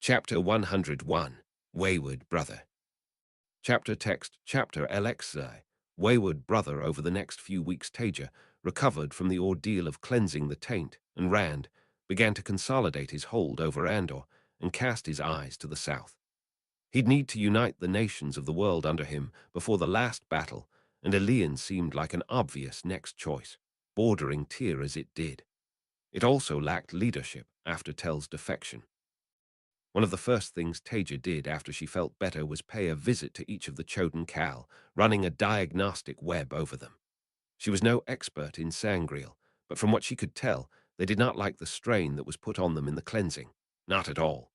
Chapter 101, Wayward Brother. Chapter text, Chapter Alexei, Wayward Brother. Over the next few weeks, Taija recovered from the ordeal of cleansing the taint, and Rand began to consolidate his hold over Andor and cast his eyes to the south. He'd need to unite the nations of the world under him before the last battle, and Elian seemed like an obvious next choice, bordering Tyr as it did. It also lacked leadership after Tel's defection. One of the first things Taija did after she felt better was pay a visit to each of the Choden Cal, running a diagnostic web over them. She was no expert in sangreal, but from what she could tell, they did not like the strain that was put on them in the cleansing. Not at all.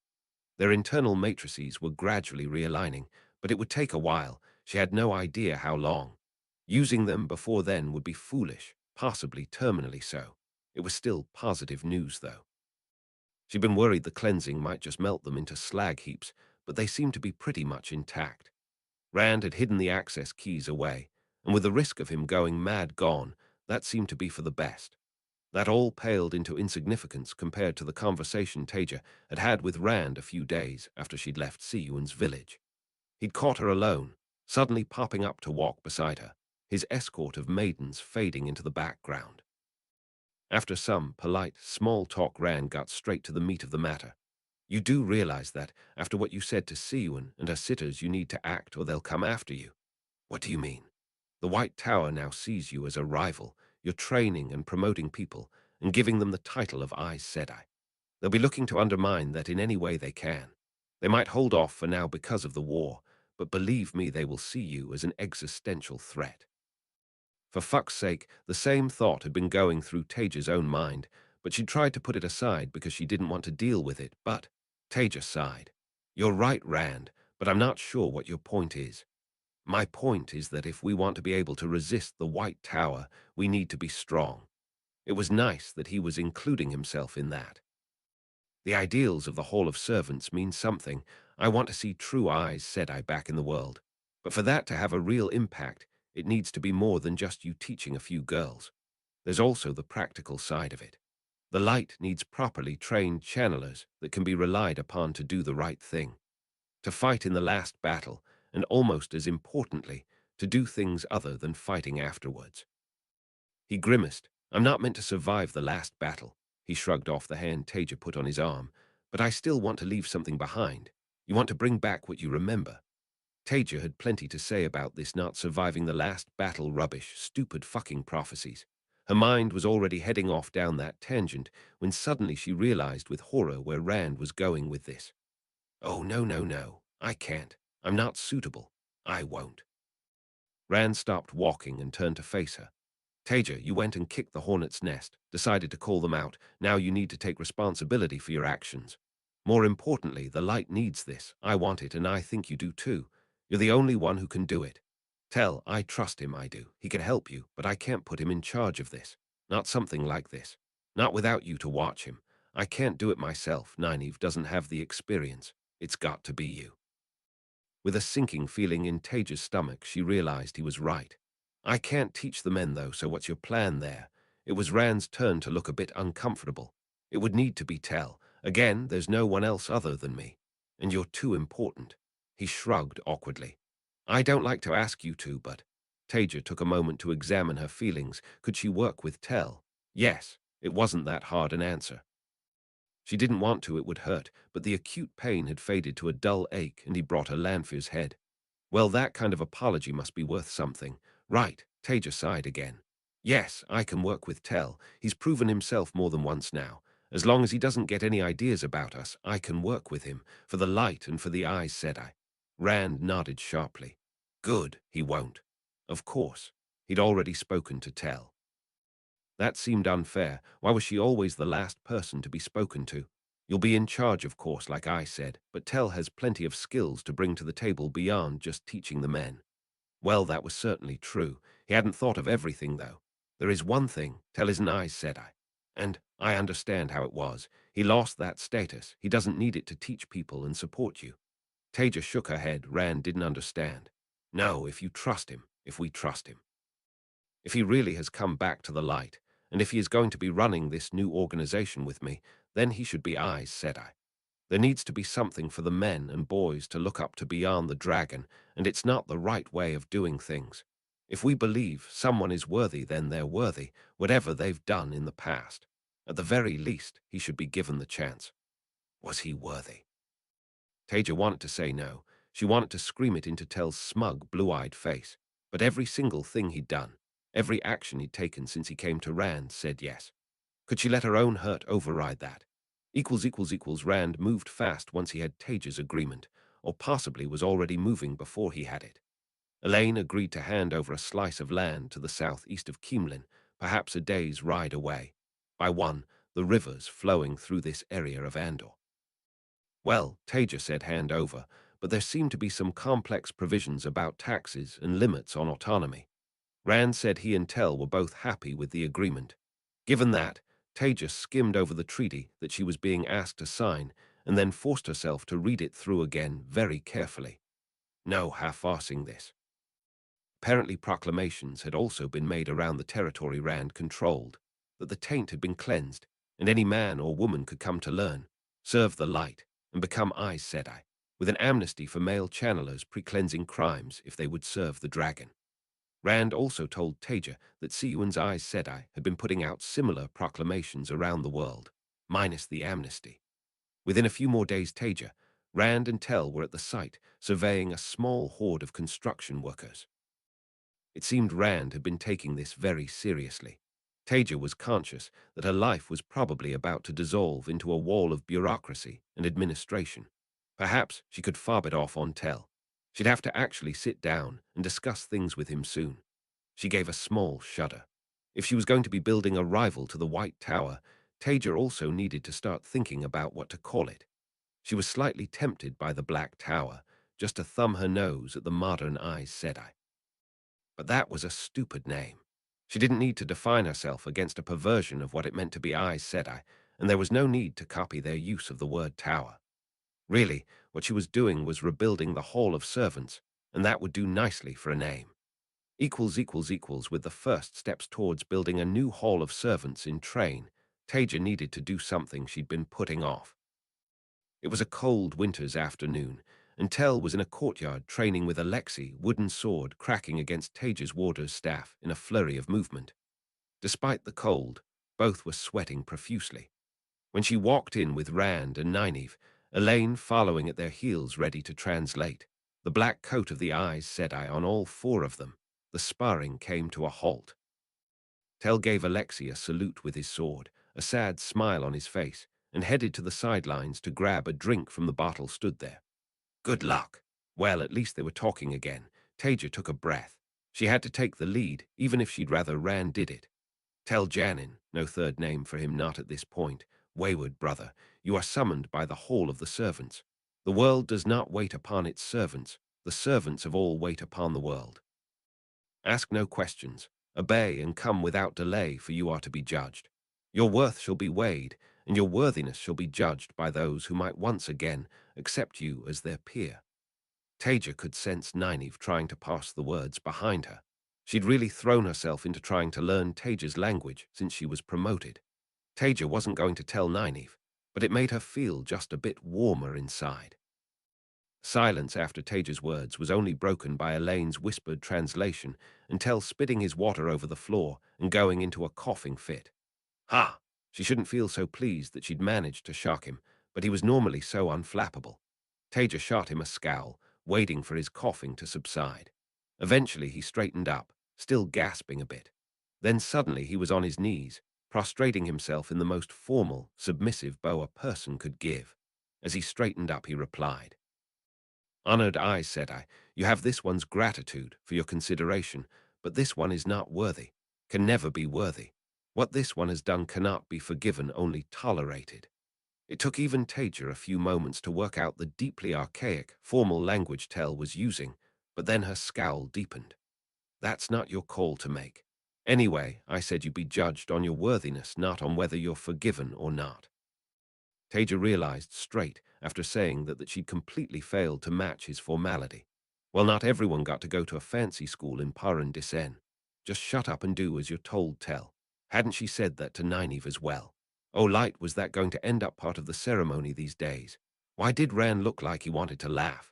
Their internal matrices were gradually realigning, but it would take a while. She had no idea how long. Using them before then would be foolish, possibly terminally so. It was still positive news, though. She'd been worried the cleansing might just melt them into slag heaps, but they seemed to be pretty much intact. Rand had hidden the access keys away, and with the risk of him going mad gone, that seemed to be for the best. That all paled into insignificance compared to the conversation Taija had had with Rand a few days after she'd left Siyuan's village. He'd caught her alone, suddenly popping up to walk beside her, his escort of maidens fading into the background. After some polite, small talk, Rand got straight to the meat of the matter. You do realize that, after what you said to Siyuan and her sitters, you need to act or they'll come after you. What do you mean? The White Tower now sees you as a rival. You're training and promoting people and giving them the title of Aes Sedai. They'll be looking to undermine that in any way they can. They might hold off for now because of the war, but believe me, they will see you as an existential threat. For fuck's sake, the same thought had been going through Taija's own mind, but she tried to put it aside because she didn't want to deal with it. But Taija sighed. You're right, Rand, but I'm not sure what your point is. My point is that if we want to be able to resist the White Tower, we need to be strong. It was nice that he was including himself in that. The ideals of the Hall of Servants mean something. I want to see true Aes Sedai back in the world. But for that to have a real impact, it needs to be more than just you teaching a few girls. There's also the practical side of it. The light needs properly trained channelers that can be relied upon to do the right thing, to fight in the last battle, and almost as importantly, to do things other than fighting afterwards. He grimaced. I'm not meant to survive the last battle. He shrugged off the hand Taija put on his arm. But I still want to leave something behind. You want to bring back what you remember. Taija had plenty to say about this not surviving the last battle rubbish, stupid fucking prophecies. Her mind was already heading off down that tangent when suddenly she realized with horror where Rand was going with this. Oh, no, no, no. I can't. I'm not suitable. I won't. Rand stopped walking and turned to face her. Taija, you went and kicked the hornet's nest, decided to call them out. Now you need to take responsibility for your actions. More importantly, the light needs this. I want it, and I think you do too. You're the only one who can do it. Tell, I trust him, I do. He can help you, but I can't put him in charge of this. Not something like this. Not without you to watch him. I can't do it myself. Nynaeve doesn't have the experience. It's got to be you. With a sinking feeling in Taija's stomach, she realized he was right. I can't teach the men, though, so what's your plan there? It was Rand's turn to look a bit uncomfortable. It would need to be Tell. Again, there's no one else other than me. And you're too important. He shrugged awkwardly. I don't like to ask you to, but... Taija took a moment to examine her feelings. Could she work with Tell? Yes, it wasn't that hard an answer. She didn't want to, it would hurt, but the acute pain had faded to a dull ache, and he brought her Lanfear's head. Well, that kind of apology must be worth something. Right, Taija sighed again. Yes, I can work with Tell. He's proven himself more than once now. As long as he doesn't get any ideas about us, I can work with him, for the light and for the Aes Sedai. Rand nodded sharply. Good, he won't. Of course, he'd already spoken to Tell. That seemed unfair. Why was she always the last person to be spoken to? You'll be in charge, of course, like I said, but Tell has plenty of skills to bring to the table beyond just teaching the men. Well, that was certainly true. He hadn't thought of everything, though. There is one thing, Tell isn't Aes Sedai. And I understand how it was. He lost that status. He doesn't need it to teach people and support you. Taija shook her head. Rand didn't understand. No, if you trust him, if we trust him. If he really has come back to the light, and if he is going to be running this new organization with me, then he should be Aes Sedai. There needs to be something for the men and boys to look up to beyond the dragon, and it's not the right way of doing things. If we believe someone is worthy, then they're worthy, whatever they've done in the past. At the very least, he should be given the chance. Was he worthy? Taija wanted to say no. She wanted to scream it into Tell's smug, blue-eyed face. But every single thing he'd done, every action he'd taken since he came to Rand said yes. Could she let her own hurt override that? Rand moved fast once he had Taija's agreement, or possibly was already moving before he had it. Elaine agreed to hand over a slice of land to the southeast of Keemlin, perhaps a day's ride away. By one, the rivers flowing through this area of Andor. Well, Taija said hand over, but there seemed to be some complex provisions about taxes and limits on autonomy. Rand said he and Tell were both happy with the agreement. Given that, Taija skimmed over the treaty that she was being asked to sign and then forced herself to read it through again very carefully. No half-arsing this. Apparently proclamations had also been made around the territory Rand controlled, that the taint had been cleansed, and any man or woman could come to learn, serve the light, and become Aes Sedai, with an amnesty for male channelers pre-cleansing crimes if they would serve the dragon. Rand also told Taija that Siuan's Aes Sedai had been putting out similar proclamations around the world, minus the amnesty. Within a few more days, Taija, Rand and Tell were at the site, surveying a small horde of construction workers. It seemed Rand had been taking this very seriously. Taija was conscious that her life was probably about to dissolve into a wall of bureaucracy and administration. Perhaps she could fob it off on Tell. She'd have to actually sit down and discuss things with him soon. She gave a small shudder. If she was going to be building a rival to the White Tower, Taija also needed to start thinking about what to call it. She was slightly tempted by the Black Tower, just to thumb her nose at the modern Aes Sedai. But that was a stupid name. She didn't need to define herself against a perversion of what it meant to be Aes Sedai, and there was no need to copy their use of the word tower. Really, what she was doing was rebuilding the Hall of Servants, and that would do nicely for a name. With the first steps towards building a new Hall of Servants in train, Taija needed to do something she'd been putting off. It was a cold winter's afternoon, and Tell was in a courtyard training with Alexei, wooden sword cracking against Taija's warder's staff in a flurry of movement. Despite the cold, both were sweating profusely. When she walked in with Rand and Nynaeve, Elaine following at their heels ready to translate, the black coat of the Aes Sedai on all four of them, the sparring came to a halt. Tell gave Alexei a salute with his sword, a sad smile on his face, and headed to the sidelines to grab a drink from the bottle stood there. Good luck. Well, at least they were talking again. Taija took a breath. She had to take the lead, even if she'd rather Rand did it. Tell Janin, no third name for him not at this point, wayward brother, you are summoned by the Hall of the Servants. The world does not wait upon its servants. The servants of all wait upon the world. Ask no questions. Obey and come without delay, for you are to be judged. Your worth shall be weighed, and your worthiness shall be judged by those who might once again accept you as their peer. Taija could sense Nynaeve trying to pass the words behind her. She'd really thrown herself into trying to learn Taija's language since she was promoted. Taija wasn't going to tell Nynaeve, but it made her feel just a bit warmer inside. Silence after Taija's words was only broken by Elaine's whispered translation and Tell spitting his water over the floor and going into a coughing fit. Ha! She shouldn't feel so pleased that she'd managed to shock him, but he was normally so unflappable. Taija shot him a scowl, waiting for his coughing to subside. Eventually he straightened up, still gasping a bit. Then suddenly he was on his knees, prostrating himself in the most formal, submissive bow a person could give. As he straightened up he replied, Honored Aes Sedai, you have this one's gratitude for your consideration, but this one is not worthy, can never be worthy. What this one has done cannot be forgiven, only tolerated. It took even Taija a few moments to work out the deeply archaic, formal language Tell was using, but then her scowl deepened. That's not your call to make. Anyway, I said you be judged on your worthiness, not on whether you're forgiven or not. Taija realized straight after saying that she'd completely failed to match his formality. Well, not everyone got to go to a fancy school in Paran Disen. Just shut up and do as you're told, Tell. Hadn't she said that to Nynaeve as well? Oh, light was that going to end up part of the ceremony these days? Why did Rand look like he wanted to laugh?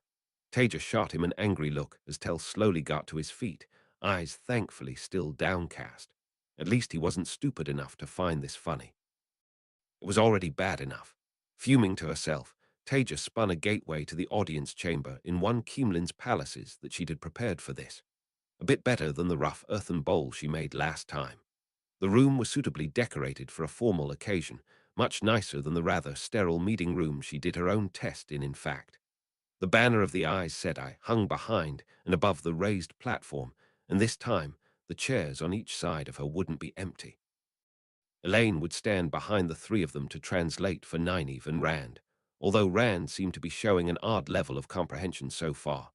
Taija shot him an angry look as Tell slowly got to his feet, eyes thankfully still downcast. At least he wasn't stupid enough to find this funny. It was already bad enough. Fuming to herself, Taija spun a gateway to the audience chamber in one Keemlin's palaces that she'd had prepared for this. A bit better than the rough earthen bowl she made last time. The room was suitably decorated for a formal occasion, much nicer than the rather sterile meeting room she did her own test in fact. The banner of the Aes Sedai hung behind and above the raised platform, and this time the chairs on each side of her wouldn't be empty. Elaine would stand behind the three of them to translate for Nynaeve and Rand, although Rand seemed to be showing an odd level of comprehension so far.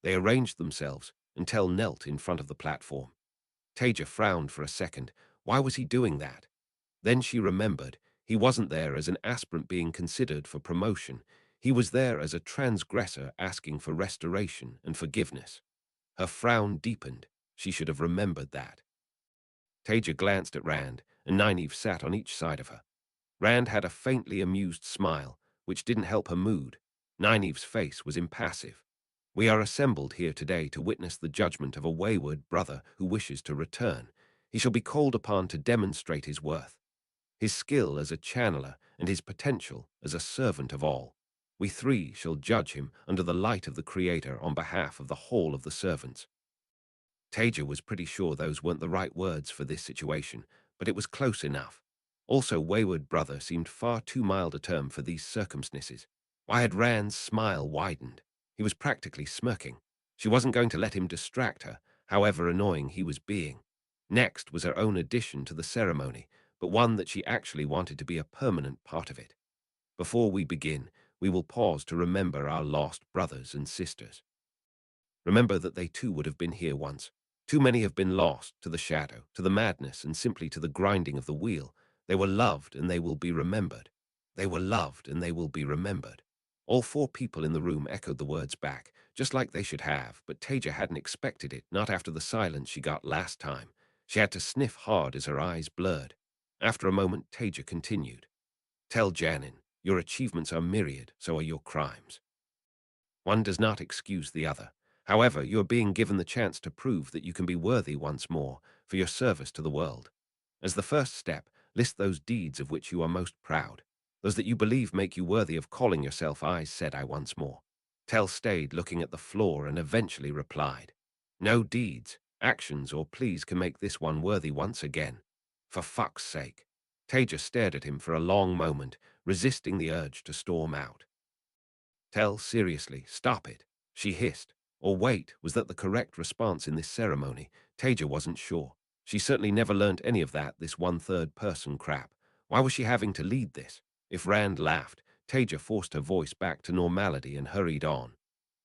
They arranged themselves, and Tell knelt in front of the platform. Taija frowned for a second. Why was he doing that? Then she remembered he wasn't there as an aspirant being considered for promotion. He was there as a transgressor asking for restoration and forgiveness. Her frown deepened. She should have remembered that. Taija glanced at Rand, and Nynaeve sat on each side of her. Rand had a faintly amused smile, which didn't help her mood. Nynaeve's face was impassive. We are assembled here today to witness the judgment of a wayward brother who wishes to return. He shall be called upon to demonstrate his worth, his skill as a channeler, and his potential as a servant of all. We three shall judge him under the light of the Creator on behalf of the whole of the servants. Taija was pretty sure those weren't the right words for this situation, but it was close enough. Also, wayward brother seemed far too mild a term for these circumstances. Why had Rand's smile widened? He was practically smirking. She wasn't going to let him distract her, however annoying he was being. Next was her own addition to the ceremony, but one that she actually wanted to be a permanent part of it. Before we begin, we will pause to remember our lost brothers and sisters. Remember that they too would have been here once. Too many have been lost to the shadow, to the madness, and simply to the grinding of the wheel. They were loved, and they will be remembered. They were loved, and they will be remembered. All four people in the room echoed the words back, just like they should have, but Taija hadn't expected it, not after the silence she got last time. She had to sniff hard as her eyes blurred. After a moment, Taija continued. Tell Janin, your achievements are myriad, so are your crimes. One does not excuse the other. However, you are being given the chance to prove that you can be worthy once more for your service to the world. As the first step, list those deeds of which you are most proud, those that you believe make you worthy of calling yourself Aes Sedai once more. Tell stayed looking at the floor and eventually replied, no deeds, actions, or pleas can make this one worthy once again. For fuck's sake. Taija stared at him for a long moment, resisting the urge to storm out. Tell, seriously, stop it, she hissed. Or wait, was that the correct response in this ceremony? Taija wasn't sure. She certainly never learnt any of this one-third person crap. Why was she having to lead this? If Rand laughed, Taija forced her voice back to normality and hurried on.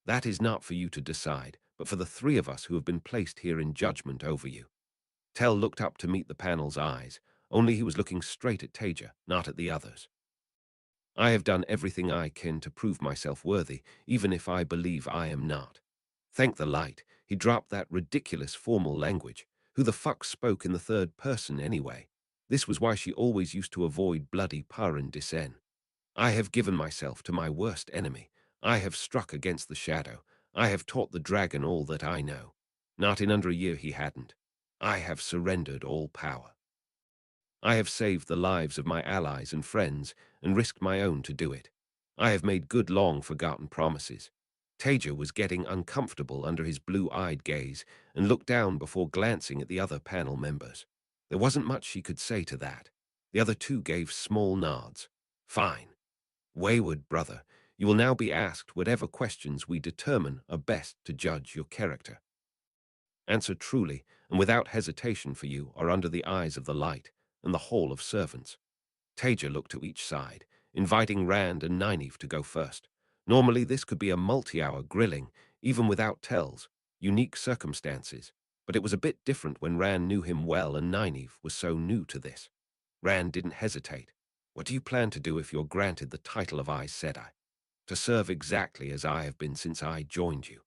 That is not for you to decide, but for the three of us who have been placed here in judgment over you. Tell looked up to meet the panel's eyes, only he was looking straight at Taija, not at the others. I have done everything I can to prove myself worthy, even if I believe I am not. Thank the light, he dropped that ridiculous formal language. Who the fuck spoke in the third person anyway? This was why she always used to avoid bloody Paran Disen. I have given myself to my worst enemy. I have struck against the shadow. I have taught the dragon all that I know. Not in under a year he hadn't. I have surrendered all power. I have saved the lives of my allies and friends and risked my own to do it. I have made good long-forgotten promises. Taija was getting uncomfortable under his blue-eyed gaze and looked down before glancing at the other panel members. There wasn't much she could say to that. The other two gave small nods. Fine. Wayward brother, you will now be asked whatever questions we determine are best to judge your character. Answer truly and without hesitation, for you are under the eyes of the light and the whole of servants. Taija looked to each side, inviting Rand and Nynaeve to go first. Normally this could be a multi-hour grilling, even without Tell's unique circumstances, but it was a bit different when Rand knew him well and Nynaeve was so new to this. Rand didn't hesitate. What do you plan to do if you're granted the title of Aes Sedai? To serve exactly as I have been since I joined you.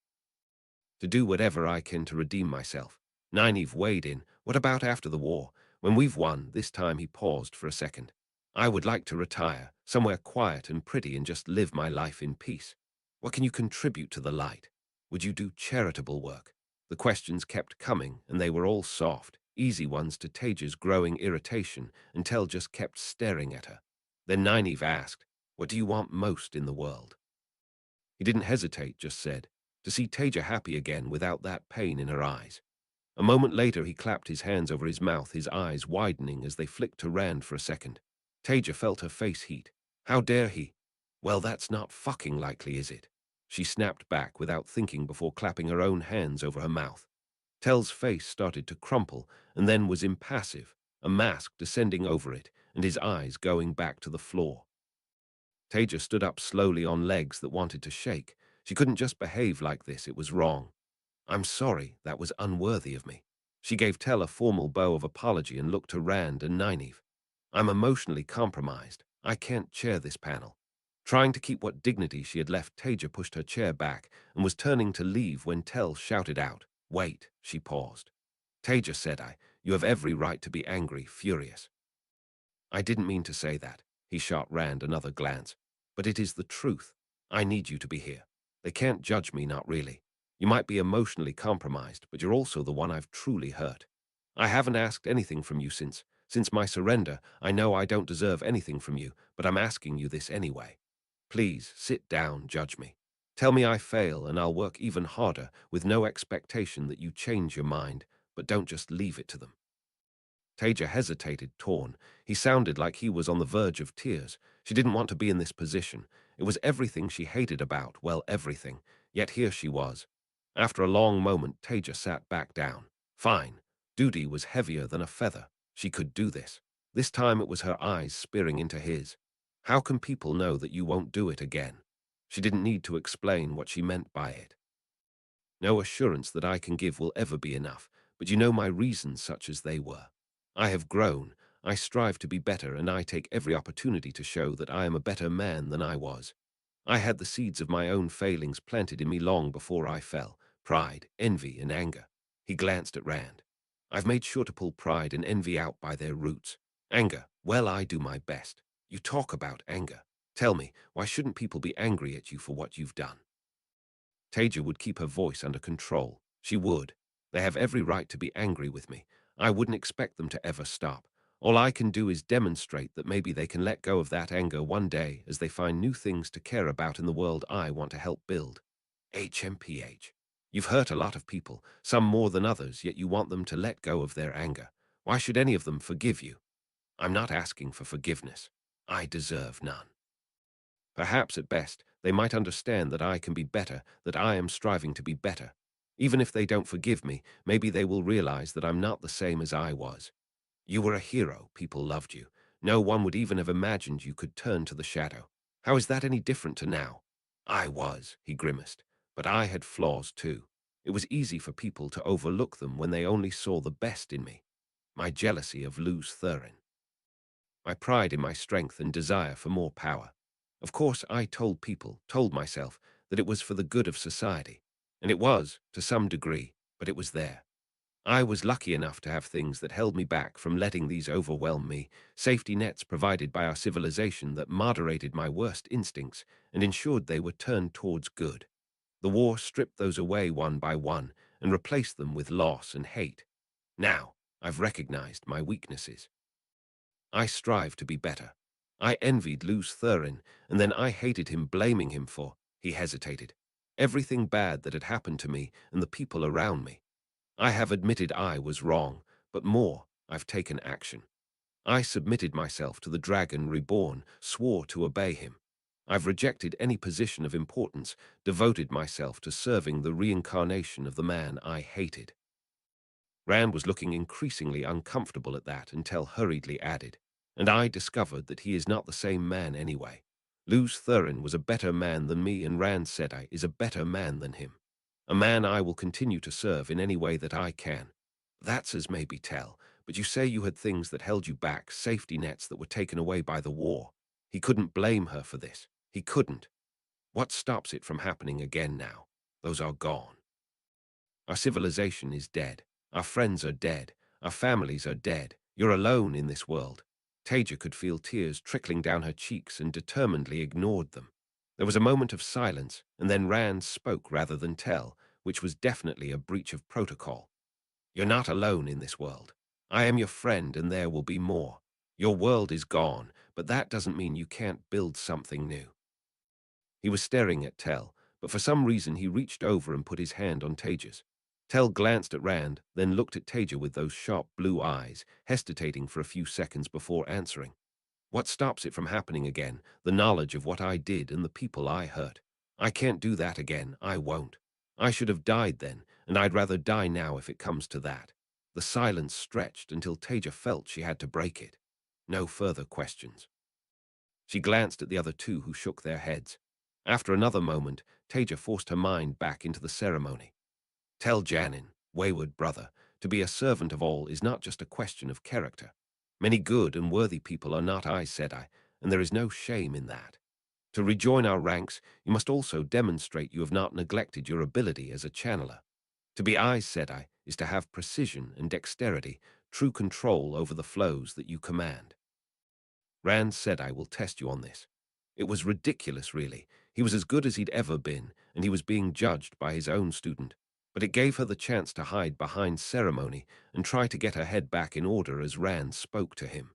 To do whatever I can to redeem myself. Nynaeve weighed in. What about after the war? When we've won, this time he paused for a second. I would like to retire, somewhere quiet and pretty, and just live my life in peace. What can you contribute to the light? Would you do charitable work? The questions kept coming, and they were all soft, easy ones to Taija's growing irritation, and Tel just kept staring at her. Then Nynaeve asked, "What do you want most in the world?" He didn't hesitate, just said, "To see Taija happy again without that pain in her eyes." A moment later, he clapped his hands over his mouth, his eyes widening as they flicked to Rand for a second. Taija felt her face heat. How dare he? Well, that's not fucking likely, is it? She snapped back without thinking before clapping her own hands over her mouth. Tel's face started to crumple and then was impassive, a mask descending over it and his eyes going back to the floor. Taija stood up slowly on legs that wanted to shake. She couldn't just behave like this, it was wrong. "I'm sorry, that was unworthy of me." She gave Tel a formal bow of apology and looked to Rand and Nynaeve. "I'm emotionally compromised. I can't chair this panel." Trying to keep what dignity she had left, Taija pushed her chair back and was turning to leave when Tel shouted out, "Wait." She paused. "Taija Sedai, you have every right to be angry, furious." "I didn't mean to say that." He shot Rand another glance. "But it is the truth. I need you to be here. They can't judge me, not really. You might be emotionally compromised, but you're also the one I've truly hurt. I haven't asked anything from you since my surrender. I know I don't deserve anything from you, but I'm asking you this anyway. Please, sit down, judge me. Tell me I fail, and I'll work even harder with no expectation that you change your mind, but don't just leave it to them." Taija hesitated, torn. He sounded like he was on the verge of tears. She didn't want to be in this position. It was everything she hated about, well, everything. Yet here she was. After a long moment, Taija sat back down. Fine. Duty was heavier than a feather. She could do this. This time it was her eyes spearing into his. "How can people know that you won't do it again?" She didn't need to explain what she meant by it. "No assurance that I can give will ever be enough, but you know my reasons such as they were. I have grown, I strive to be better, and I take every opportunity to show that I am a better man than I was. I had the seeds of my own failings planted in me long before I fell. Pride, envy, and anger." He glanced at Rand. "I've made sure to pull pride and envy out by their roots. Anger, well, I do my best. You talk about anger. Tell me, why shouldn't people be angry at you for what you've done?" Taija would keep her voice under control. She would. "They have every right to be angry with me. I wouldn't expect them to ever stop. All I can do is demonstrate that maybe they can let go of that anger one day as they find new things to care about in the world I want to help build." HMPH. You've hurt a lot of people, some more than others, yet you want them to let go of their anger. Why should any of them forgive you? I'm not asking for forgiveness. I deserve none. Perhaps at best, they might understand that I can be better, that I am striving to be better. Even if they don't forgive me, maybe they will realize that I'm not the same as I was. You were a hero, people loved you. No one would even have imagined you could turn to the shadow. How is that any different to now? I was, he grimaced, but I had flaws too. It was easy for people to overlook them when they only saw the best in me. My jealousy of Luz Thurin. My pride in my strength and desire for more power. Of course, I told myself, that it was for the good of society. And it was, to some degree, but it was there. I was lucky enough to have things that held me back from letting these overwhelm me, safety nets provided by our civilization that moderated my worst instincts and ensured they were turned towards good. The war stripped those away one by one and replaced them with loss and hate. Now, I've recognized my weaknesses. I strive to be better. I envied Luz Thurin, and then I hated him, blaming him for, he hesitated, everything bad that had happened to me and the people around me. I have admitted I was wrong, but more, I've taken action. I submitted myself to the dragon reborn, swore to obey him. I've rejected any position of importance, devoted myself to serving the reincarnation of the man I hated. Rand was looking increasingly uncomfortable at that until hurriedly added, "And I discovered that he is not the same man anyway. Luz Thurin was a better man than me, and Rand Sedai is a better man than him. A man I will continue to serve in any way that I can." "That's as maybe tell, but you say you had things that held you back, safety nets that were taken away by the war." He couldn't blame her for this. He couldn't. What stops it from happening again now? Those are gone. Our civilization is dead. Our friends are dead. Our families are dead. You're alone in this world. Taija could feel tears trickling down her cheeks and determinedly ignored them. There was a moment of silence, and then Rand spoke rather than tell, which was definitely a breach of protocol. You're not alone in this world. I am your friend, and there will be more. Your world is gone, but that doesn't mean you can't build something new. He was staring at Tell, but for some reason he reached over and put his hand on Taija's. Tell glanced at Rand, then looked at Taija with those sharp blue eyes, hesitating for a few seconds before answering. What stops it from happening again? The knowledge of what I did and the people I hurt. I can't do that again. I won't. I should have died then, and I'd rather die now if it comes to that. The silence stretched until Taija felt she had to break it. No further questions. She glanced at the other two who shook their heads. After another moment, Taija forced her mind back into the ceremony. Tell Janin, wayward brother, to be a servant of all is not just a question of character. Many good and worthy people are not Aes Sedai, and there is no shame in that. To rejoin our ranks, you must also demonstrate you have not neglected your ability as a channeler. To be Aes Sedai is to have precision and dexterity, true control over the flows that you command. Rand said I will test you on this. It was ridiculous, really. He was as good as he'd ever been, and he was being judged by his own student. But it gave her the chance to hide behind ceremony and try to get her head back in order as Rand spoke to him.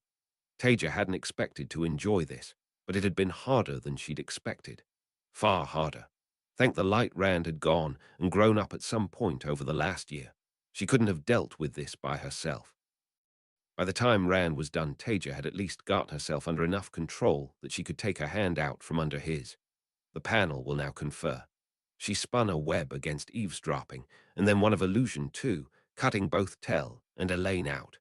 Taija hadn't expected to enjoy this, but it had been harder than she'd expected. Far harder. Thank the light Rand had gone and grown up at some point over the last year. She couldn't have dealt with this by herself. By the time Rand was done, Taija had at least got herself under enough control that she could take her hand out from under his. The panel will now confer. She spun a web against eavesdropping, and then one of illusion too, cutting both Tell and Elaine out.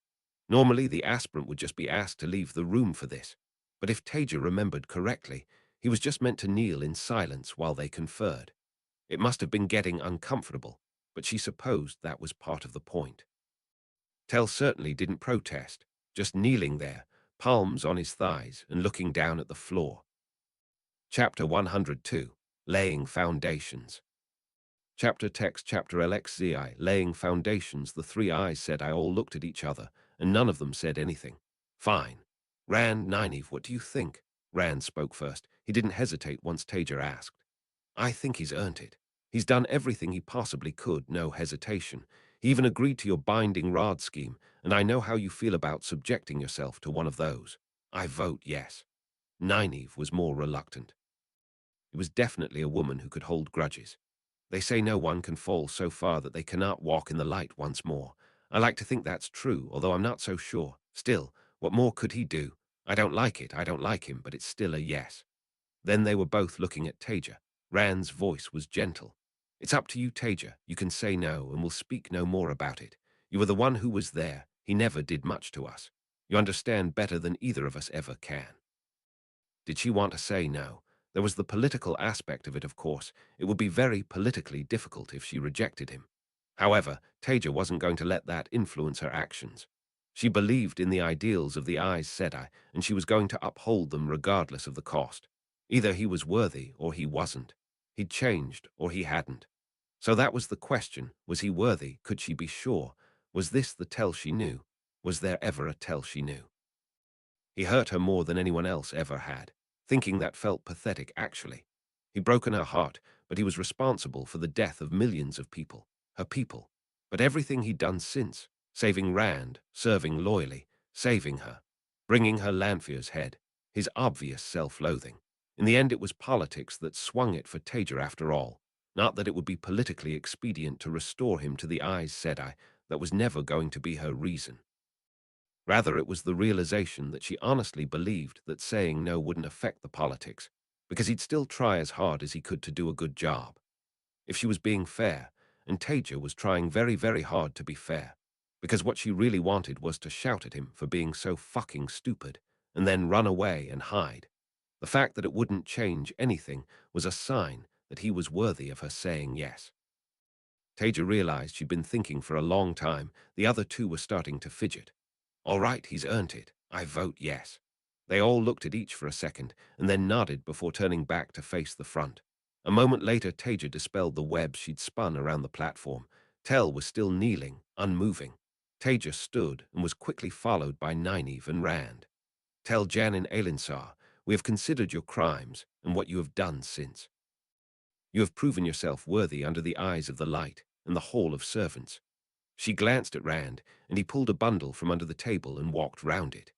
Normally, the aspirant would just be asked to leave the room for this, but if Taija remembered correctly, he was just meant to kneel in silence while they conferred. It must have been getting uncomfortable, but she supposed that was part of the point. Tell certainly didn't protest, just kneeling there, palms on his thighs and looking down at the floor. Chapter 102, Laying Foundations. Chapter text Chapter LXZI, Laying Foundations. The three eyes said I all looked at each other, and none of them said anything. Fine. Rand, Nynaeve, what do you think? Rand spoke first. He didn't hesitate once Taija asked. I think he's earned it. He's done everything he possibly could, no hesitation. He even agreed to your binding rod scheme, and I know how you feel about subjecting yourself to one of those. I vote yes. Nynaeve was more reluctant. It was definitely a woman who could hold grudges. They say no one can fall so far that they cannot walk in the light once more. I like to think that's true, although I'm not so sure. Still, what more could he do? I don't like him, but it's still a yes. Then they were both looking at Taija. Rand's voice was gentle. It's up to you, Taija. You can say no, and we'll speak no more about it. You were the one who was there. He never did much to us. You understand better than either of us ever can. Did she want to say no? There was the political aspect of it, of course. It would be very politically difficult if she rejected him. However, Taija wasn't going to let that influence her actions. She believed in the ideals of the Aes Sedai, and she was going to uphold them regardless of the cost. Either he was worthy or he wasn't. He'd changed or he hadn't. So that was the question. Was he worthy? Could she be sure? Was this the Tell she knew? Was there ever a Tell she knew? He hurt her more than anyone else ever had. Thinking that felt pathetic, actually. He'd broken her heart, but he was responsible for the death of millions of people, her people. But everything he'd done since, saving Rand, serving loyally, saving her, bringing her Lanfear's head, his obvious self-loathing. In the end, it was politics that swung it for Taija after all. Not that it would be politically expedient to restore him to the Aes Sedai. That was never going to be her reason. Rather, it was the realization that she honestly believed that saying no wouldn't affect the politics, because he'd still try as hard as he could to do a good job. If she was being fair, and Taija was trying very, very hard to be fair, because what she really wanted was to shout at him for being so fucking stupid, and then run away and hide. The fact that it wouldn't change anything was a sign that he was worthy of her saying yes. Taija realized she'd been thinking for a long time. The other two were starting to fidget. All right, he's earned it. I vote yes. They all looked at each for a second, and then nodded before turning back to face the front. A moment later, Taija dispelled the web she'd spun around the platform. Tell was still kneeling, unmoving. Taija stood and was quickly followed by Nynaeve and Rand. Tell Janin Alinsar, we have considered your crimes and what you have done since. You have proven yourself worthy under the eyes of the light and the hall of servants. She glanced at Rand, and he pulled a bundle from under the table and walked round it.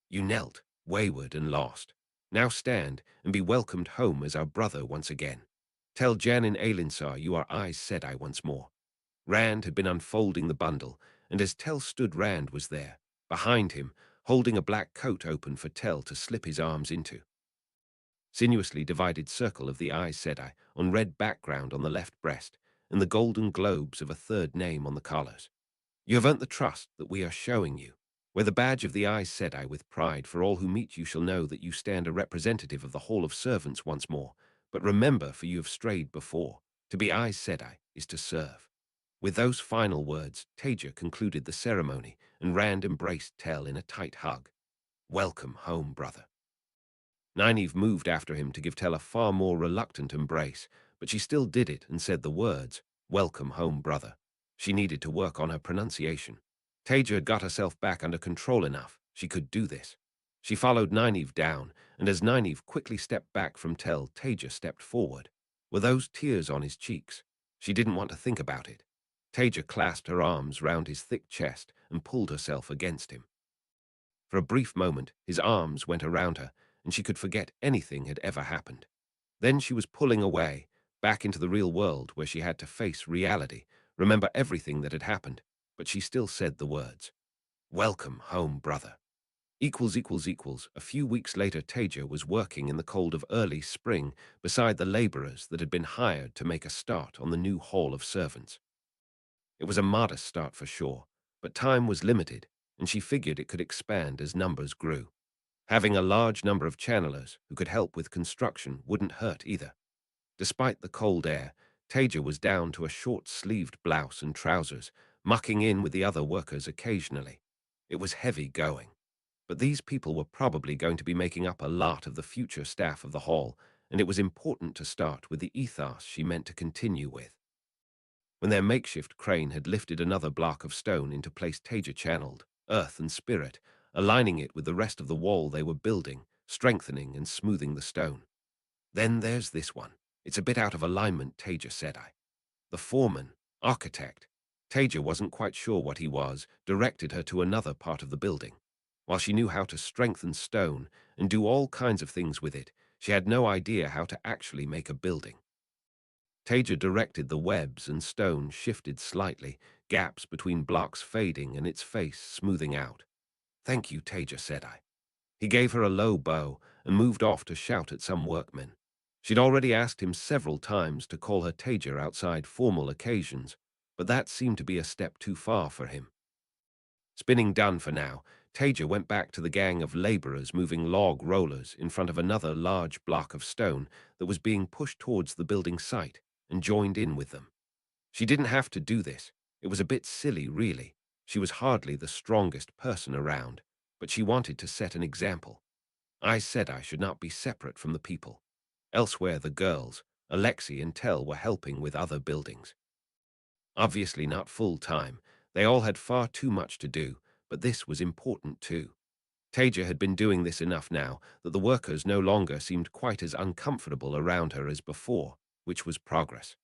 You knelt, wayward and lost. Now stand and be welcomed home as our brother once again. Tell Janin Alinsar you are Aes Sedai once more. Rand had been unfolding the bundle, and as Tell stood, Rand was there, behind him, holding a black coat open for Tell to slip his arms into. Sinuously divided circle of the Aes Sedai on red background on the left breast, and the golden globes of a third name on the collars. You have earned the trust that we are showing you. Wear the badge of the Aes Sedai with pride, for all who meet you shall know that you stand a representative of the Hall of Servants once more. But remember, for you have strayed before. To be Aes Sedai is to serve. With those final words, Taija concluded the ceremony, and Rand embraced Tell in a tight hug. Welcome home, brother. Nynaeve moved after him to give Tell a far more reluctant embrace, but she still did it and said the words, welcome home, brother. She needed to work on her pronunciation. Taija had got herself back under control enough. She could do this. She followed Nynaeve down, and as Nynaeve quickly stepped back from Tell, Taija stepped forward. Were those tears on his cheeks? She didn't want to think about it. Taija clasped her arms round his thick chest and pulled herself against him. For a brief moment, his arms went around her, and she could forget anything had ever happened. Then she was pulling away, back into the real world where she had to face reality, remember everything that had happened, but she still said the words. Welcome home, brother. A few weeks later, Taija was working in the cold of early spring beside the laborers that had been hired to make a start on the new Hall of Servants. It was a modest start for sure, but time was limited, and she figured it could expand as numbers grew. Having a large number of channelers who could help with construction wouldn't hurt either. Despite the cold air, Taija was down to a short-sleeved blouse and trousers, mucking in with the other workers occasionally. It was heavy going. But these people were probably going to be making up a lot of the future staff of the hall, and it was important to start with the ethos she meant to continue with. When their makeshift crane had lifted another block of stone into place, Taija channeled earth and spirit, aligning it with the rest of the wall they were building, strengthening and smoothing the stone. Then there's this one. It's a bit out of alignment, Taija said. The foreman, architect. Taija wasn't quite sure what he was, directed her to another part of the building. While she knew how to strengthen stone and do all kinds of things with it, she had no idea how to actually make a building. Taija directed the webs, and stone shifted slightly, gaps between blocks fading and its face smoothing out. Thank you, Taija said. He gave her a low bow and moved off to shout at some workmen. She'd already asked him several times to call her Taija outside formal occasions, but that seemed to be a step too far for him. Spinning done for now, Taija went back to the gang of laborers moving log rollers in front of another large block of stone that was being pushed towards the building site, and joined in with them. She didn't have to do this. It was a bit silly, really. She was hardly the strongest person around, but she wanted to set an example. I said I should not be separate from the people. Elsewhere, the girls, Alexei and Tell, were helping with other buildings. Obviously not full-time. They all had far too much to do, but this was important too. Taija had been doing this enough now that the workers no longer seemed quite as uncomfortable around her as before, which was progress.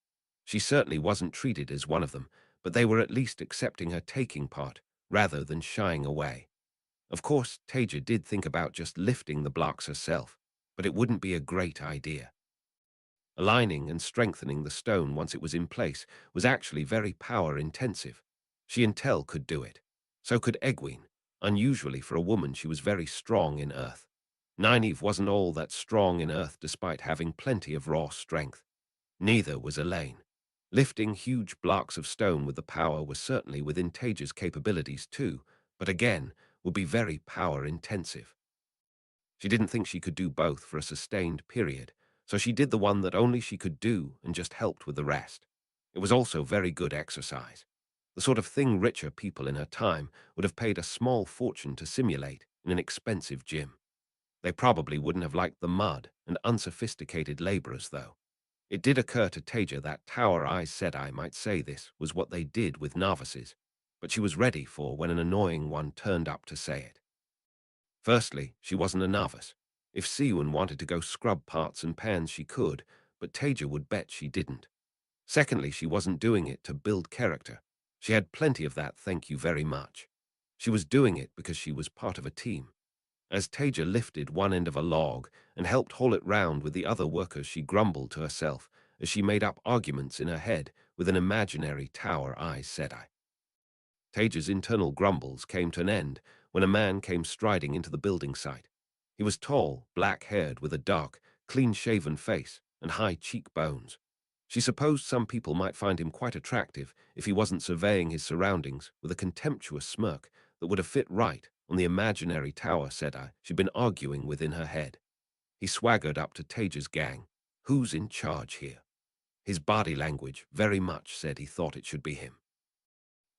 She certainly wasn't treated as one of them, but they were at least accepting her taking part, rather than shying away. Of course, Taija did think about just lifting the blocks herself, but it wouldn't be a great idea. Aligning and strengthening the stone once it was in place was actually very power-intensive. She and Tell could do it. So could Egwene. Unusually for a woman, she was very strong in earth. Nynaeve wasn't all that strong in earth despite having plenty of raw strength. Neither was Elaine. Lifting huge blocks of stone with the power was certainly within Taija's capabilities too, but again, would be very power-intensive. She didn't think she could do both for a sustained period, so she did the one that only she could do and just helped with the rest. It was also very good exercise. The sort of thing richer people in her time would have paid a small fortune to simulate in an expensive gym. They probably wouldn't have liked the mud and unsophisticated laborers, though. It did occur to Taija that Tower Aes Sedai might say this was what they did with novices, but she was ready for when an annoying one turned up to say it. Firstly, she wasn't a novice. If Siwon wanted to go scrub pots and pans, she could, but Taija would bet she didn't. Secondly, she wasn't doing it to build character. She had plenty of that, thank you very much. She was doing it because she was part of a team. As Taija lifted one end of a log and helped haul it round with the other workers, she grumbled to herself as she made up arguments in her head with an imaginary tower Aes Sedai. Taija's internal grumbles came to an end when a man came striding into the building site. He was tall, black-haired, with a dark, clean-shaven face and high cheekbones. She supposed some people might find him quite attractive if he wasn't surveying his surroundings with a contemptuous smirk that would have fit right on the imaginary tower Sedai she'd been arguing with in her head. He swaggered up to Taija's gang. Who's in charge here? His body language very much said he thought it should be him.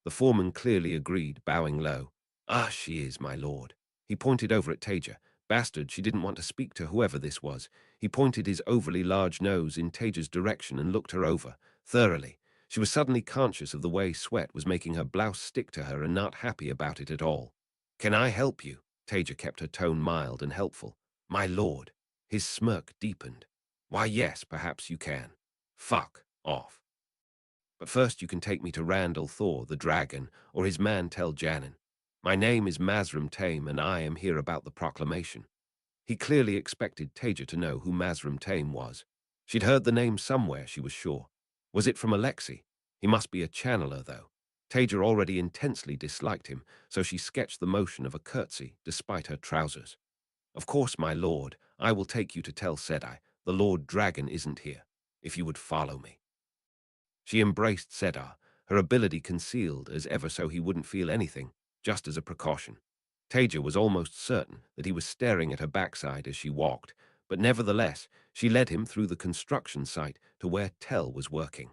The foreman clearly agreed, bowing low. Ah, she is, my lord. He pointed over at Taija. Bastard, she didn't want to speak to whoever this was. He pointed his overly large nose in Taija's direction and looked her over, thoroughly. She was suddenly conscious of the way sweat was making her blouse stick to her and not happy about it at all. Can I help you? Taija kept her tone mild and helpful. My lord. His smirk deepened. Why, yes, perhaps you can. Fuck off. But first you can take me to Randall Thor, the dragon, or his man Tel Janin. My name is Mazrim Taim, and I am here about the proclamation. He clearly expected Taija to know who Mazrim Taim was. She'd heard the name somewhere, she was sure. Was it from Alexei? He must be a channeler, though. Taija already intensely disliked him, so she sketched the motion of a curtsy, despite her trousers. Of course, my lord, I will take you to Tel Sedai. The Lord Dragon isn't here. If you would follow me. She embraced Sedar, her ability concealed as ever so he wouldn't feel anything, just as a precaution. Taija was almost certain that he was staring at her backside as she walked, but nevertheless, she led him through the construction site to where Tel was working.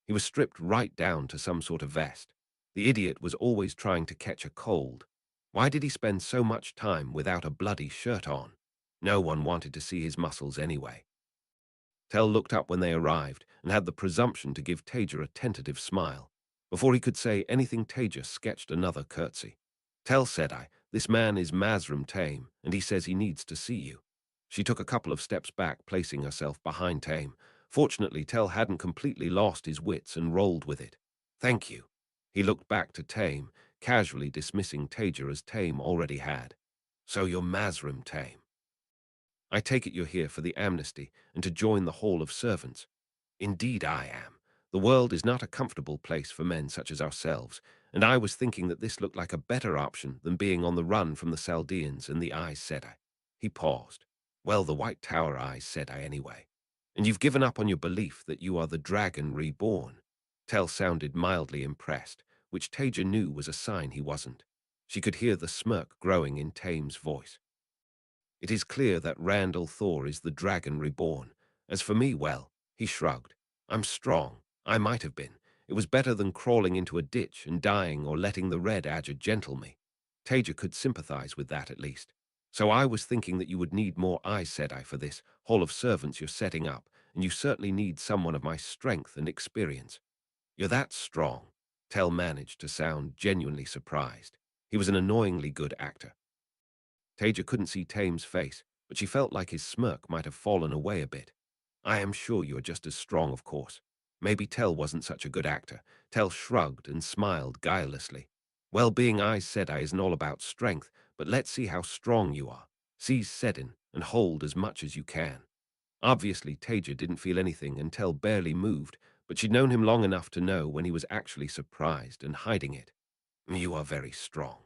He was stripped right down to some sort of vest. The idiot was always trying to catch a cold. Why did he spend so much time without a bloody shirt on? No one wanted to see his muscles anyway. Tel looked up when they arrived and had the presumption to give Taija a tentative smile. Before he could say anything, Taija sketched another curtsy. Tel said, this man is Mazrim Taim, and he says he needs to see you. She took a couple of steps back, placing herself behind Taim. Fortunately, Tel hadn't completely lost his wits and rolled with it. Thank you. He looked back to Taim, casually dismissing Taija as Taim already had. So you're Mazrim Taim. I take it you're here for the amnesty and to join the Hall of Servants. Indeed I am. The world is not a comfortable place for men such as ourselves, and I was thinking that this looked like a better option than being on the run from the Chaldeans and the Aes Sedai. He paused. Well, the White Tower Aes Sedai anyway. And you've given up on your belief that you are the dragon reborn. Tel sounded mildly impressed, which Taija knew was a sign he wasn't. She could hear the smirk growing in Taim's voice. It is clear that Randall Thor is the dragon reborn. As for me, well, he shrugged. I'm strong. I might have been. It was better than crawling into a ditch and dying or letting the red adger gentle me. Taija could sympathize with that at least. So I was thinking that you would need more Aes Sedai for this Hall of Servants you're setting up, and you certainly need someone of my strength and experience. You're that strong. Tel managed to sound genuinely surprised. He was an annoyingly good actor. Taija couldn't see Taim's face, but she felt like his smirk might have fallen away a bit. I am sure you are just as strong, of course. Maybe Tel wasn't such a good actor. Tel shrugged and smiled guilelessly. Well, being Aes Sedai isn't all about strength, but let's see how strong you are. Seize Sedin and hold as much as you can. Obviously, Taija didn't feel anything and Tel barely moved, but she'd known him long enough to know when he was actually surprised and hiding it. You are very strong.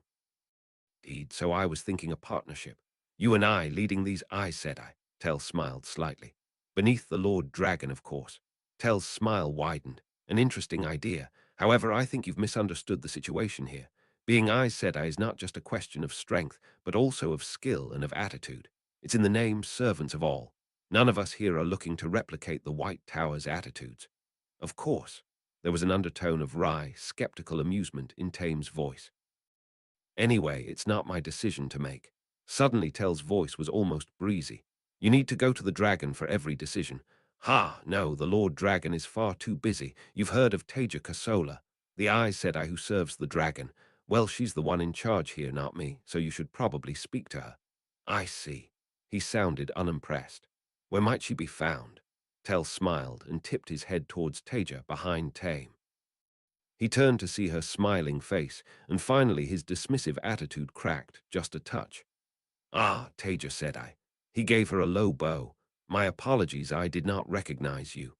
Indeed, so I was thinking a partnership. You and I leading these Aes Sedai. Tel smiled slightly. Beneath the Lord Dragon, of course. Tel's smile widened. An interesting idea. However, I think you've misunderstood the situation here. Being Aes Sedai is not just a question of strength, but also of skill and of attitude. It's in the name servants of all. None of us here are looking to replicate the White Tower's attitudes. Of course. There was an undertone of wry, skeptical amusement in Taim's voice. Anyway, it's not my decision to make. Suddenly Tel's voice was almost breezy. You need to go to the dragon for every decision. Ha, no, the Lord Dragon is far too busy. You've heard of Taija Kosola, the Aes Sedai who serves the dragon. Well, she's the one in charge here, not me, so you should probably speak to her. I see. He sounded unimpressed. Where might she be found? Tell smiled and tipped his head towards Taija behind Tame. He turned to see her smiling face, and finally his dismissive attitude cracked just a touch. Ah, Taija, said I. He gave her a low bow. My apologies, I did not recognize you.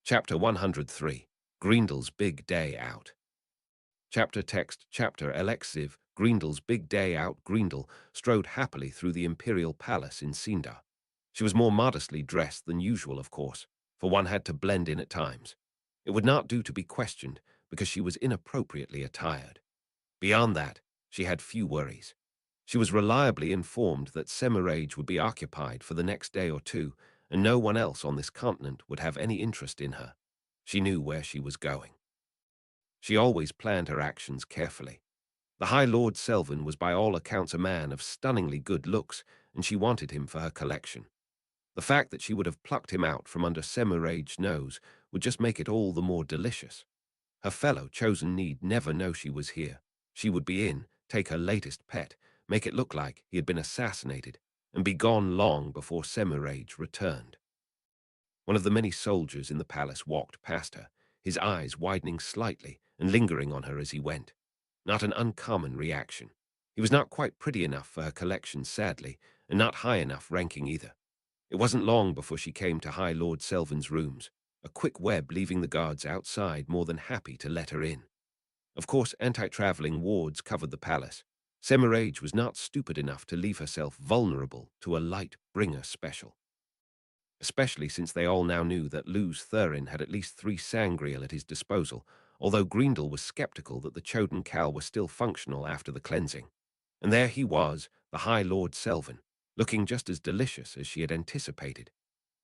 Chapter 103. Greendel's Big Day Out. Chapter text, chapter Alexiv, Greendel's Big Day Out. Greendel strode happily through the imperial palace in Sindar. She was more modestly dressed than usual, of course, for one had to blend in at times. It would not do to be questioned, because she was inappropriately attired. Beyond that, she had few worries. She was reliably informed that Semirage would be occupied for the next day or two, and no one else on this continent would have any interest in her. She knew where she was going. She always planned her actions carefully. The High Lord Selvin was by all accounts a man of stunningly good looks, and she wanted him for her collection. The fact that she would have plucked him out from under Semirage's nose would just make it all the more delicious. Her fellow chosen need never know she was here. She would be in, take her latest pet, make it look like he had been assassinated, and be gone long before Semirage returned. One of the many soldiers in the palace walked past her, his eyes widening slightly and lingering on her as he went. Not an uncommon reaction. He was not quite pretty enough for her collection, sadly, and not high enough ranking either. It wasn't long before she came to High Lord Selvin's rooms, a quick web leaving the guards outside more than happy to let her in. Of course, anti-traveling wards covered the palace. Semirage was not stupid enough to leave herself vulnerable to a light bringer special. Especially since they all now knew that Luz Thurin had at least 3 sangreal at his disposal, although Greendel was skeptical that the Choden Cal were still functional after the cleansing. And there he was, the High Lord Selvin, looking just as delicious as she had anticipated.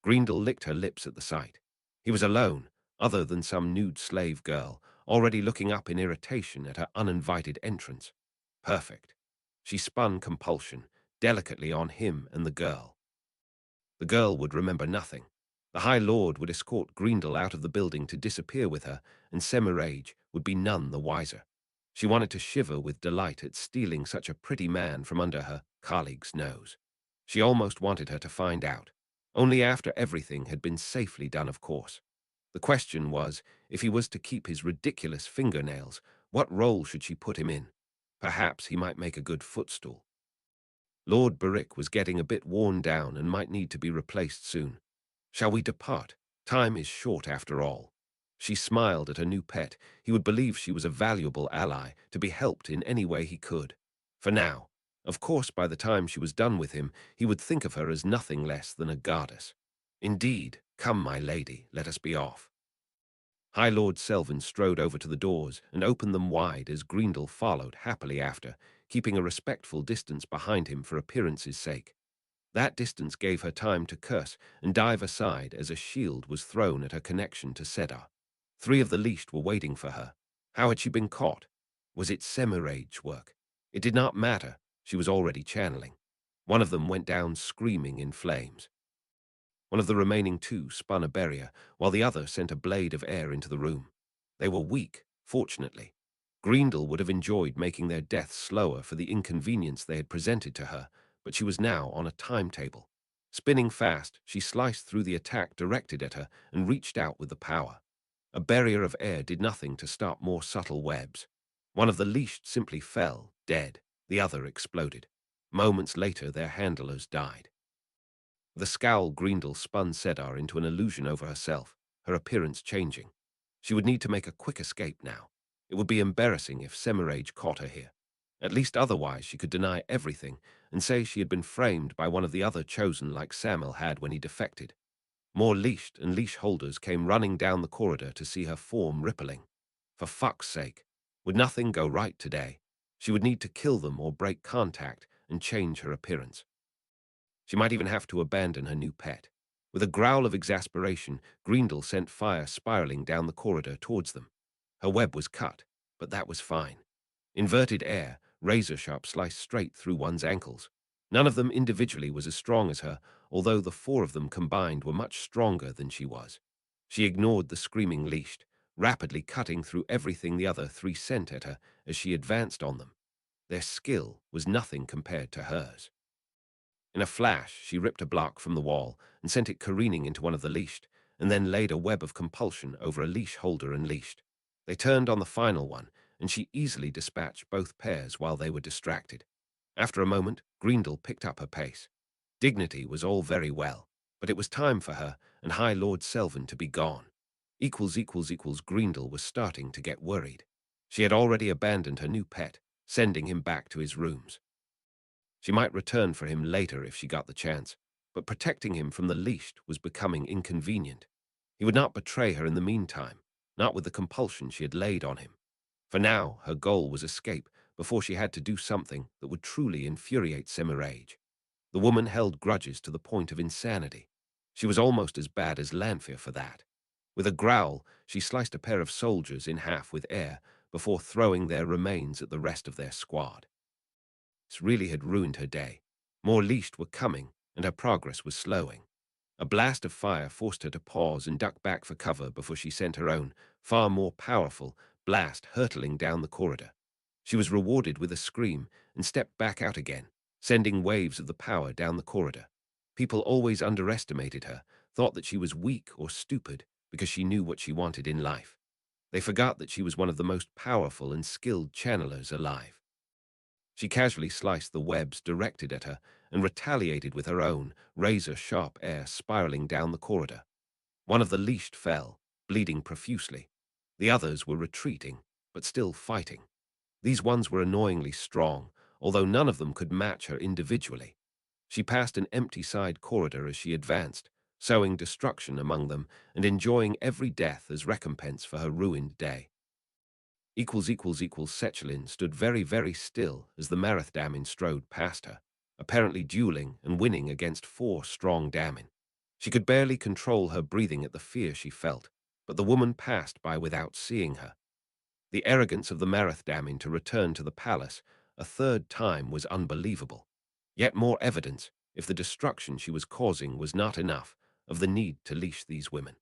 Greendel licked her lips at the sight. He was alone, other than some nude slave girl, already looking up in irritation at her uninvited entrance. Perfect. She spun compulsion, delicately on him and the girl. The girl would remember nothing. The High Lord would escort Greendel out of the building to disappear with her, and Semirage would be none the wiser. She wanted to shiver with delight at stealing such a pretty man from under her colleague's nose. She almost wanted her to find out. Only after everything had been safely done, of course. The question was, if he was to keep his ridiculous fingernails, what role should she put him in? Perhaps he might make a good footstool. Lord Beric was getting a bit worn down and might need to be replaced soon. Shall we depart? Time is short after all. She smiled at her new pet. He would believe she was a valuable ally, to be helped in any way he could. For now. Of course, by the time she was done with him, he would think of her as nothing less than a goddess. Indeed, come, my lady, let us be off. High Lord Selvin strode over to the doors and opened them wide as Greendel followed happily after, keeping a respectful distance behind him for appearance's sake. That distance gave her time to curse and dive aside as a shield was thrown at her connection to Sedar. 3 of the leashed were waiting for her. How had she been caught? Was it Semirage work? It did not matter. She was already channeling. One of them went down screaming in flames. One of the remaining 2 spun a barrier, while the other sent a blade of air into the room. They were weak, fortunately. Greendel would have enjoyed making their deaths slower for the inconvenience they had presented to her, but she was now on a timetable. Spinning fast, she sliced through the attack directed at her and reached out with the power. A barrier of air did nothing to stop more subtle webs. One of the leashed simply fell, dead. The other exploded. Moments later, their handlers died. With a scowl, Greendel spun Sedar into an illusion over herself, her appearance changing. She would need to make a quick escape now. It would be embarrassing if Semirage caught her here. At least otherwise she could deny everything and say she had been framed by one of the other chosen like Samel had when he defected. More leashed and leash holders came running down the corridor to see her form rippling. For fuck's sake, would nothing go right today? She would need to kill them or break contact and change her appearance. She might even have to abandon her new pet. With a growl of exasperation, Greendel sent fire spiraling down the corridor towards them. Her web was cut, but that was fine. Inverted air, razor-sharp, sliced straight through one's ankles. None of them individually was as strong as her, although the 4 of them combined were much stronger than she was. She ignored the screaming leashed, rapidly cutting through everything the other 3 sent at her as she advanced on them. Their skill was nothing compared to hers. In a flash, she ripped a block from the wall and sent it careening into one of the leashed, and then laid a web of compulsion over a leash holder and leashed. They turned on the final one, and she easily dispatched both pairs while they were distracted. After a moment, Grendel picked up her pace. Dignity was all very well, but it was time for her and High Lord Selvan to be gone. Grendel was starting to get worried. She had already abandoned her new pet, sending him back to his rooms. She might return for him later if she got the chance, but protecting him from the leashed was becoming inconvenient. He would not betray her in the meantime, not with the compulsion she had laid on him. For now, her goal was escape before she had to do something that would truly infuriate Semirage. The woman held grudges to the point of insanity. She was almost as bad as Lanfear for that. With a growl, she sliced a pair of soldiers in half with air before throwing their remains at the rest of their squad. This really had ruined her day. More leashed were coming, and her progress was slowing. A blast of fire forced her to pause and duck back for cover before she sent her own, far more powerful, blast hurtling down the corridor. She was rewarded with a scream and stepped back out again, sending waves of the power down the corridor. People always underestimated her, thought that she was weak or stupid because she knew what she wanted in life. They forgot that she was one of the most powerful and skilled channelers alive. She casually sliced the webs directed at her and retaliated with her own, razor-sharp air spiraling down the corridor. One of the leashed fell, bleeding profusely. The others were retreating, but still fighting. These ones were annoyingly strong, although none of them could match her individually. She passed an empty side corridor as she advanced, sowing destruction among them and enjoying every death as recompense for her ruined day. Sechelin stood very, very still as the Marath Damin strode past her, apparently dueling and winning against 4 strong Damin. She could barely control her breathing at the fear she felt, but the woman passed by without seeing her. The arrogance of the Marath Damin to return to the palace a third time was unbelievable. Yet more evidence, if the destruction she was causing was not enough, of the need to leash these women.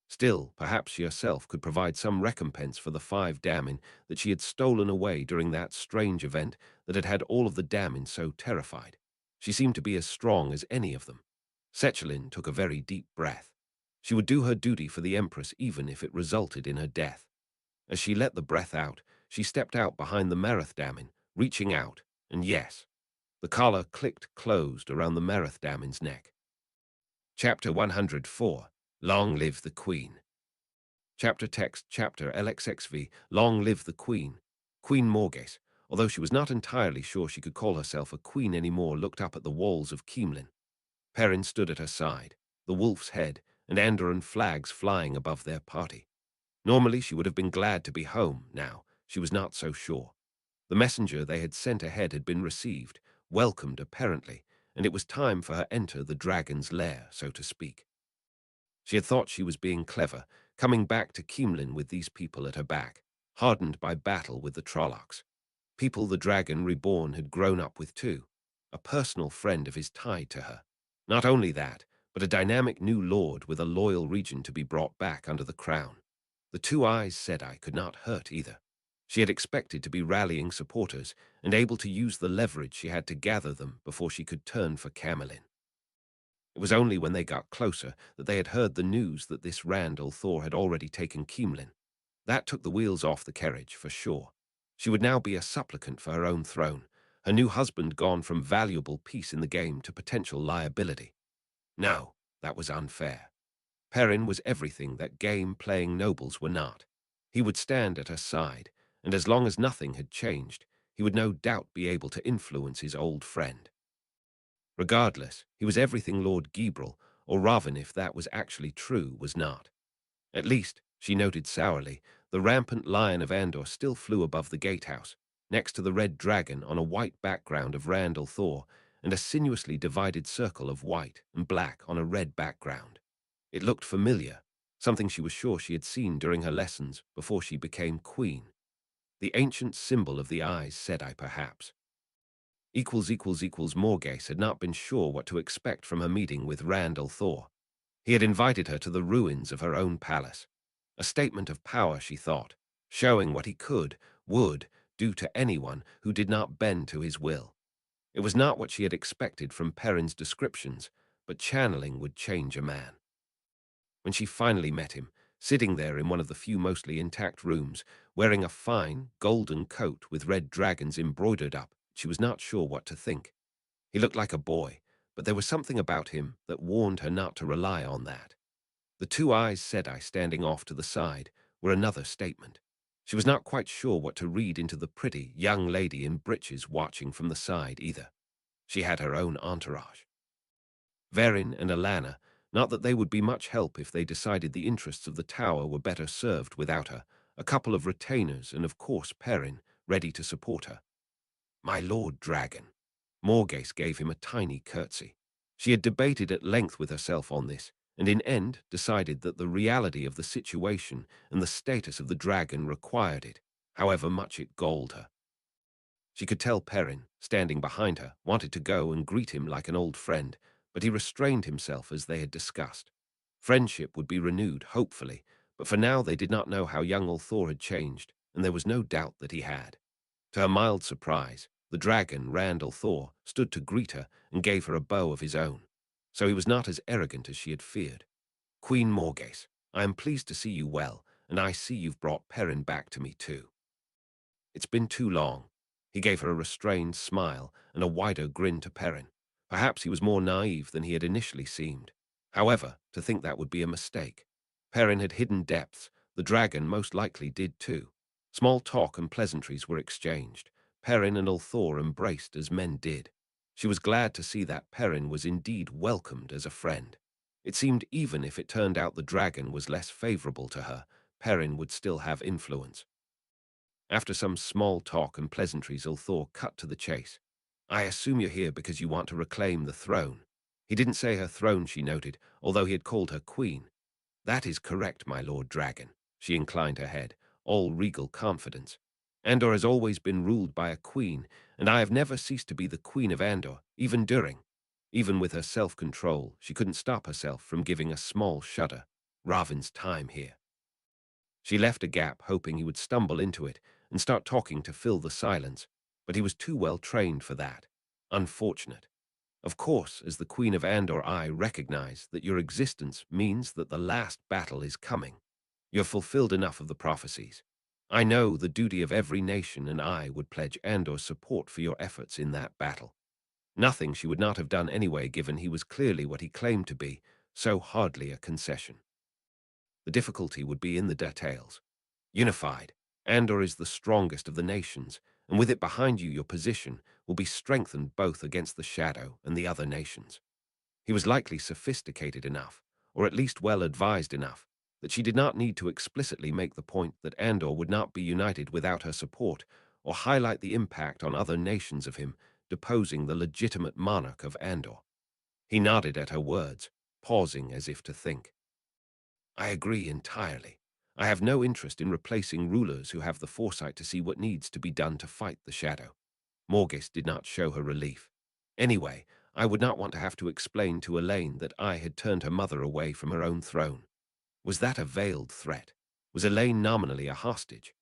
Still, perhaps she herself could provide some recompense for the 5 Damin that she had stolen away during that strange event that had had all of the Damin so terrified. She seemed to be as strong as any of them. Sechelin took a very deep breath. She would do her duty for the Empress even if it resulted in her death. As she let the breath out, she stepped out behind the Marath Damin, reaching out, and yes, the collar clicked closed around the Marath Damin's neck. Chapter 104. Long Live the Queen. Chapter text Chapter LXXV. Long Live the Queen. Queen Morghese, although she was not entirely sure she could call herself a queen anymore, looked up at the walls of Keemlin. Perrin stood at her side, the wolf's head and Andoran flags flying above their party. Normally she would have been glad to be home. Now she was not so sure. The messenger they had sent ahead had been received, welcomed apparently, and it was time for her to enter the dragon's lair, so to speak. She had thought she was being clever, coming back to Keemlin with these people at her back, hardened by battle with the Trollocs. People the dragon reborn had grown up with too. A personal friend of his tied to her. Not only that, but a dynamic new lord with a loyal region to be brought back under the crown. The 2 Aes Sedai could not hurt either. She had expected to be rallying supporters and able to use the leverage she had to gather them before she could turn for Camelin. It was only when they got closer that they had heard the news that this Randall Thor had already taken Keemlin. That took the wheels off the carriage, for sure. She would now be a supplicant for her own throne, her new husband gone from valuable piece in the game to potential liability. No, that was unfair. Perrin was everything that game-playing nobles were not. He would stand at her side, and as long as nothing had changed, he would no doubt be able to influence his old friend. Regardless, he was everything Lord Gibril, or Raven, if that was actually true, was not. At least, she noted sourly, the rampant lion of Andor still flew above the gatehouse, next to the red dragon on a white background of Randall Thor, and a sinuously divided circle of white and black on a red background. It looked familiar, something she was sure she had seen during her lessons before she became queen. The ancient symbol of the Aes Sedai, perhaps. Morghese had not been sure what to expect from her meeting with Randall Thor. He had invited her to the ruins of her own palace. A statement of power, she thought, showing what he would do to anyone who did not bend to his will. It was not what she had expected from Perrin's descriptions, but channeling would change a man. When she finally met him, sitting there in one of the few mostly intact rooms, wearing a fine, golden coat with red dragons embroidered up, she was not sure what to think. He looked like a boy, but there was something about him that warned her not to rely on that. The two Aes Sedai standing off to the side were another statement. She was not quite sure what to read into the pretty, young lady in breeches watching from the side either. She had her own entourage. Verin and Alana, not that they would be much help if they decided the interests of the tower were better served without her, a couple of retainers, and of course Perrin, ready to support her. My Lord Dragon. Morgase gave him a tiny curtsy. She had debated at length with herself on this, and in end decided that the reality of the situation and the status of the dragon required it, however much it galled her. She could tell Perrin, standing behind her, wanted to go and greet him like an old friend, but he restrained himself as they had discussed. Friendship would be renewed, hopefully, but for now they did not know how young Ulthor had changed, and there was no doubt that he had. To her mild surprise, the dragon, Randall Thor, stood to greet her and gave her a bow of his own. So he was not as arrogant as she had feared. Queen Morgase, I am pleased to see you well, and I see you've brought Perrin back to me too. It's been too long. He gave her a restrained smile and a wider grin to Perrin. Perhaps he was more naive than he had initially seemed. However, to think that would be a mistake. Perrin had hidden depths. The dragon most likely did too. Small talk and pleasantries were exchanged. Perrin and Ulthor embraced as men did. She was glad to see that Perrin was indeed welcomed as a friend. It seemed even if it turned out the dragon was less favorable to her, Perrin would still have influence. After some small talk and pleasantries, Ulthor cut to the chase. I assume you're here because you want to reclaim the throne. He didn't say her throne, she noted, although he had called her queen. That is correct, my Lord Dragon. She inclined her head, all regal confidence. Andor has always been ruled by a queen, and I have never ceased to be the queen of Andor, even during. Even with her self-control, she couldn't stop herself from giving a small shudder. Ravin's time here. She left a gap, hoping he would stumble into it and start talking to fill the silence, but he was too well trained for that. Unfortunate. Of course, as the Queen of Andor, I recognize that your existence means that the last battle is coming. You have fulfilled enough of the prophecies. I know the duty of every nation, and I would pledge Andor's support for your efforts in that battle. Nothing she would not have done anyway, given he was clearly what he claimed to be, so hardly a concession. The difficulty would be in the details. Unified, Andor is the strongest of the nations, and with it behind you, your position will be strengthened both against the Shadow and the other nations. He was likely sophisticated enough, or at least well-advised enough, that she did not need to explicitly make the point that Andor would not be united without her support, or highlight the impact on other nations of him deposing the legitimate monarch of Andor. He nodded at her words, pausing as if to think. I agree entirely. I have no interest in replacing rulers who have the foresight to see what needs to be done to fight the Shadow. Morgase did not show her relief. Anyway, I would not want to have to explain to Elaine that I had turned her mother away from her own throne. Was that a veiled threat? Was Elaine nominally a hostage?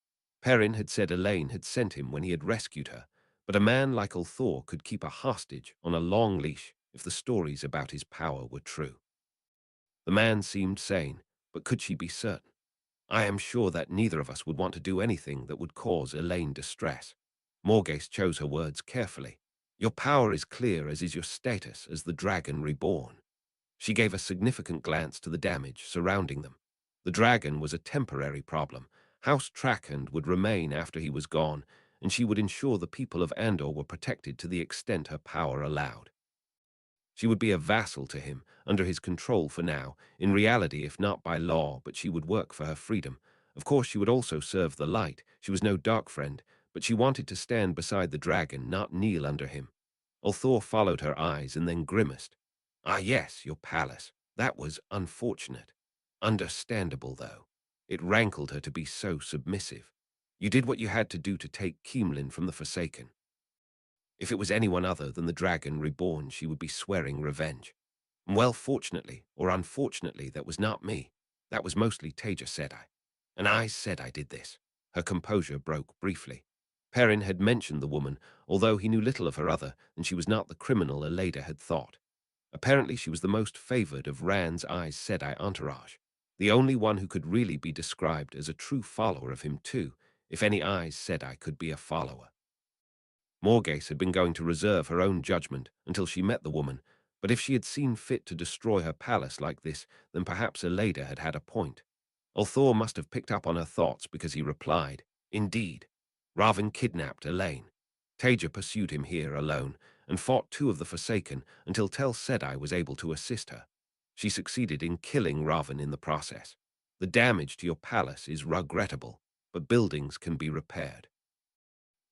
Perrin had said Elaine had sent him when he had rescued her, but a man like Ulthor could keep a hostage on a long leash if the stories about his power were true. The man seemed sane, but could she be certain? I am sure that neither of us would want to do anything that would cause Elaine distress. Morgase chose her words carefully. Your power is clear, as is your status as the Dragon Reborn. She gave a significant glance to the damage surrounding them. The dragon was a temporary problem. House Trakhand would remain after he was gone, and she would ensure the people of Andor were protected to the extent her power allowed. She would be a vassal to him, under his control for now, in reality if not by law, but she would work for her freedom. Of course she would also serve the light. She was no dark friend, but she wanted to stand beside the dragon, not kneel under him. Ulthor followed her eyes and then grimaced. Ah yes, your palace. That was unfortunate. Understandable, though. It rankled her to be so submissive. You did what you had to do to take Keemlin from the Forsaken. If it was anyone other than the Dragon Reborn, she would be swearing revenge. Well, fortunately, or unfortunately, that was not me. That was mostly Taija Sedai. And I said I did this. Her composure broke briefly. Perrin had mentioned the woman, although he knew little of her other than she was not the criminal Eleda had thought. Apparently she was the most favored of Rand's Aes Sedai entourage, the only one who could really be described as a true follower of him too, if any Aes Sedai could be a follower. Morgase had been going to reserve her own judgment until she met the woman, but if she had seen fit to destroy her palace like this, then perhaps Eleda had had a point. Althor must have picked up on her thoughts because he replied, "Indeed. Ravin kidnapped Elaine. Taija pursued him here alone and fought two of the Forsaken until Tel Sedai was able to assist her. She succeeded in killing Ravin in the process. The damage to your palace is regrettable, but buildings can be repaired.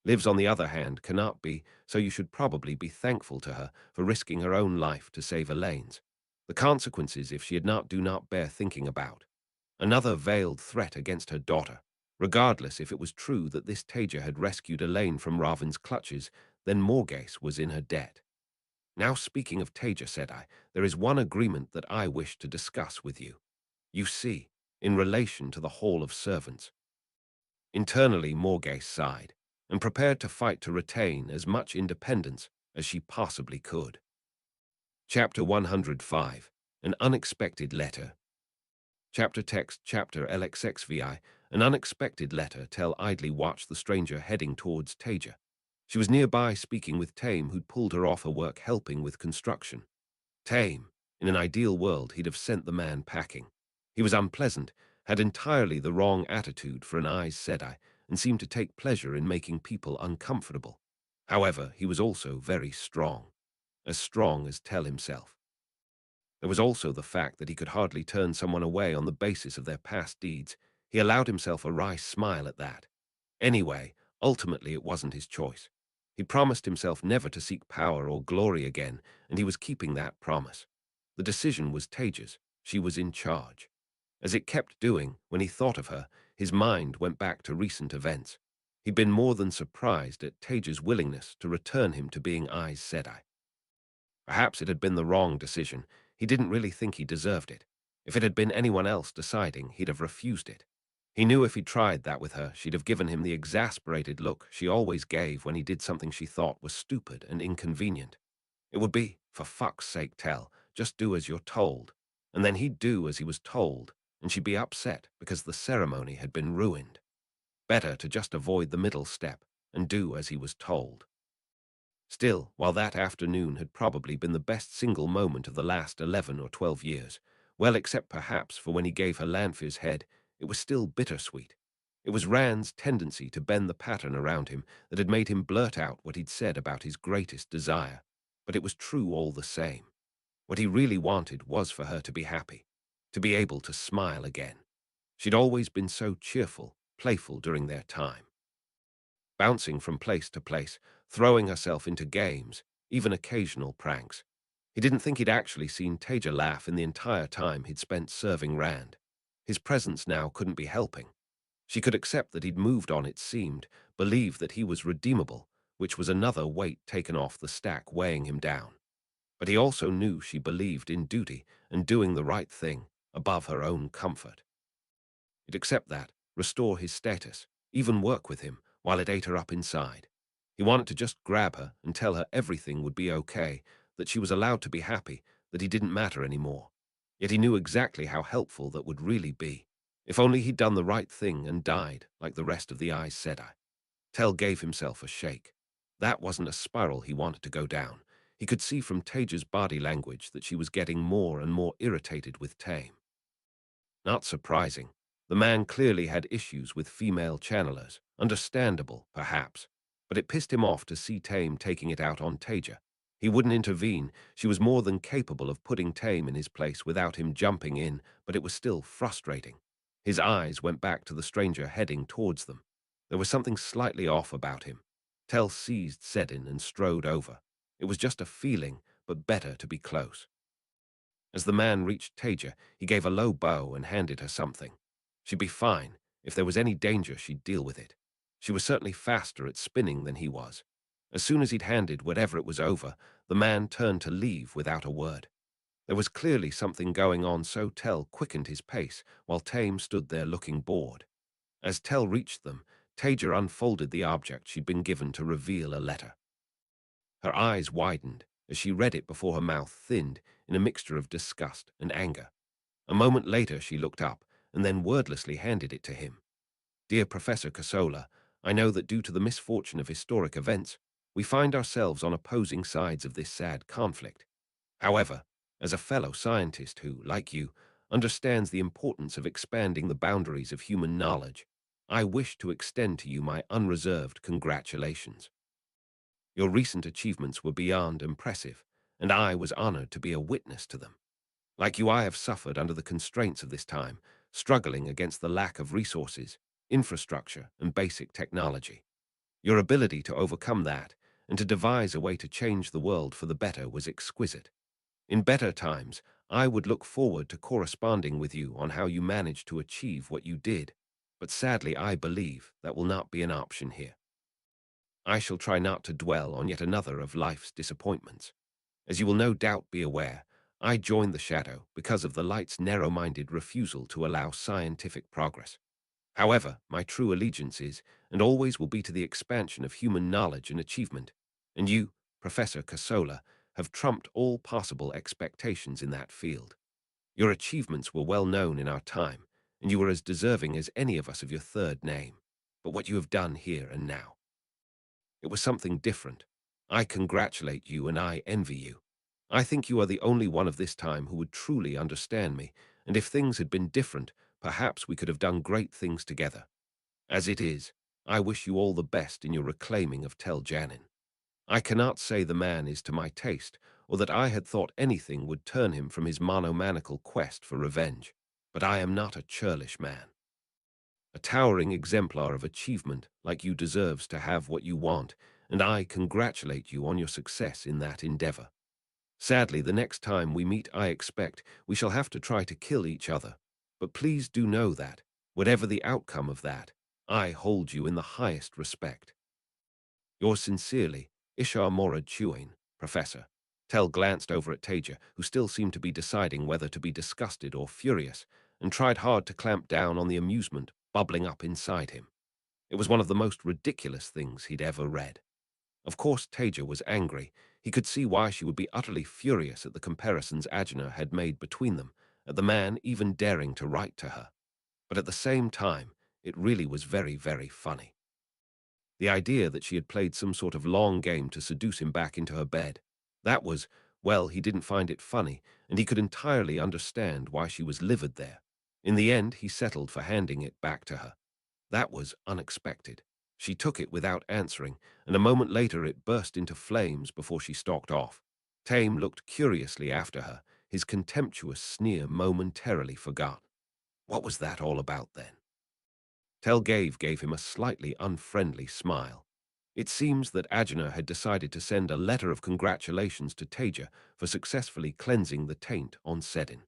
Liv's, on the other hand, cannot be, so you should probably be thankful to her for risking her own life to save Elaine's. The consequences, if she had not, do not bear thinking about. Another veiled threat against her daughter. Regardless if it was true that this Taija had rescued Elaine from Ravin's clutches, then Morgase was in her debt. Now speaking of Taija, said I, there is one agreement that I wish to discuss with you. You see, in relation to the Hall of Servants." Internally, Morgase sighed and prepared to fight to retain as much independence as she possibly could. Chapter 105, An Unexpected Letter. Chapter text, chapter LXXVI, An unexpected letter. Tell idly watched the stranger heading towards Taija. She was nearby speaking with Tame, who'd pulled her off her work helping with construction. Tame, in an ideal world, he'd have sent the man packing. He was unpleasant, had entirely the wrong attitude for an Aes Sedai, and seemed to take pleasure in making people uncomfortable. However, he was also very strong as Tell himself. There was also the fact that he could hardly turn someone away on the basis of their past deeds. He allowed himself a wry smile at that. Anyway, ultimately it wasn't his choice. He promised himself never to seek power or glory again, and he was keeping that promise. The decision was Taija's. She was in charge. As it kept doing, when he thought of her, his mind went back to recent events. He'd been more than surprised at Taija's willingness to return him to being Aes Sedai. Perhaps it had been the wrong decision. He didn't really think he deserved it. If it had been anyone else deciding, he'd have refused it. He knew if he tried that with her, she'd have given him the exasperated look she always gave when he did something she thought was stupid and inconvenient. It would be, for fuck's sake, Tell, just do as you're told. And then he'd do as he was told, and she'd be upset because the ceremony had been ruined. Better to just avoid the middle step and do as he was told. Still, while that afternoon had probably been the best single moment of the last 11 or 12 years, well, except perhaps for when he gave her Lanfear's head, it was still bittersweet. It was Rand's tendency to bend the pattern around him that had made him blurt out what he'd said about his greatest desire, but it was true all the same. What he really wanted was for her to be happy, to be able to smile again. She'd always been so cheerful, playful during their time. Bouncing from place to place, throwing herself into games, even occasional pranks. He didn't think he'd actually seen Taija laugh in the entire time he'd spent serving Rand. His presence now couldn't be helping. She could accept that he'd moved on, it seemed, believe that he was redeemable, which was another weight taken off the stack weighing him down. But he also knew she believed in duty and doing the right thing above her own comfort. He'd accept that, restore his status, even work with him while it ate her up inside. He wanted to just grab her and tell her everything would be okay, that she was allowed to be happy, that he didn't matter anymore. Yet he knew exactly how helpful that would really be. If only he'd done the right thing and died, like the rest of the Aes Sedai. Tell gave himself a shake. That wasn't a spiral he wanted to go down. He could see from Taija's body language that she was getting more and more irritated with Tame. Not surprising. The man clearly had issues with female channelers. Understandable, perhaps. But it pissed him off to see Tame taking it out on Taija. He wouldn't intervene. She was more than capable of putting Tame in his place without him jumping in, but it was still frustrating. His eyes went back to the stranger heading towards them. There was something slightly off about him. Tell seized Sedin and strode over. It was just a feeling, but better to be close. As the man reached Taija, he gave a low bow and handed her something. She'd be fine. If there was any danger, she'd deal with it. She was certainly faster at spinning than he was. As soon as he'd handed whatever it was over, the man turned to leave without a word. There was clearly something going on, so Tell quickened his pace while Tame stood there looking bored. As Tell reached them, Taija unfolded the object she'd been given to reveal a letter. Her eyes widened as she read it before her mouth thinned in a mixture of disgust and anger. A moment later she looked up and then wordlessly handed it to him. Dear Professor Kosola, I know that due to the misfortune of historic events, we find ourselves on opposing sides of this sad conflict. However, as a fellow scientist who, like you, understands the importance of expanding the boundaries of human knowledge, I wish to extend to you my unreserved congratulations. Your recent achievements were beyond impressive, and I was honored to be a witness to them. Like you, I have suffered under the constraints of this time, struggling against the lack of resources, infrastructure, and basic technology. Your ability to overcome that and to devise a way to change the world for the better was exquisite. In better times, I would look forward to corresponding with you on how you managed to achieve what you did, but sadly I believe that will not be an option here. I shall try not to dwell on yet another of life's disappointments. As you will no doubt be aware, I joined the Shadow because of the Light's narrow-minded refusal to allow scientific progress. However, my true allegiance is, and always will be, to the expansion of human knowledge and achievement, and you, Professor Kosola, have trumped all possible expectations in that field. Your achievements were well known in our time, and you were as deserving as any of us of your third name. But what you have done here and now, it was something different. I congratulate you and I envy you. I think you are the only one of this time who would truly understand me, and if things had been different, perhaps we could have done great things together. As it is, I wish you all the best in your reclaiming of Tel Janin. I cannot say the man is to my taste, or that I had thought anything would turn him from his monomaniacal quest for revenge, but I am not a churlish man. A towering exemplar of achievement like you deserves to have what you want, and I congratulate you on your success in that endeavor. Sadly, the next time we meet, I expect we shall have to try to kill each other, but please do know that, whatever the outcome of that, I hold you in the highest respect. Yours sincerely, Ishar Morad Chuain, Professor. Tel glanced over at Taija, who still seemed to be deciding whether to be disgusted or furious, and tried hard to clamp down on the amusement bubbling up inside him. It was one of the most ridiculous things he'd ever read. Of course, Taija was angry. He could see why she would be utterly furious at the comparisons Ajna had made between them, at the man even daring to write to her. But at the same time, it really was very, very funny. The idea that she had played some sort of long game to seduce him back into her bed, that was, well, he didn't find it funny, and he could entirely understand why she was livid there. In the end, he settled for handing it back to her. That was unexpected. She took it without answering, and a moment later it burst into flames before she stalked off. Tame looked curiously after her, his contemptuous sneer momentarily forgotten. What was that all about then? Gave him a slightly unfriendly smile. It seems that Ajna had decided to send a letter of congratulations to Taija for successfully cleansing the taint on Sedin.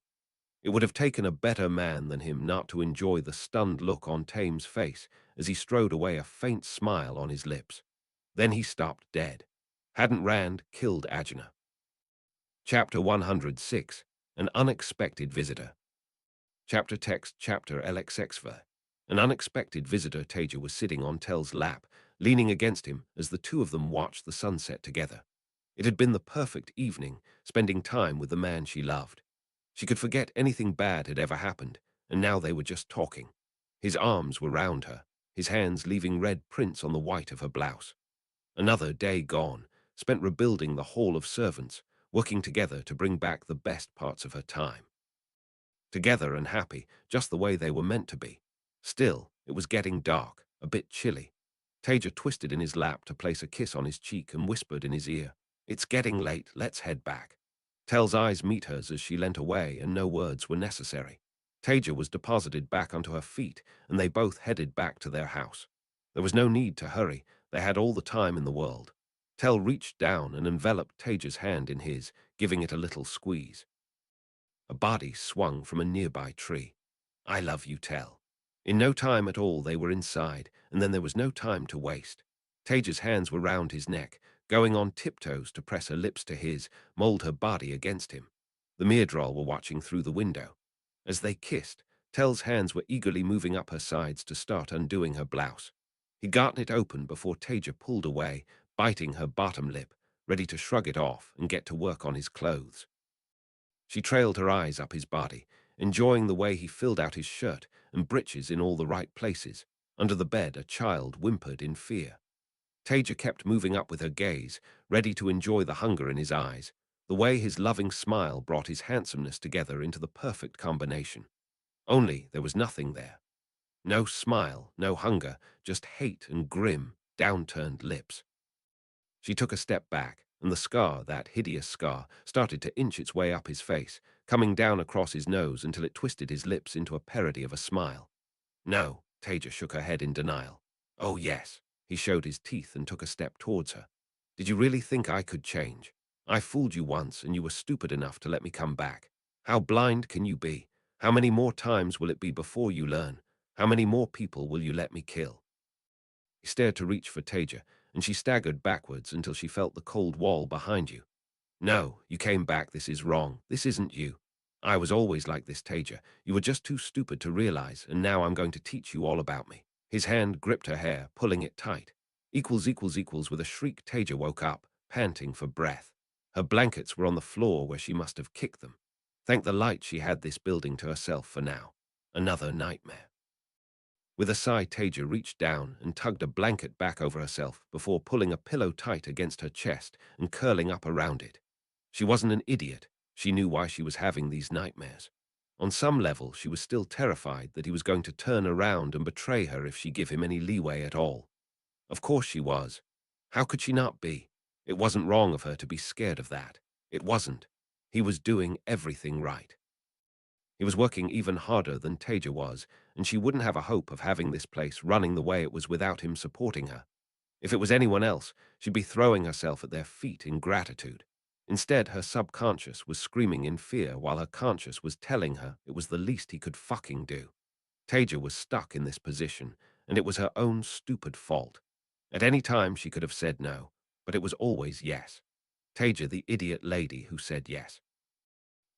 It would have taken a better man than him not to enjoy the stunned look on Tame's face as he strode away, a faint smile on his lips. Then he stopped dead. Hadn't Rand killed Ajna? Chapter 106, An Unexpected Visitor. Chapter text chapter LXXV. An unexpected visitor. Taija was sitting on Tel's lap, leaning against him as the two of them watched the sunset together. It had been the perfect evening, spending time with the man she loved. She could forget anything bad had ever happened, and now they were just talking. His arms were round her, his hands leaving red prints on the white of her blouse. Another day gone, spent rebuilding the Hall of Servants, working together to bring back the best parts of her time. Together and happy, just the way they were meant to be. Still, it was getting dark, a bit chilly. Taija twisted in his lap to place a kiss on his cheek and whispered in his ear, "It's getting late, let's head back." Tel's eyes meet hers as she leant away, and no words were necessary. Taija was deposited back onto her feet, and they both headed back to their house. There was no need to hurry. They had all the time in the world. Tel reached down and enveloped Taija's hand in his, giving it a little squeeze. A body swung from a nearby tree. "I love you, Tel." In no time at all they were inside, and then there was no time to waste. Taija's hands were round his neck, going on tiptoes to press her lips to his, mold her body against him. The Myrddraal were watching through the window. As they kissed, Tel's hands were eagerly moving up her sides to start undoing her blouse. He'd gotten it open before Taija pulled away, biting her bottom lip, ready to shrug it off and get to work on his clothes. She trailed her eyes up his body, enjoying the way he filled out his shirt and breeches in all the right places. Under the bed, a child whimpered in fear. Taija kept moving up with her gaze, ready to enjoy the hunger in his eyes, the way his loving smile brought his handsomeness together into the perfect combination. Only there was nothing there. No smile, no hunger, just hate and grim, downturned lips. She took a step back, and the scar, that hideous scar, started to inch its way up his face, coming down across his nose until it twisted his lips into a parody of a smile. No, Taija shook her head in denial. Oh, yes. He showed his teeth and took a step towards her. Did you really think I could change? I fooled you once, and you were stupid enough to let me come back. How blind can you be? How many more times will it be before you learn? How many more people will you let me kill? He stared to reach for Taija, and she staggered backwards until she felt the cold wall behind you. No, you came back. This is wrong. This isn't you. I was always like this, Taija. You were just too stupid to realize, and now I'm going to teach you all about me. His hand gripped her hair, pulling it tight. Equals, equals, equals. With a shriek, Taija woke up, panting for breath. Her blankets were on the floor where she must have kicked them. Thank the light she had this building to herself for now. Another nightmare. With a sigh, Taija reached down and tugged a blanket back over herself before pulling a pillow tight against her chest and curling up around it. She wasn't an idiot. She knew why she was having these nightmares. On some level, she was still terrified that he was going to turn around and betray her if she gave him any leeway at all. Of course she was. How could she not be? It wasn't wrong of her to be scared of that. It wasn't. He was doing everything right. He was working even harder than Taija was, and she wouldn't have a hope of having this place running the way it was without him supporting her. If it was anyone else, she'd be throwing herself at their feet in gratitude. Instead, her subconscious was screaming in fear while her conscious was telling her it was the least he could fucking do. Taija was stuck in this position, and it was her own stupid fault. At any time, she could have said no, but it was always yes. Taija, the idiot lady who said yes.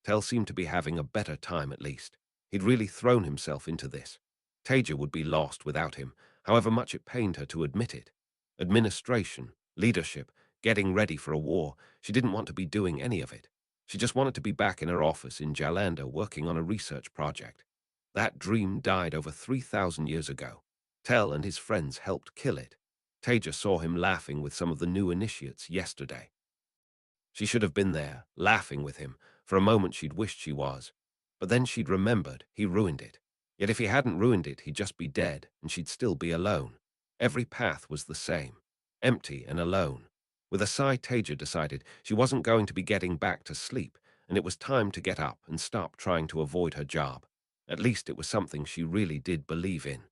Tell seemed to be having a better time at least. He'd really thrown himself into this. Taija would be lost without him, however much it pained her to admit it. Administration, leadership, getting ready for a war, she didn't want to be doing any of it. She just wanted to be back in her office in Jalanda working on a research project. That dream died over 3,000 years ago. Tell and his friends helped kill it. Taija saw him laughing with some of the new initiates yesterday. She should have been there, laughing with him. For a moment she'd wished she was. But then she'd remembered he ruined it. Yet if he hadn't ruined it, he'd just be dead, and she'd still be alone. Every path was the same, empty and alone. With a sigh, Taija decided she wasn't going to be getting back to sleep, and it was time to get up and stop trying to avoid her job. At least it was something she really did believe in.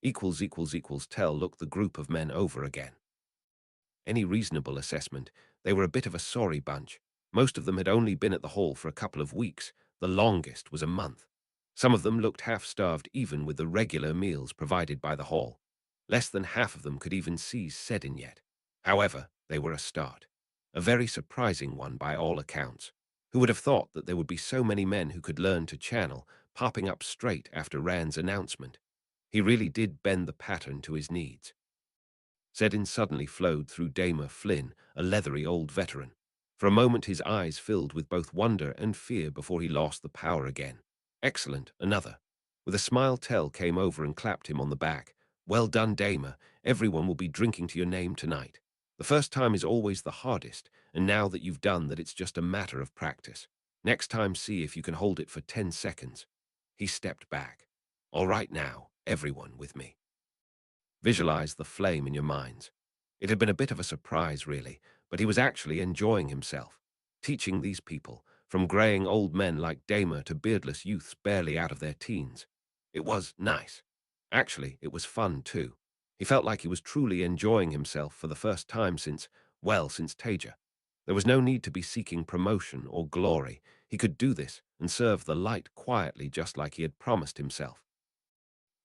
Equals, equals, equals. Tell looked the group of men over again. Any reasonable assessment, they were a bit of a sorry bunch. Most of them had only been at the hall for a couple of weeks. The longest was a month. Some of them looked half-starved even with the regular meals provided by the hall. Less than half of them could even seize Sedin yet. However, they were a start. A very surprising one by all accounts. Who would have thought that there would be so many men who could learn to channel, popping up straight after Rand's announcement? He really did bend the pattern to his needs. Sedin suddenly flowed through Damer Flynn, a leathery old veteran. For a moment his eyes filled with both wonder and fear before he lost the power again. Excellent, another. With a smile, Tell came over and clapped him on the back. Well done, Damer. Everyone will be drinking to your name tonight. The first time is always the hardest, and now that you've done that, it's just a matter of practice. Next time, see if you can hold it for 10 seconds. He stepped back. All right now, everyone with me. Visualize the flame in your minds. It had been a bit of a surprise, really, but he was actually enjoying himself. Teaching these people, from graying old men like Damer to beardless youths barely out of their teens. It was nice. Actually, it was fun, too. He felt like he was truly enjoying himself for the first time since Taija. There was no need to be seeking promotion or glory. He could do this and serve the light quietly just like he had promised himself.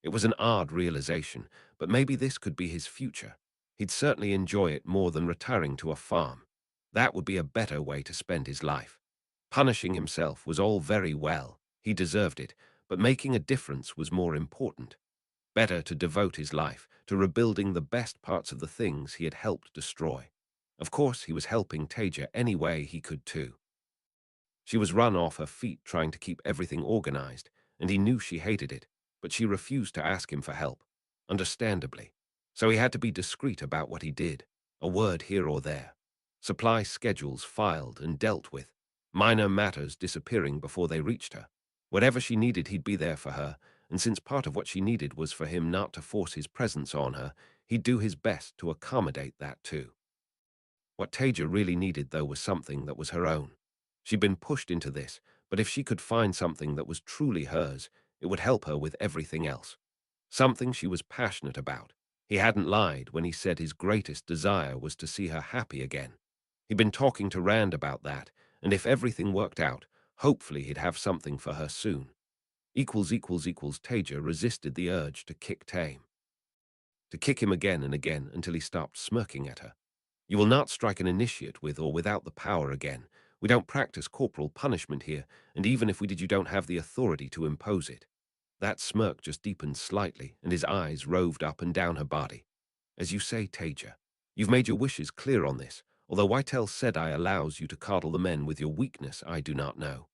It was an odd realization, but maybe this could be his future. He'd certainly enjoy it more than retiring to a farm. That would be a better way to spend his life. Punishing himself was all very well. He deserved it, but making a difference was more important. Better to devote his life to rebuilding the best parts of the things he had helped destroy. Of course, he was helping Taija any way he could too. She was run off her feet trying to keep everything organized, and he knew she hated it, but she refused to ask him for help, understandably. So he had to be discreet about what he did, a word here or there. Supply schedules filed and dealt with, minor matters disappearing before they reached her. Whatever she needed, he'd be there for her, and since part of what she needed was for him not to force his presence on her, he'd do his best to accommodate that too. What Taija really needed, though, was something that was her own. She'd been pushed into this, but if she could find something that was truly hers, it would help her with everything else. Something she was passionate about. He hadn't lied when he said his greatest desire was to see her happy again. He'd been talking to Rand about that, and if everything worked out, hopefully he'd have something for her soon. Taija resisted the urge to kick Tame. To kick him again and again until he stopped smirking at her. You will not strike an initiate with or without the power again. We don't practice corporal punishment here, and even if we did, you don't have the authority to impose it. That smirk just deepened slightly, and his eyes roved up and down her body. As you say, Taija, you've made your wishes clear on this, although why Aes Sedai allows you to coddle the men with your weakness, I do not know.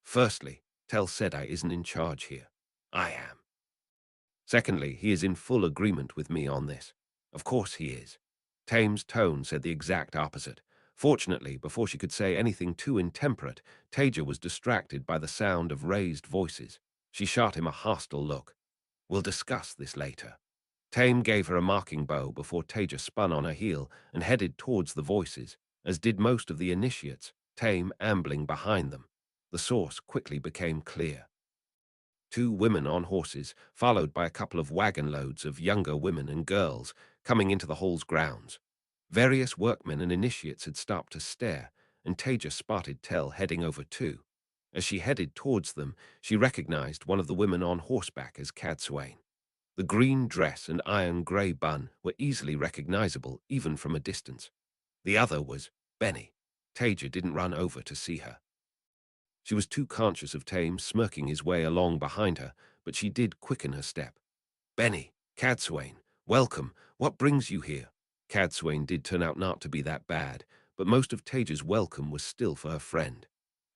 Firstly, Aes Sedai isn't in charge here. I am. Secondly, he is in full agreement with me on this. Of course he is. Tame's tone said the exact opposite. Fortunately, before she could say anything too intemperate, Taija was distracted by the sound of raised voices. She shot him a hostile look. We'll discuss this later. Tame gave her a marking bow before Taija spun on her heel and headed towards the voices, as did most of the initiates, Tame ambling behind them. The source quickly became clear. Two women on horses, followed by a couple of wagon loads of younger women and girls, coming into the hall's grounds. Various workmen and initiates had stopped to stare, and Taija spotted Tell heading over too. As she headed towards them, she recognized one of the women on horseback as Cadsuane. The green dress and iron-gray bun were easily recognizable even from a distance. The other was Benny. Taija didn't run over to see her. She was too conscious of Tame smirking his way along behind her, but she did quicken her step. Benny, Cadsuane, welcome. What brings you here? Cadsuane did turn out not to be that bad, but most of Taija's welcome was still for her friend.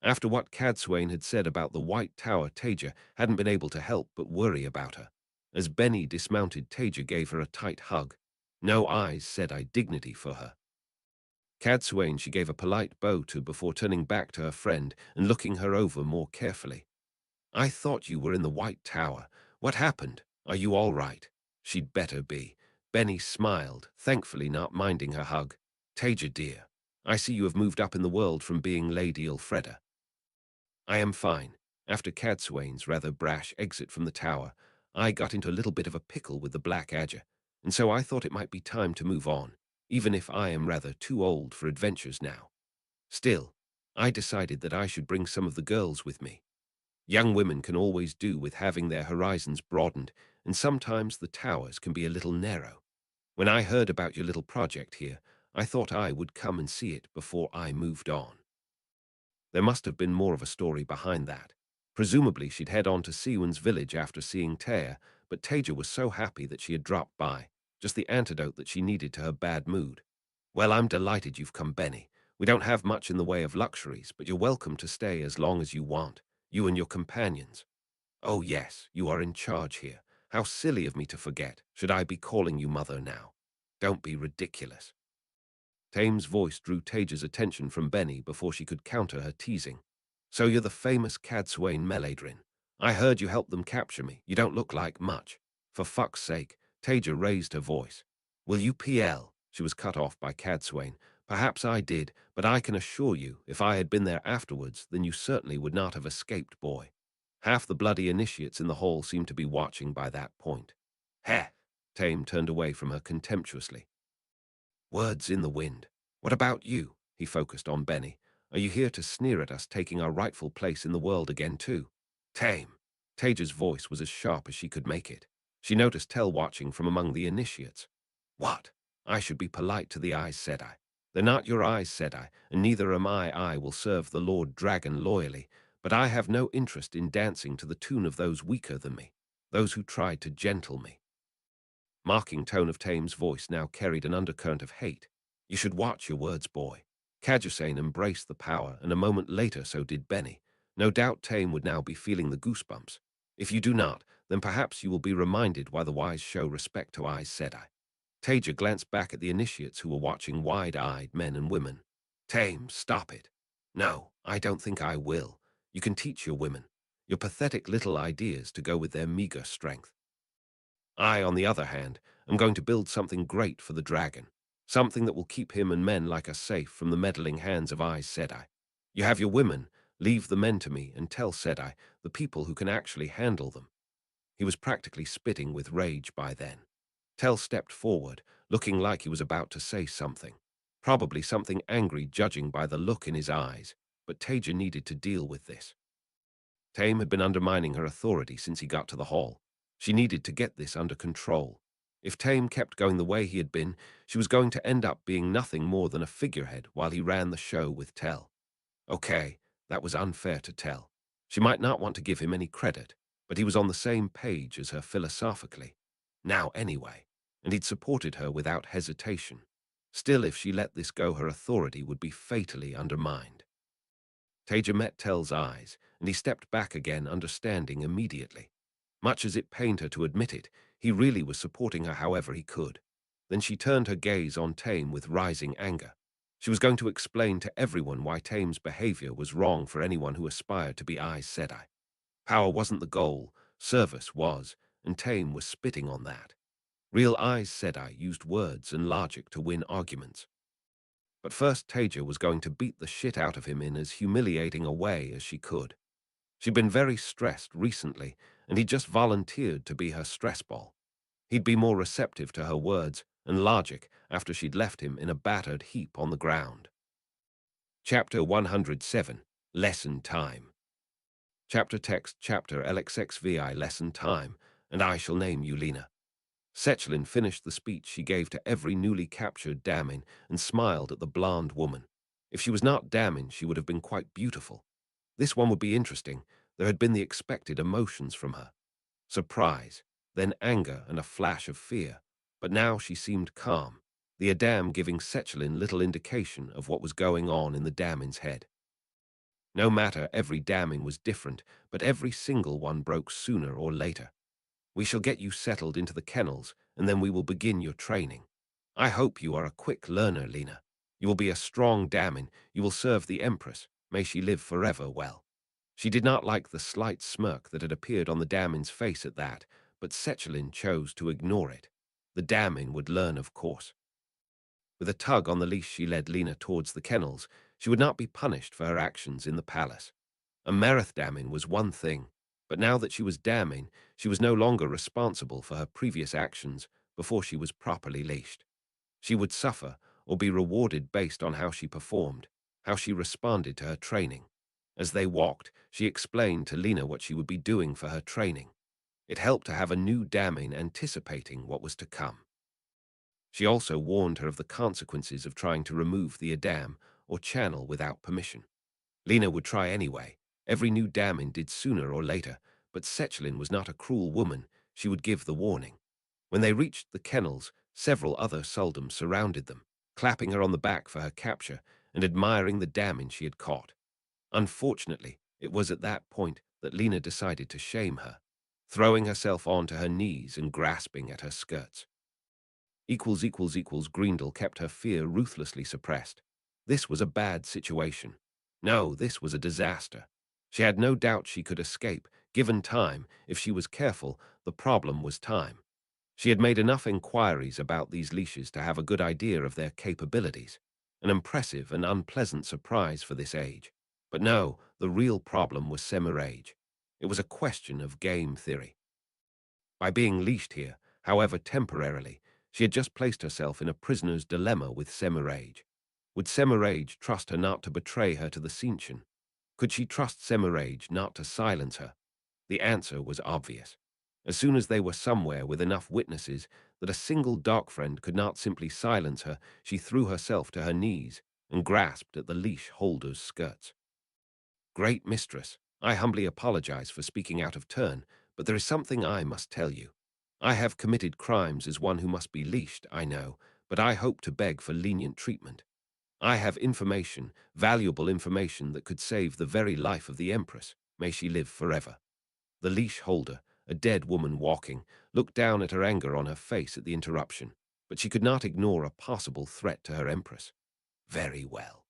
After what Cadsuane had said about the White Tower, Taija hadn't been able to help but worry about her. As Benny dismounted, Taija gave her a tight hug. No Aes Sedai dignity for her. Cadsuane she gave a polite bow to before turning back to her friend and looking her over more carefully. I thought you were in the White Tower. What happened? Are you all right? She'd better be. Benny smiled, thankfully not minding her hug. Taija dear, I see you have moved up in the world from being Lady Ilfreda. I am fine. After Cadsuane's rather brash exit from the tower, I got into a little bit of a pickle with the Black Adger, and so I thought it might be time to move on, even if I am rather too old for adventures now. Still, I decided that I should bring some of the girls with me. Young women can always do with having their horizons broadened, and sometimes the towers can be a little narrow. When I heard about your little project here, I thought I would come and see it before I moved on. There must have been more of a story behind that. Presumably she'd head on to Siwan's village after seeing Taya, but Taija was so happy that she had dropped by, just the antidote that she needed to her bad mood. Well, I'm delighted you've come, Benny. We don't have much in the way of luxuries, but you're welcome to stay as long as you want, you and your companions. Oh yes, you are in charge here. How silly of me to forget. Should I be calling you mother now? Don't be ridiculous. Tame's voice drew Taija's attention from Benny before she could counter her teasing. So you're the famous Cadsuane Meladrin. I heard you helped them capture me. You don't look like much. For fuck's sake, Taija raised her voice. Will you PL? She was cut off by Cadsuane. Perhaps I did, but I can assure you, if I had been there afterwards, then you certainly would not have escaped, boy. Half the bloody initiates in the hall seemed to be watching by that point. Heh! Tame turned away from her contemptuously. Words in the wind. What about you? He focused on Benny. Are you here to sneer at us taking our rightful place in the world again too? Tame. Taija's voice was as sharp as she could make it. She noticed Tell watching from among the initiates. What? I should be polite to the Aes Sedai. They're not your Aes Sedai, and neither am I. I will serve the Lord Dragon loyally, but I have no interest in dancing to the tune of those weaker than me, those who tried to gentle me. Mocking tone of Tame's voice now carried an undercurrent of hate. You should watch your words, boy. Kadjusane embraced the power, and a moment later so did Benny. No doubt Tame would now be feeling the goosebumps. If you do not, then perhaps you will be reminded why the wise show respect to Aes Sedai. Taija glanced back at the initiates who were watching, wide-eyed men and women. Tame, stop it. No, I don't think I will. You can teach your women, your pathetic little ideas to go with their meager strength. I, on the other hand, am going to build something great for the dragon, something that will keep him and men like us safe from the meddling hands of Aes Sedai. You have your women, leave the men to me and tell Sedai, the people who can actually handle them. He was practically spitting with rage by then. Tell stepped forward, looking like he was about to say something. Probably something angry, judging by the look in his eyes, but Taija needed to deal with this. Tame had been undermining her authority since he got to the hall. She needed to get this under control. If Tame kept going the way he had been, she was going to end up being nothing more than a figurehead while he ran the show with Tell. Okay, that was unfair to Tell. She might not want to give him any credit, but he was on the same page as her philosophically. Now anyway, and he'd supported her without hesitation. Still, if she let this go, her authority would be fatally undermined. Taija met Tell's eyes, and he stepped back again, understanding immediately. Much as it pained her to admit it, he really was supporting her however he could. Then she turned her gaze on Tame with rising anger. She was going to explain to everyone why Tame's behavior was wrong for anyone who aspired to be Aes Sedai. Power wasn't the goal, service was, and Tame was spitting on that. Real Aes Sedai used words and logic to win arguments. But first Taija was going to beat the shit out of him in as humiliating a way as she could. She'd been very stressed recently, and he just volunteered to be her stress ball. He'd be more receptive to her words and logic after she'd left him in a battered heap on the ground. Chapter 107, Lesson Time. Chapter text, Chapter LXXVI, Lesson Time, and I shall name you Lena. Sechelin finished the speech she gave to every newly captured Damin and smiled at the blonde woman. If she was not Damin, she would have been quite beautiful. This one would be interesting. There had been the expected emotions from her. Surprise, then anger and a flash of fear. But now she seemed calm, the Adam giving Sechelin little indication of what was going on in the Damin's head. No matter, every Damin was different, but every single one broke sooner or later. We shall get you settled into the kennels, and then we will begin your training. I hope you are a quick learner, Lena. You will be a strong Damin. You will serve the Empress. May she live forever well. She did not like the slight smirk that had appeared on the Damin's face at that, but Sechelin chose to ignore it. The Damin would learn, of course. With a tug on the leash, she led Lena towards the kennels. She would not be punished for her actions in the palace. A Merith Damin was one thing, but now that she was Damin, she was no longer responsible for her previous actions before she was properly leashed. She would suffer or be rewarded based on how she performed, how she responded to her training. As they walked, she explained to Lena what she would be doing for her training. It helped to have a new Damin anticipating what was to come. She also warned her of the consequences of trying to remove the Adam or channel without permission. Lena would try anyway. Every new Damin did sooner or later, but Sechelin was not a cruel woman. She would give the warning. When they reached the kennels, several other Suldams surrounded them, clapping her on the back for her capture and admiring the Damin she had caught. Unfortunately, it was at that point that Lena decided to shame her, throwing herself onto her knees and grasping at her skirts. Grendel kept her fear ruthlessly suppressed. This was a bad situation. No, this was a disaster. She had no doubt she could escape, given time. If she was careful, the problem was time. She had made enough inquiries about these leashes to have a good idea of their capabilities. An impressive and unpleasant surprise for this age. But no, the real problem was Semirage. It was a question of game theory. By being leashed here, however temporarily, she had just placed herself in a prisoner's dilemma with Semirage. Would Semirage trust her not to betray her to the Sintian? Could she trust Semirage not to silence her? The answer was obvious. As soon as they were somewhere with enough witnesses that a single dark friend could not simply silence her, she threw herself to her knees and grasped at the leash holder's skirts. Great mistress, I humbly apologize for speaking out of turn, but there is something I must tell you. I have committed crimes as one who must be leashed, I know, but I hope to beg for lenient treatment. I have information, valuable information that could save the very life of the Empress. May she live forever. The leash holder, a dead woman walking, looked down at her anger on her face at the interruption, but she could not ignore a possible threat to her Empress. Very well.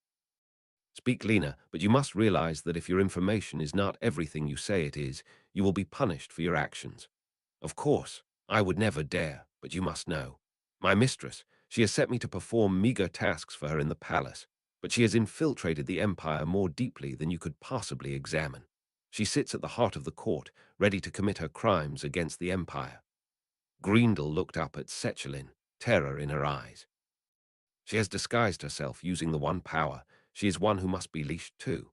Speak, Lena, but you must realize that if your information is not everything you say it is, you will be punished for your actions. Of course, I would never dare, but you must know. My mistress, she has set me to perform meager tasks for her in the palace, but she has infiltrated the Empire more deeply than you could possibly examine. She sits at the heart of the court, ready to commit her crimes against the Empire. Grendel looked up at Sechelin, terror in her eyes. She has disguised herself using the one power. She is one who must be leashed too.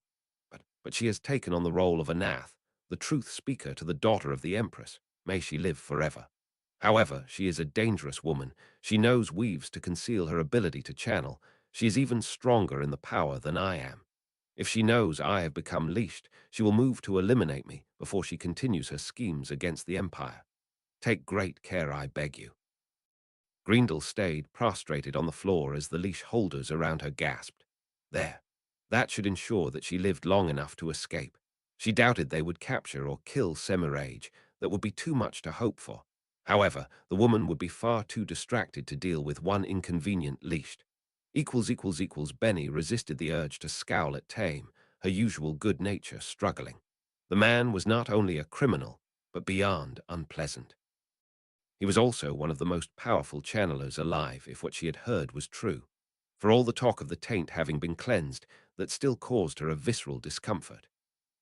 But she has taken on the role of Anath, the truth speaker to the daughter of the Empress. May she live forever. However, she is a dangerous woman. She knows weaves to conceal her ability to channel. She is even stronger in the power than I am. If she knows I have become leashed, she will move to eliminate me before she continues her schemes against the Empire. Take great care, I beg you. Grendel stayed prostrated on the floor as the leash holders around her gasped. There. That should ensure that she lived long enough to escape. She doubted they would capture or kill Semirage. That would be too much to hope for. However, the woman would be far too distracted to deal with one inconvenient leashed. Benny resisted the urge to scowl at Tame, her usual good nature struggling. The man was not only a criminal, but beyond unpleasant. He was also one of the most powerful channelers alive, if what she had heard was true. For all the talk of the taint having been cleansed, that still caused her a visceral discomfort.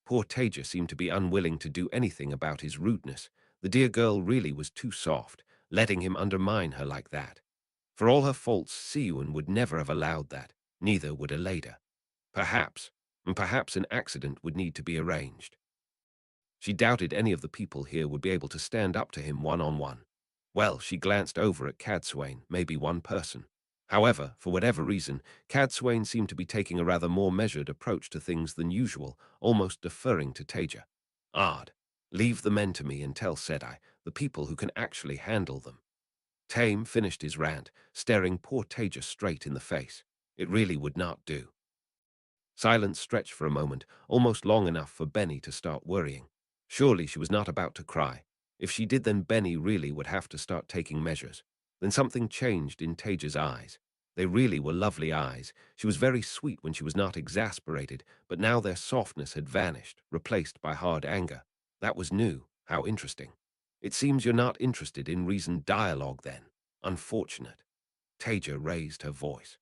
Poor Taija seemed to be unwilling to do anything about his rudeness. The dear girl really was too soft, letting him undermine her like that. For all her faults, Siuan would never have allowed that, neither would Elada. Perhaps an accident would need to be arranged. She doubted any of the people here would be able to stand up to him one-on-one. Well, she glanced over at Cadsuane, maybe one person. However, for whatever reason, Cadsuane seemed to be taking a rather more measured approach to things than usual, almost deferring to Taija. Odd. Leave the men to me and tell Sedai, the people who can actually handle them. Tame finished his rant, staring poor Taija straight in the face. It really would not do. Silence stretched for a moment, almost long enough for Benny to start worrying. Surely she was not about to cry. If she did, then Benny really would have to start taking measures. Then something changed in Taija's eyes. They really were lovely eyes. She was very sweet when she was not exasperated, but now their softness had vanished, replaced by hard anger. That was new. How interesting. It seems you're not interested in reasoned dialogue then. Unfortunate. Taija raised her voice.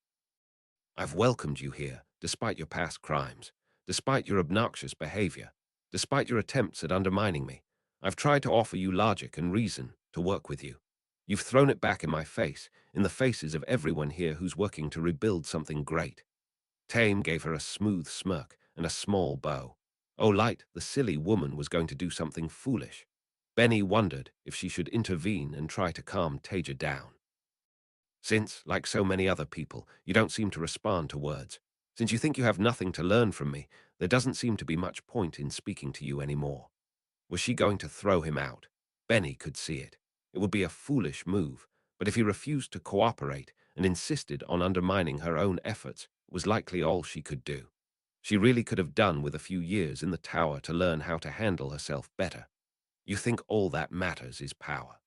I've welcomed you here, despite your past crimes, despite your obnoxious behavior, despite your attempts at undermining me. I've tried to offer you logic and reason to work with you. You've thrown it back in my face, in the faces of everyone here who's working to rebuild something great. Tame gave her a smooth smirk and a small bow. Oh, Light, the silly woman was going to do something foolish. Benny wondered if she should intervene and try to calm Taija down. Since, like so many other people, you don't seem to respond to words. Since you think you have nothing to learn from me, there doesn't seem to be much point in speaking to you anymore. Was she going to throw him out? Benny could see it. It would be a foolish move, but if he refused to cooperate and insisted on undermining her own efforts, it was likely all she could do. She really could have done with a few years in the tower to learn how to handle herself better. You think all that matters is power.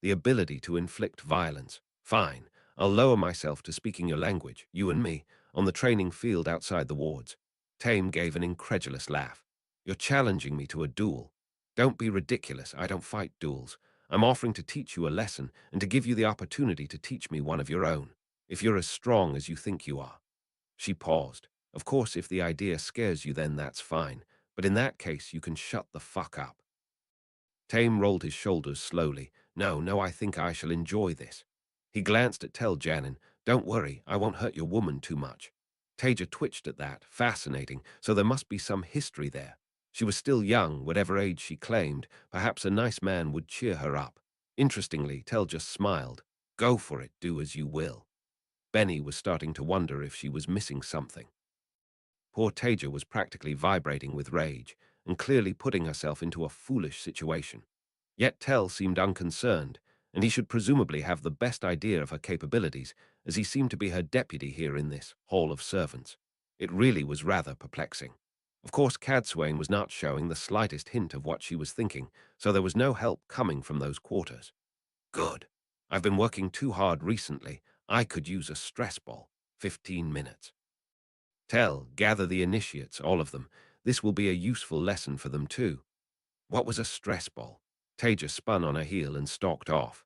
The ability to inflict violence. Fine, I'll lower myself to speaking your language, you and me, on the training field outside the wards. Tame gave an incredulous laugh. You're challenging me to a duel. Don't be ridiculous, I don't fight duels. I'm offering to teach you a lesson and to give you the opportunity to teach me one of your own, if you're as strong as you think you are. She paused. Of course, if the idea scares you, then that's fine, but in that case, you can shut the fuck up. Tame rolled his shoulders slowly. No, I think I shall enjoy this. He glanced at Tel Janin. Don't worry, I won't hurt your woman too much. Taija twitched at that. Fascinating, so there must be some history there. She was still young, whatever age she claimed. Perhaps a nice man would cheer her up. Interestingly, Tel just smiled. Go for it, do as you will. Benny was starting to wonder if she was missing something. Poor Taija was practically vibrating with rage and clearly putting herself into a foolish situation. Yet Tell seemed unconcerned, and he should presumably have the best idea of her capabilities, as he seemed to be her deputy here in this hall of servants. It really was rather perplexing. Of course, Cadsuane was not showing the slightest hint of what she was thinking, so there was no help coming from those quarters. Good. I've been working too hard recently. I could use a stress ball. 15 minutes. Tell, gather the initiates, all of them. This will be a useful lesson for them too. What was a stress ball? Taija spun on her heel and stalked off.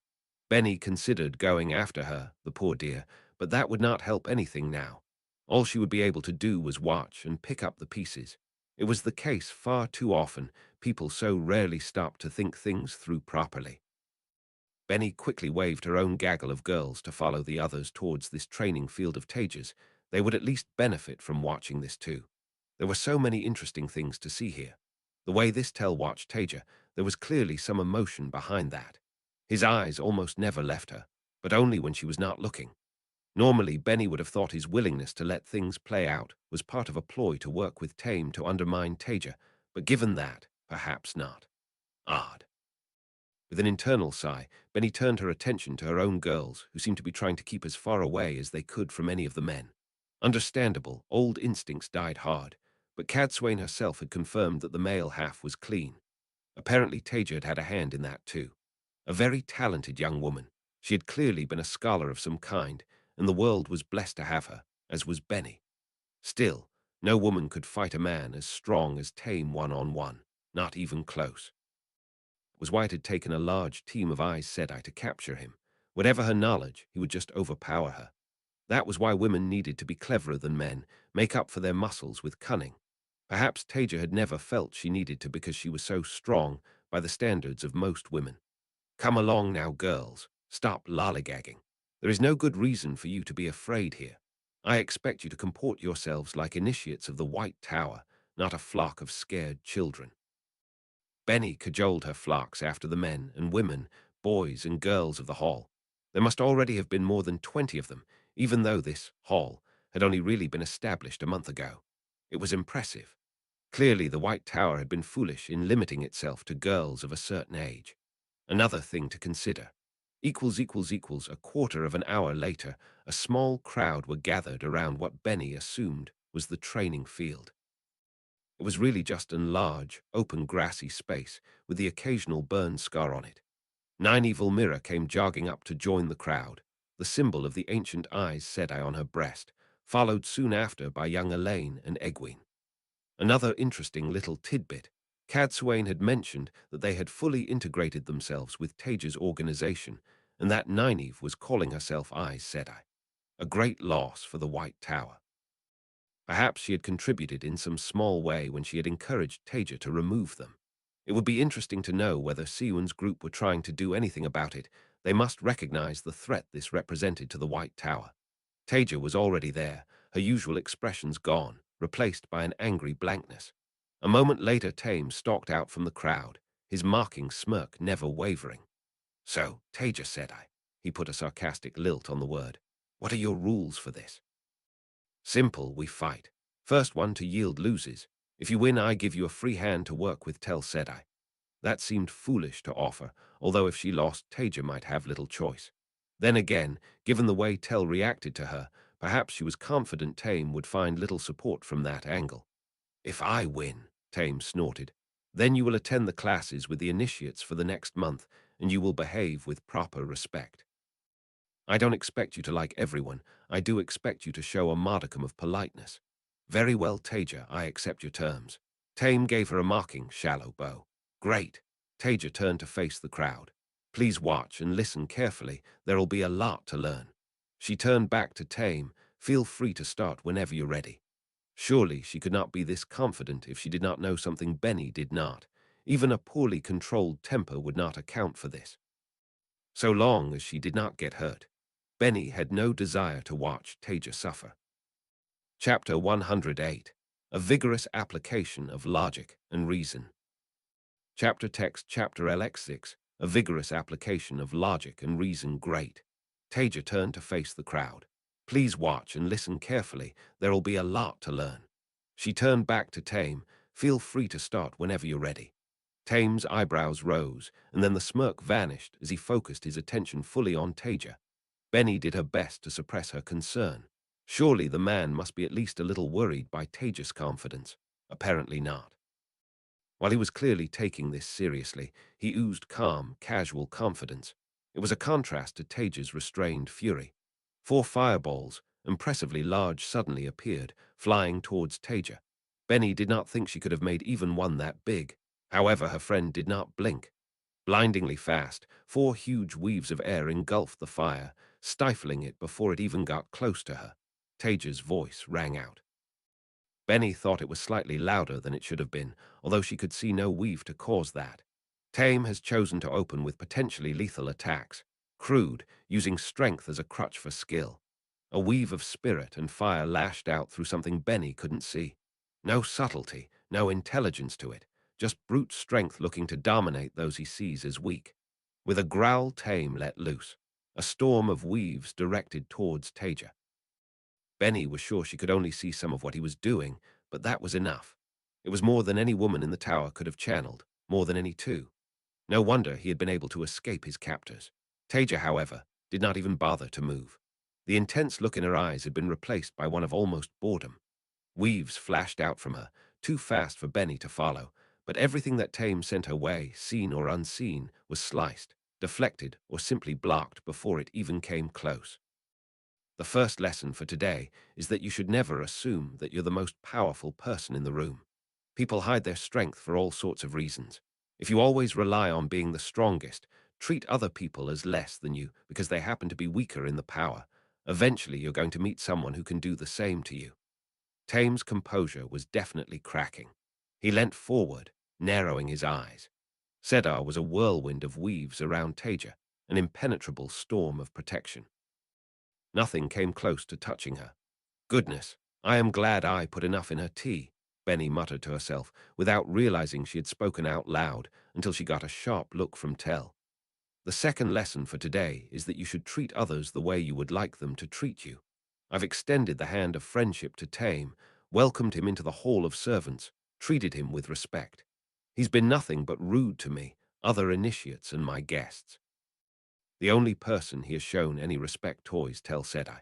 Benny considered going after her, the poor dear, but that would not help anything now. All she would be able to do was watch and pick up the pieces. It was the case far too often. People so rarely stopped to think things through properly. Benny quickly waved her own gaggle of girls to follow the others towards this training field of Taija's. They would at least benefit from watching this too. There were so many interesting things to see here. The way this Tell watched Taija, there was clearly some emotion behind that. His eyes almost never left her, but only when she was not looking. Normally, Benny would have thought his willingness to let things play out was part of a ploy to work with Tame to undermine Taija, but given that, perhaps not. Odd. With an internal sigh, Benny turned her attention to her own girls, who seemed to be trying to keep as far away as they could from any of the men. Understandable, old instincts died hard, but Cadsuane herself had confirmed that the male half was clean. Apparently Taija had had a hand in that too. A very talented young woman. She had clearly been a scholar of some kind, and the world was blessed to have her, as was Benny. Still, no woman could fight a man as strong as Tame one-on-one, not even close. It was why it had taken a large team of Aes Sedai to capture him. Whatever her knowledge, he would just overpower her. That was why women needed to be cleverer than men, make up for their muscles with cunning. Perhaps Taija had never felt she needed to because she was so strong by the standards of most women. Come along now, girls. Stop lollygagging. There is no good reason for you to be afraid here. I expect you to comport yourselves like initiates of the White Tower, not a flock of scared children. Benny cajoled her flocks after the men and women, boys and girls of the hall. There must already have been more than 20 of them, even though this hall had only really been established a month ago. It was impressive. Clearly, the White Tower had been foolish in limiting itself to girls of a certain age. Another thing to consider. A quarter of an hour later, a small crowd were gathered around what Benny assumed was the training field. It was really just a large, open grassy space with the occasional burn scar on it. Nynaeve Mira came jogging up to join the crowd, the symbol of the ancient Aes Sedai on her breast, followed soon after by young Elaine and Egwene. Another interesting little tidbit. Cadsuane had mentioned that they had fully integrated themselves with Taija's organization, and that Nynaeve was calling herself Aes Sedai. A great loss for the White Tower. Perhaps she had contributed in some small way when she had encouraged Taija to remove them. It would be interesting to know whether Siwon's group were trying to do anything about it. They must recognize the threat this represented to the White Tower. Taija was already there, her usual expressions gone, replaced by an angry blankness. A moment later, Tame stalked out from the crowd, his mocking smirk never wavering. So, Taija, said I. He put a sarcastic lilt on the word. What are your rules for this? Simple, we fight. First one to yield loses. If you win, I give you a free hand to work with, Tell Sedai. That seemed foolish to offer, although if she lost, Taija might have little choice. Then again, given the way Tell reacted to her, perhaps she was confident Tame would find little support from that angle. If I win, Tame snorted, then you will attend the classes with the initiates for the next month, and you will behave with proper respect. I don't expect you to like everyone. I do expect you to show a modicum of politeness. Very well, Taija, I accept your terms. Tame gave her a mocking, shallow bow. Great. Taija turned to face the crowd. Please watch and listen carefully. There'll be a lot to learn. She turned back to Tame. Feel free to start whenever you're ready. Surely she could not be this confident if she did not know something Benny did not. Even a poorly controlled temper would not account for this. So long as she did not get hurt, Benny had no desire to watch Taija suffer. Chapter 108. A vigorous application of logic and reason. Chapter text Chapter LX6. A vigorous application of logic and reason. Great. Taija turned to face the crowd. Please watch and listen carefully. There'll be a lot to learn. She turned back to Tame. Feel free to start whenever you're ready. Tame's eyebrows rose, and then the smirk vanished as he focused his attention fully on Taija. Benny did her best to suppress her concern. Surely the man must be at least a little worried by Taija's confidence. Apparently not. While he was clearly taking this seriously, he oozed calm, casual confidence. It was a contrast to Taija's restrained fury. 4 fireballs, impressively large, suddenly appeared, flying towards Taija. Benny did not think she could have made even one that big. However, her friend did not blink. Blindingly fast, 4 huge weaves of air engulfed the fire, stifling it before it even got close to her. Taija's voice rang out. Benny thought it was slightly louder than it should have been, although she could see no weave to cause that. Tame has chosen to open with potentially lethal attacks, crude, using strength as a crutch for skill. A weave of spirit and fire lashed out through something Benny couldn't see. No subtlety, no intelligence to it, just brute strength looking to dominate those he sees as weak. With a growl, Tame let loose, a storm of weaves directed towards Taija. Benny was sure she could only see some of what he was doing, but that was enough. It was more than any woman in the tower could have channeled, more than any two. No wonder he had been able to escape his captors. Taija, however, did not even bother to move. The intense look in her eyes had been replaced by one of almost boredom. Weaves flashed out from her, too fast for Benny to follow, but everything that Tame sent her way, seen or unseen, was sliced, deflected, or simply blocked before it even came close. The first lesson for today is that you should never assume that you're the most powerful person in the room. People hide their strength for all sorts of reasons. If you always rely on being the strongest, treat other people as less than you because they happen to be weaker in the power, eventually you're going to meet someone who can do the same to you. Tame's composure was definitely cracking. He leant forward, narrowing his eyes. Sedai was a whirlwind of weaves around Taija, an impenetrable storm of protection. Nothing came close to touching her. Goodness, I am glad I put enough in her tea, Benny muttered to herself, without realizing she had spoken out loud until she got a sharp look from Tell. The second lesson for today is that you should treat others the way you would like them to treat you. I've extended the hand of friendship to Tame, welcomed him into the hall of servants, treated him with respect. He's been nothing but rude to me, other initiates, and my guests. The only person he has shown any respect towards, Tell Sedai.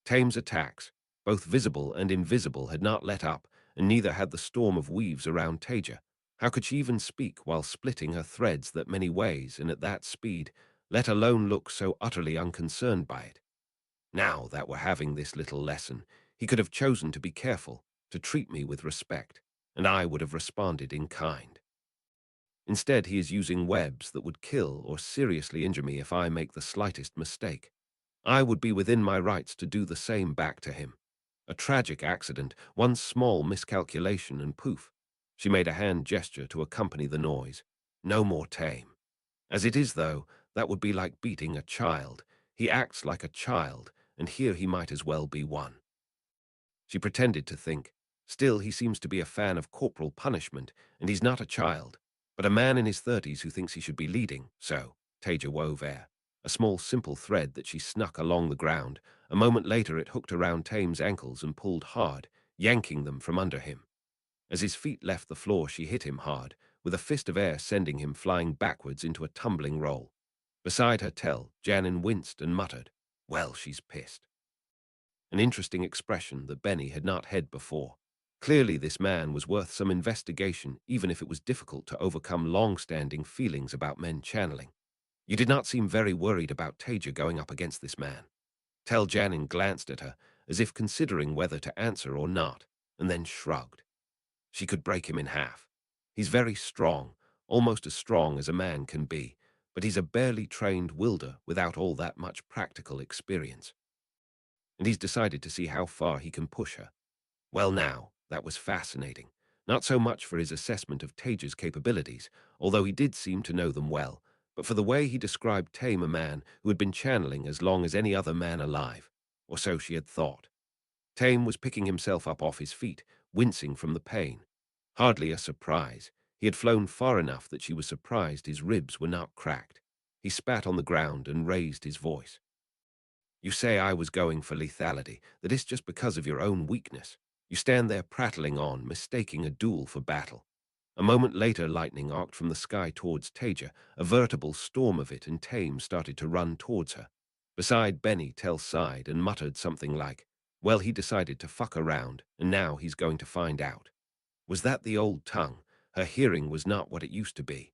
Tame's attacks, both visible and invisible, had not let up, and neither had the storm of weaves around Taija. How could she even speak while splitting her threads that many ways and at that speed, let alone look so utterly unconcerned by it? Now that we're having this little lesson, he could have chosen to be careful, to treat me with respect, and I would have responded in kind. Instead, he is using webs that would kill or seriously injure me if I make the slightest mistake. I would be within my rights to do the same back to him. A tragic accident, one small miscalculation, and poof. She made a hand gesture to accompany the noise. No more Tame. As it is, though, that would be like beating a child. He acts like a child, and here he might as well be one. She pretended to think. Still, he seems to be a fan of corporal punishment, and he's not a child, but a man in his 30s who thinks he should be leading, so Taija wove air. A small, simple thread that she snuck along the ground. A moment later it hooked around Tame's ankles and pulled hard, yanking them from under him. As his feet left the floor, she hit him hard, with a fist of air sending him flying backwards into a tumbling roll. Beside her Tell, Janin winced and muttered, "Well, she's pissed." An interesting expression that Benny had not had before. Clearly this man was worth some investigation, even if it was difficult to overcome long-standing feelings about men channeling. You did not seem very worried about Taija going up against this man. Tell Janin glanced at her, as if considering whether to answer or not, and then shrugged. She could break him in half. He's very strong, almost as strong as a man can be, but he's a barely trained wielder without all that much practical experience. And he's decided to see how far he can push her. Well now, that was fascinating. Not so much for his assessment of Taija's capabilities, although he did seem to know them well, but for the way he described Tame, a man who had been channeling as long as any other man alive, or so she had thought. Tame was picking himself up off his feet, wincing from the pain. Hardly a surprise. He had flown far enough that she was surprised his ribs were not cracked. He spat on the ground and raised his voice. "You say I was going for lethality, that is just because of your own weakness. You stand there prattling on, mistaking a duel for battle. A moment later, lightning arced from the sky towards Taija, a veritable storm of it, and Tame started to run towards her. Beside Benny, Tell sighed and muttered something like, well, he decided to fuck around, and now he's going to find out. Was that the old tongue? Her hearing was not what it used to be.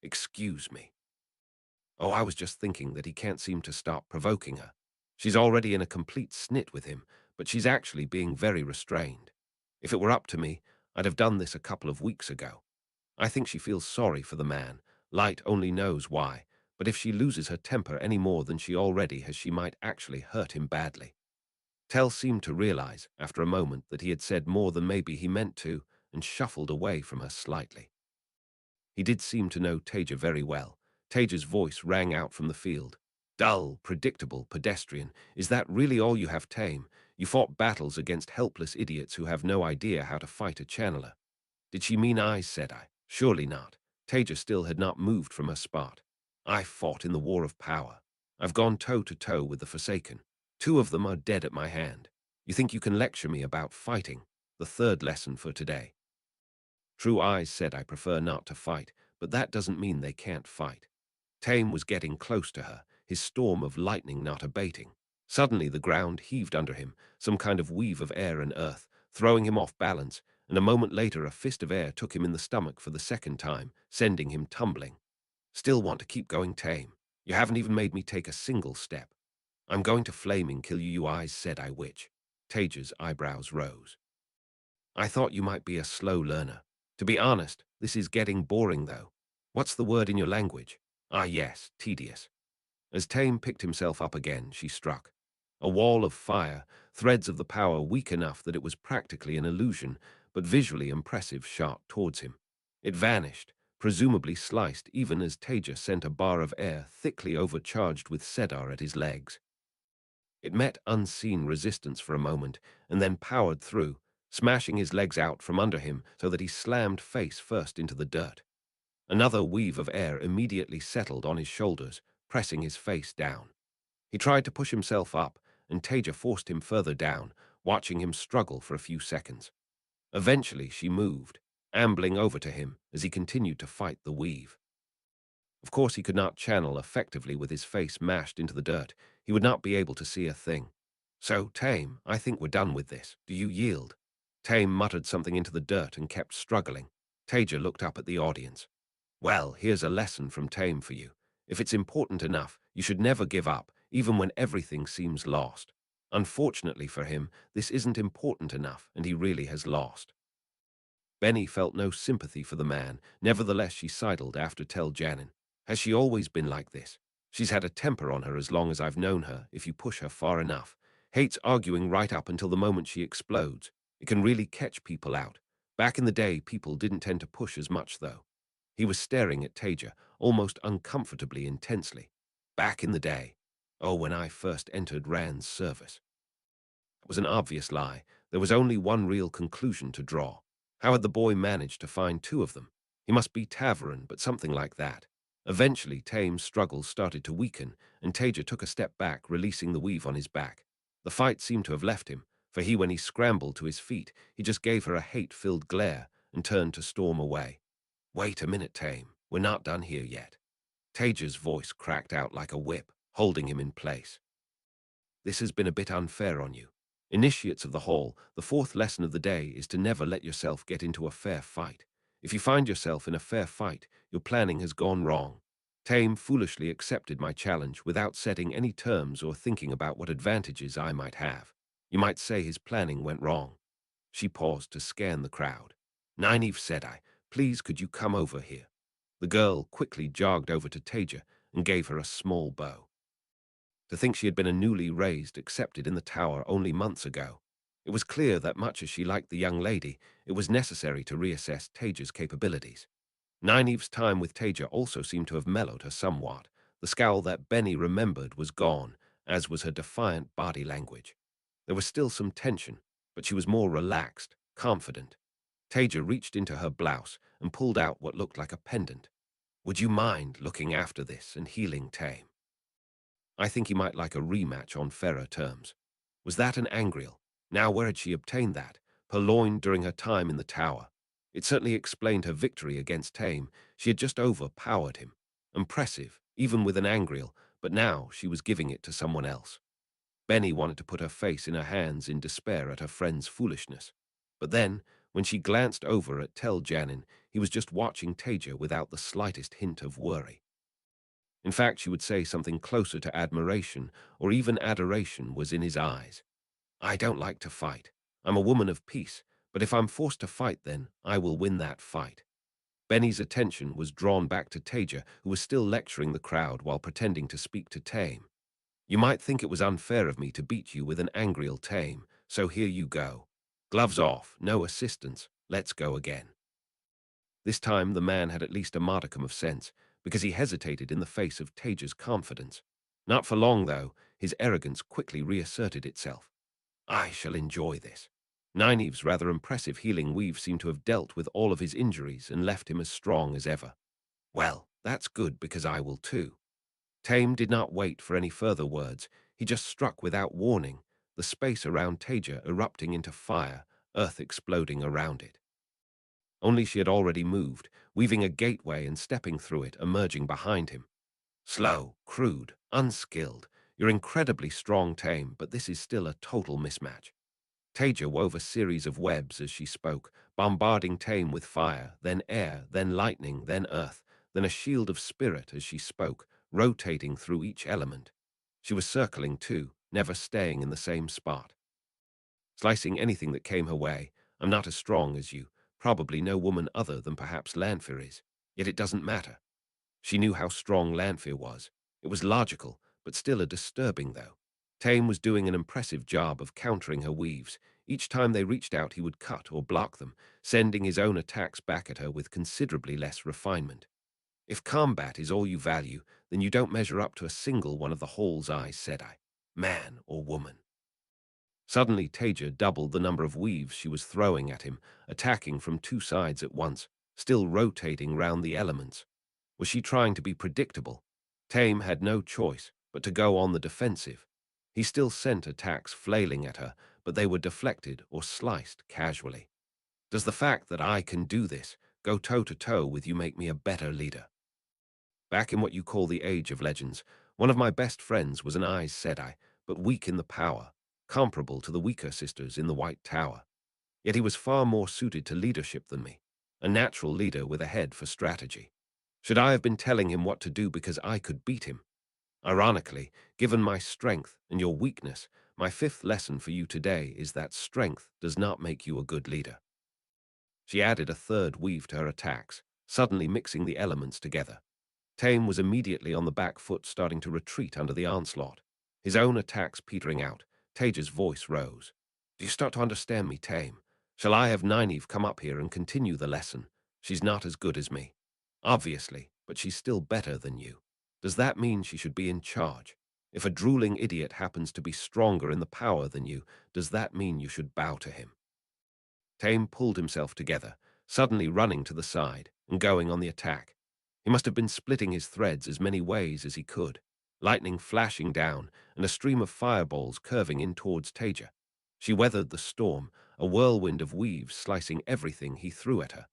Excuse me. Oh, I was just thinking that he can't seem to stop provoking her. She's already in a complete snit with him, but she's actually being very restrained. If it were up to me, I'd have done this a couple of weeks ago. I think she feels sorry for the man. Light only knows why, but if she loses her temper any more than she already has, she might actually hurt him badly. Tell seemed to realize, after a moment, that he had said more than maybe he meant to, and shuffled away from her slightly. He did seem to know Taija very well. Taija's voice rang out from the field. Dull, predictable, pedestrian. Is that really all you have, Tame? You fought battles against helpless idiots who have no idea how to fight a channeler. Did she mean Aes Sedai? Surely not. Taija still had not moved from her spot. I fought in the war of power. I've gone toe-to-toe with the Forsaken. 2 of them are dead at my hand. You think you can lecture me about fighting? The 3rd lesson for today. True Eyes said I prefer not to fight, but that doesn't mean they can't fight. Tame was getting close to her, his storm of lightning not abating. Suddenly the ground heaved under him, some kind of weave of air and earth, throwing him off balance, and a moment later a fist of air took him in the stomach for the 2nd time, sending him tumbling. Still want to keep going, Tame? You haven't even made me take a single step. I'm going to flaming kill you, you Eyes said I witch. Taija's eyebrows rose. I thought you might be a slow learner. To be honest, this is getting boring, though. What's the word in your language? Ah, yes, tedious. As Tame picked himself up again, she struck. A wall of fire, threads of the power weak enough that it was practically an illusion, but visually impressive, shot towards him. It vanished, presumably sliced even as Taija sent a bar of air thickly overcharged with Sedar at his legs. It met unseen resistance for a moment, and then powered through, smashing his legs out from under him so that he slammed face first into the dirt. Another weave of air immediately settled on his shoulders, pressing his face down. He tried to push himself up, and Taija forced him further down, watching him struggle for a few seconds. Eventually she moved, ambling over to him as he continued to fight the weave. Of course he could not channel effectively with his face mashed into the dirt. He would not be able to see a thing. So, Tame, I think we're done with this. Do you yield? Tame muttered something into the dirt and kept struggling. Taija looked up at the audience. Well, here's a lesson from Tame for you. If it's important enough, you should never give up, even when everything seems lost. Unfortunately for him, this isn't important enough, and he really has lost. Benny felt no sympathy for the man. Nevertheless, she sidled after Tell Janin. Has she always been like this? She's had a temper on her as long as I've known her, if you push her far enough. Hates arguing right up until the moment she explodes. It can really catch people out. Back in the day, people didn't tend to push as much, though. He was staring at Taija, almost uncomfortably intensely. Back in the day. Oh, when I first entered Rand's service. It was an obvious lie. There was only one real conclusion to draw. How had the boy managed to find 2 of them? He must be Tavaran, but something like that. Eventually, Tame's struggles started to weaken, and Taija took a step back, releasing the weave on his back. The fight seemed to have left him, for when he scrambled to his feet, he just gave her a hate-filled glare and turned to storm away. Wait a minute, Tame. We're not done here yet. Taija's voice cracked out like a whip, holding him in place. This has been a bit unfair on you. Initiates of the Hall, the 4th lesson of the day is to never let yourself get into a fair fight. If you find yourself in a fair fight, your planning has gone wrong. Tame foolishly accepted my challenge without setting any terms or thinking about what advantages I might have. You might say his planning went wrong. She paused to scan the crowd. Nynaeve said please could you come over here? The girl quickly jogged over to Taija and gave her a small bow. To think she had been a newly raised accepted in the tower only months ago. It was clear that much as she liked the young lady, it was necessary to reassess Taija's capabilities. Nynaeve's time with Taija also seemed to have mellowed her somewhat. The scowl that Benny remembered was gone, as was her defiant body language. There was still some tension, but she was more relaxed, confident. Taija reached into her blouse and pulled out what looked like a pendant. Would you mind looking after this and healing Tame? I think he might like a rematch on fairer terms. Was that an angriel? Now where had she obtained that? Purloined during her time in the tower. It certainly explained her victory against Tame. She had just overpowered him. Impressive, even with an angriel, but now she was giving it to someone else. Benny wanted to put her face in her hands in despair at her friend's foolishness. But then, when she glanced over at Tel Janin, he was just watching Taija without the slightest hint of worry. In fact, she would say something closer to admiration, or even adoration, was in his eyes. I don't like to fight. I'm a woman of peace, but if I'm forced to fight then, I will win that fight. Benny's attention was drawn back to Taija, who was still lecturing the crowd while pretending to speak to Tame. You might think it was unfair of me to beat you with an angriel Tame, so here you go. Gloves off, no assistance, let's go again. This time the man had at least a modicum of sense, because he hesitated in the face of Taija's confidence. Not for long, though, his arrogance quickly reasserted itself. I shall enjoy this. Nynaeve's rather impressive healing weave seemed to have dealt with all of his injuries and left him as strong as ever. Well, that's good because I will too. Tame did not wait for any further words. He just struck without warning, the space around Taija erupting into fire, earth exploding around it. Only she had already moved, weaving a gateway and stepping through it, emerging behind him. Slow, crude, unskilled. You're incredibly strong, Tame, but this is still a total mismatch. Taija wove a series of webs as she spoke, bombarding Tame with fire, then air, then lightning, then earth, then a shield of spirit as she spoke, rotating through each element. She was circling too, never staying in the same spot. Slicing anything that came her way. I'm not as strong as you, probably no woman other than perhaps Lanfear is. Yet it doesn't matter. She knew how strong Lanfear was. It was logical, but still a disturbing though. Tame was doing an impressive job of countering her weaves. Each time they reached out he would cut or block them, sending his own attacks back at her with considerably less refinement. If combat is all you value, then you don't measure up to a single one of the Hall's Aes Sedai, man or woman. Suddenly Taija doubled the number of weaves she was throwing at him, attacking from two sides at once, still rotating round the elements. Was she trying to be predictable? Tame had no choice but to go on the defensive. He still sent attacks flailing at her, but they were deflected or sliced casually. Does the fact that I can do this, go toe-to-toe with you, make me a better leader? Back in what you call the Age of Legends, one of my best friends was an Aes Sedai, but weak in the power, comparable to the weaker sisters in the White Tower. Yet he was far more suited to leadership than me, a natural leader with a head for strategy. Should I have been telling him what to do because I could beat him? Ironically, given my strength and your weakness, my fifth lesson for you today is that strength does not make you a good leader. She added a third weave to her attacks, suddenly mixing the elements together. Tame was immediately on the back foot, starting to retreat under the onslaught. His own attacks petering out, Taija's voice rose. Do you start to understand me, Tame? Shall I have Nynaeve come up here and continue the lesson? She's not as good as me. Obviously, but she's still better than you. Does that mean she should be in charge? If a drooling idiot happens to be stronger in the power than you, does that mean you should bow to him? Tame pulled himself together, suddenly running to the side and going on the attack. He must have been splitting his threads as many ways as he could, lightning flashing down and a stream of fireballs curving in towards Taija. She weathered the storm, a whirlwind of weaves slicing everything he threw at her.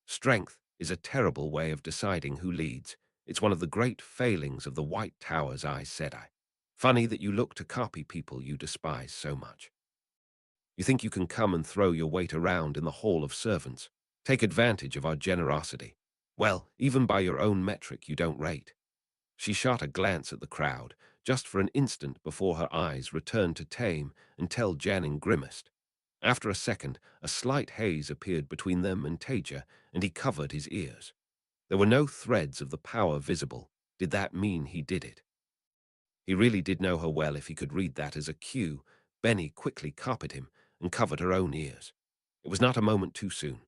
Strength is a terrible way of deciding who leads. It's one of the great failings of the White Tower's Aes Sedai. Funny that you look to copy people you despise so much. You think you can come and throw your weight around in the Hall of Servants, take advantage of our generosity. Well, even by your own metric, you don't rate. She shot a glance at the crowd, just for an instant before her eyes returned to Tame and Tel Janin grimaced. After a second, a slight haze appeared between them and Taija, and he covered his ears. There were no threads of the power visible. Did that mean he did it? He really did know her well if he could read that as a cue. Benny quickly copied him and covered her own ears. It was not a moment too soon.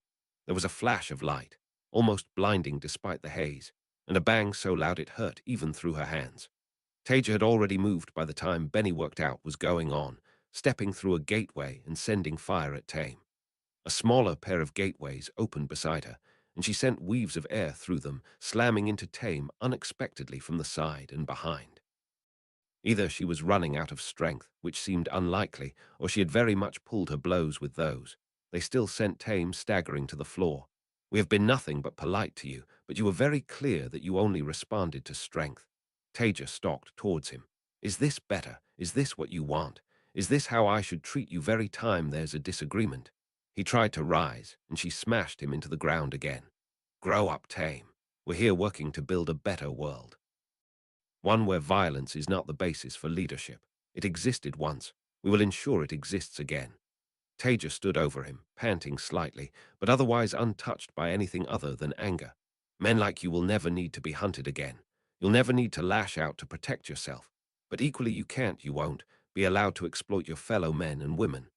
There was a flash of light, almost blinding despite the haze, and a bang so loud it hurt even through her hands. Taija had already moved by the time Benny worked out was going on, stepping through a gateway and sending fire at Tame. A smaller pair of gateways opened beside her, and she sent weaves of air through them, slamming into Tame unexpectedly from the side and behind. Either she was running out of strength, which seemed unlikely, or she had very much pulled her blows with those. They still sent Tame staggering to the floor. We have been nothing but polite to you, but you were very clear that you only responded to strength. Taija stalked towards him. Is this better? Is this what you want? Is this how I should treat you very time there's a disagreement? He tried to rise, and she smashed him into the ground again. Grow up, Tame. We're here working to build a better world. One where violence is not the basis for leadership. It existed once. We will ensure it exists again. Taija stood over him, panting slightly, but otherwise untouched by anything other than anger. Men like you will never need to be hunted again. You'll never need to lash out to protect yourself. But equally you won't, be allowed to exploit your fellow men and women.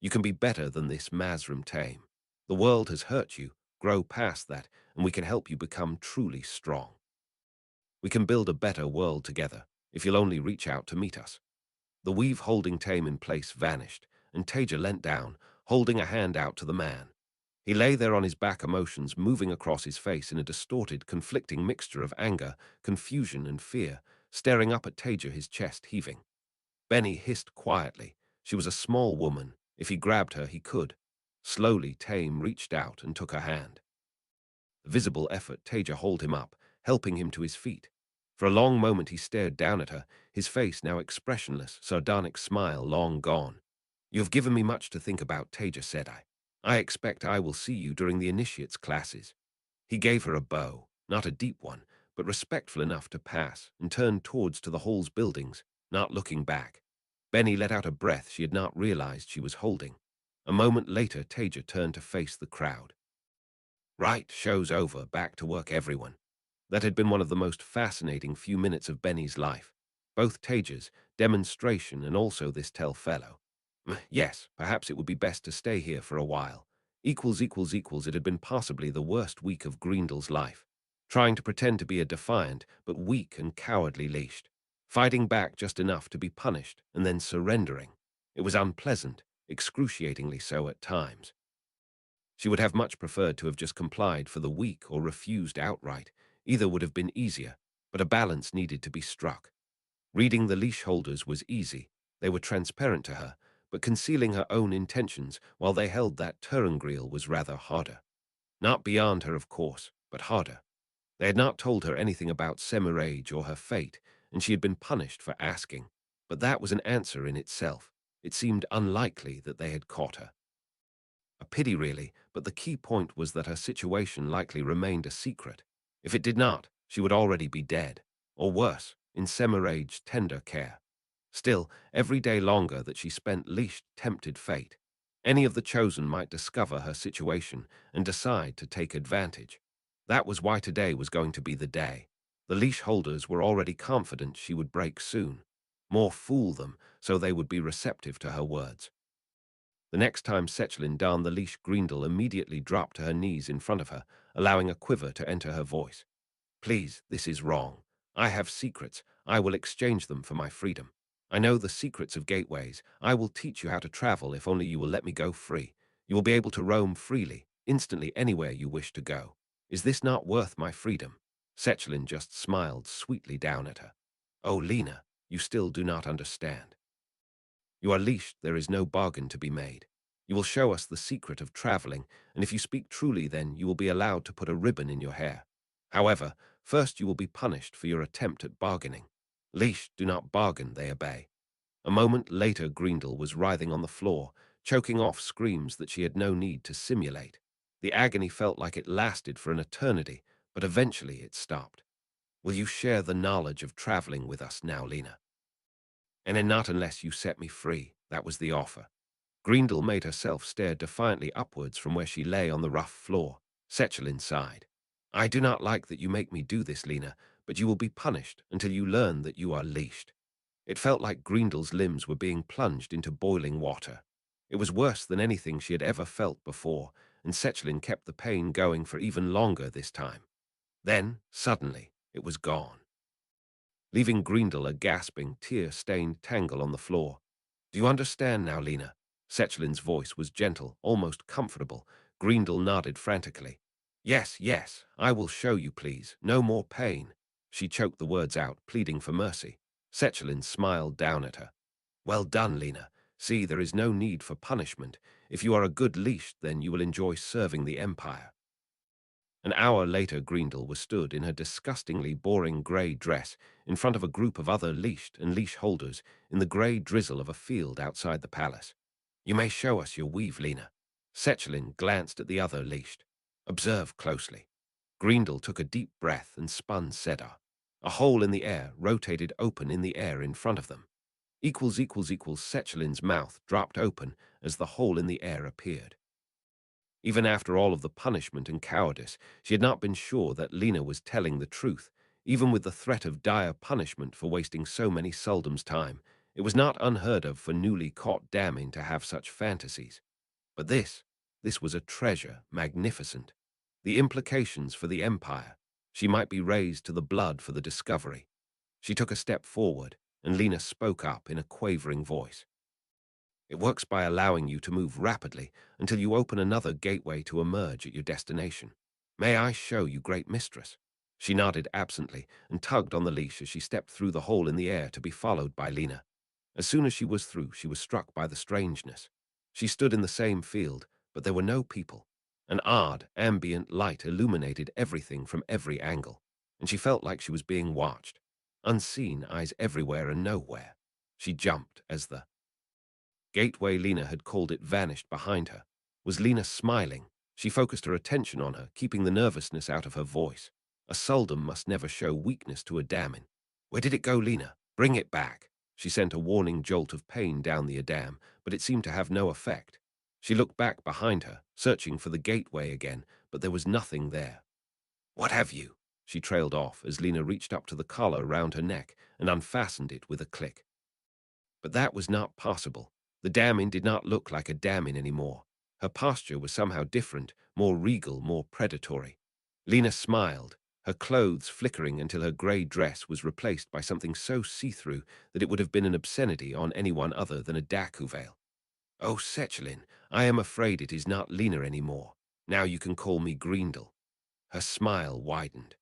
You can be better than this Mazrim Tame. The world has hurt you, grow past that, and we can help you become truly strong. We can build a better world together, if you'll only reach out to meet us. The weave holding Tame in place vanished, and Taija leant down, holding a hand out to the man. He lay there on his back, emotions moving across his face in a distorted, conflicting mixture of anger, confusion, and fear, staring up at Taija, his chest heaving. Benny hissed quietly. She was a small woman. If he grabbed her, he could. Slowly, Tame reached out and took her hand. Visible effort, Taija hauled him up, helping him to his feet. For a long moment he stared down at her, his face now expressionless, sardonic smile long gone. You have given me much to think about, Taija said. I expect I will see you during the initiates classes. He gave her a bow, not a deep one, but respectful enough to pass, and turned towards to the hall's buildings, not looking back. Benny let out a breath she had not realized she was holding. A moment later, Taija turned to face the crowd. Right, show's over, back to work everyone. That had been one of the most fascinating few minutes of Benny's life. Both Taija's demonstration and also this tell fellow. Yes, perhaps it would be best to stay here for a while. It had been possibly the worst week of Greendel's life. Trying to pretend to be a defiant, but weak and cowardly leashed. Fighting back just enough to be punished, and then surrendering. It was unpleasant, excruciatingly so at times. She would have much preferred to have just complied for the week or refused outright. Either would have been easier, but a balance needed to be struck. Reading the leash holders was easy. They were transparent to her, but concealing her own intentions while they held that Turangreel was rather harder. Not beyond her, of course, but harder. They had not told her anything about Semirage or her fate, and she had been punished for asking. But that was an answer in itself. It seemed unlikely that they had caught her. A pity, really, but the key point was that her situation likely remained a secret. If it did not, she would already be dead, or worse, in Semirage tender care. Still, every day longer that she spent leashed tempted fate. Any of the chosen might discover her situation and decide to take advantage. That was why today was going to be the day. The leash holders were already confident she would break soon. More fool them, so they would be receptive to her words. The next time Sechlin donned the leash, Greendel immediately dropped to her knees in front of her, allowing a quiver to enter her voice. Please, this is wrong. I have secrets. I will exchange them for my freedom. I know the secrets of gateways. I will teach you how to travel if only you will let me go free. You will be able to roam freely, instantly anywhere you wish to go. Is this not worth my freedom? Sechlin just smiled sweetly down at her. Oh, Lena, you still do not understand. You are leashed, there is no bargain to be made. You will show us the secret of traveling, and if you speak truly, then you will be allowed to put a ribbon in your hair. However, first you will be punished for your attempt at bargaining. Leashed do not bargain, they obey. A moment later, Greendel was writhing on the floor, choking off screams that she had no need to simulate. The agony felt like it lasted for an eternity, but eventually it stopped. Will you share the knowledge of traveling with us now, Lena? And then not unless you set me free, that was the offer. Greendel made herself stare defiantly upwards from where she lay on the rough floor. Sechlin sighed. I do not like that you make me do this, Lena, but you will be punished until you learn that you are leashed. It felt like Greendel's limbs were being plunged into boiling water. It was worse than anything she had ever felt before, and Sechlin kept the pain going for even longer this time. Then, suddenly, it was gone, leaving Greendel a gasping, tear-stained tangle on the floor. Do you understand now, Lena? Sechlin's voice was gentle, almost comfortable. Greendel nodded frantically. Yes, yes, I will show you, please. No more pain. She choked the words out, pleading for mercy. Sechlin smiled down at her. Well done, Lena. See, there is no need for punishment. If you are a good leash, then you will enjoy serving the Empire. An hour later, Grendel was stood in her disgustingly boring grey dress in front of a group of other leashed and leash holders in the grey drizzle of a field outside the palace. You may show us your weave, Lena. Sechelin glanced at the other leashed. Observe closely. Grendel took a deep breath and spun Sedar. A hole in the air rotated open in the air in front of them. Sechelin's mouth dropped open as the hole in the air appeared. Even after all of the punishment and cowardice, she had not been sure that Lena was telling the truth. Even with the threat of dire punishment for wasting so many Suldom's time, it was not unheard of for newly caught damning to have such fantasies. But this was a treasure, magnificent. The implications for the Empire. She might be raised to the blood for the discovery. She took a step forward, and Lena spoke up in a quavering voice. It works by allowing you to move rapidly until you open another gateway to emerge at your destination. May I show you, great mistress? She nodded absently and tugged on the leash as she stepped through the hole in the air to be followed by Lena. As soon as she was through, she was struck by the strangeness. She stood in the same field, but there were no people. An odd, ambient light illuminated everything from every angle, and she felt like she was being watched. Unseen, eyes everywhere and nowhere. She jumped as the gateway Lena had called it vanished behind her. Was Lena smiling? She focused her attention on her, keeping the nervousness out of her voice. A Suldom must never show weakness to a Damin. Where did it go, Lena? Bring it back. She sent a warning jolt of pain down the Adam, but it seemed to have no effect. She looked back behind her, searching for the gateway again, but there was nothing there. What have you? She trailed off as Lena reached up to the collar round her neck and unfastened it with a click. But that was not possible. The Damin did not look like a Damin anymore. Her posture was somehow different, more regal, more predatory. Lena smiled, her clothes flickering until her grey dress was replaced by something so see-through that it would have been an obscenity on anyone other than a Daku veil. Oh, Sechelin, I am afraid it is not Lena anymore. Now you can call me Grendel. Her smile widened.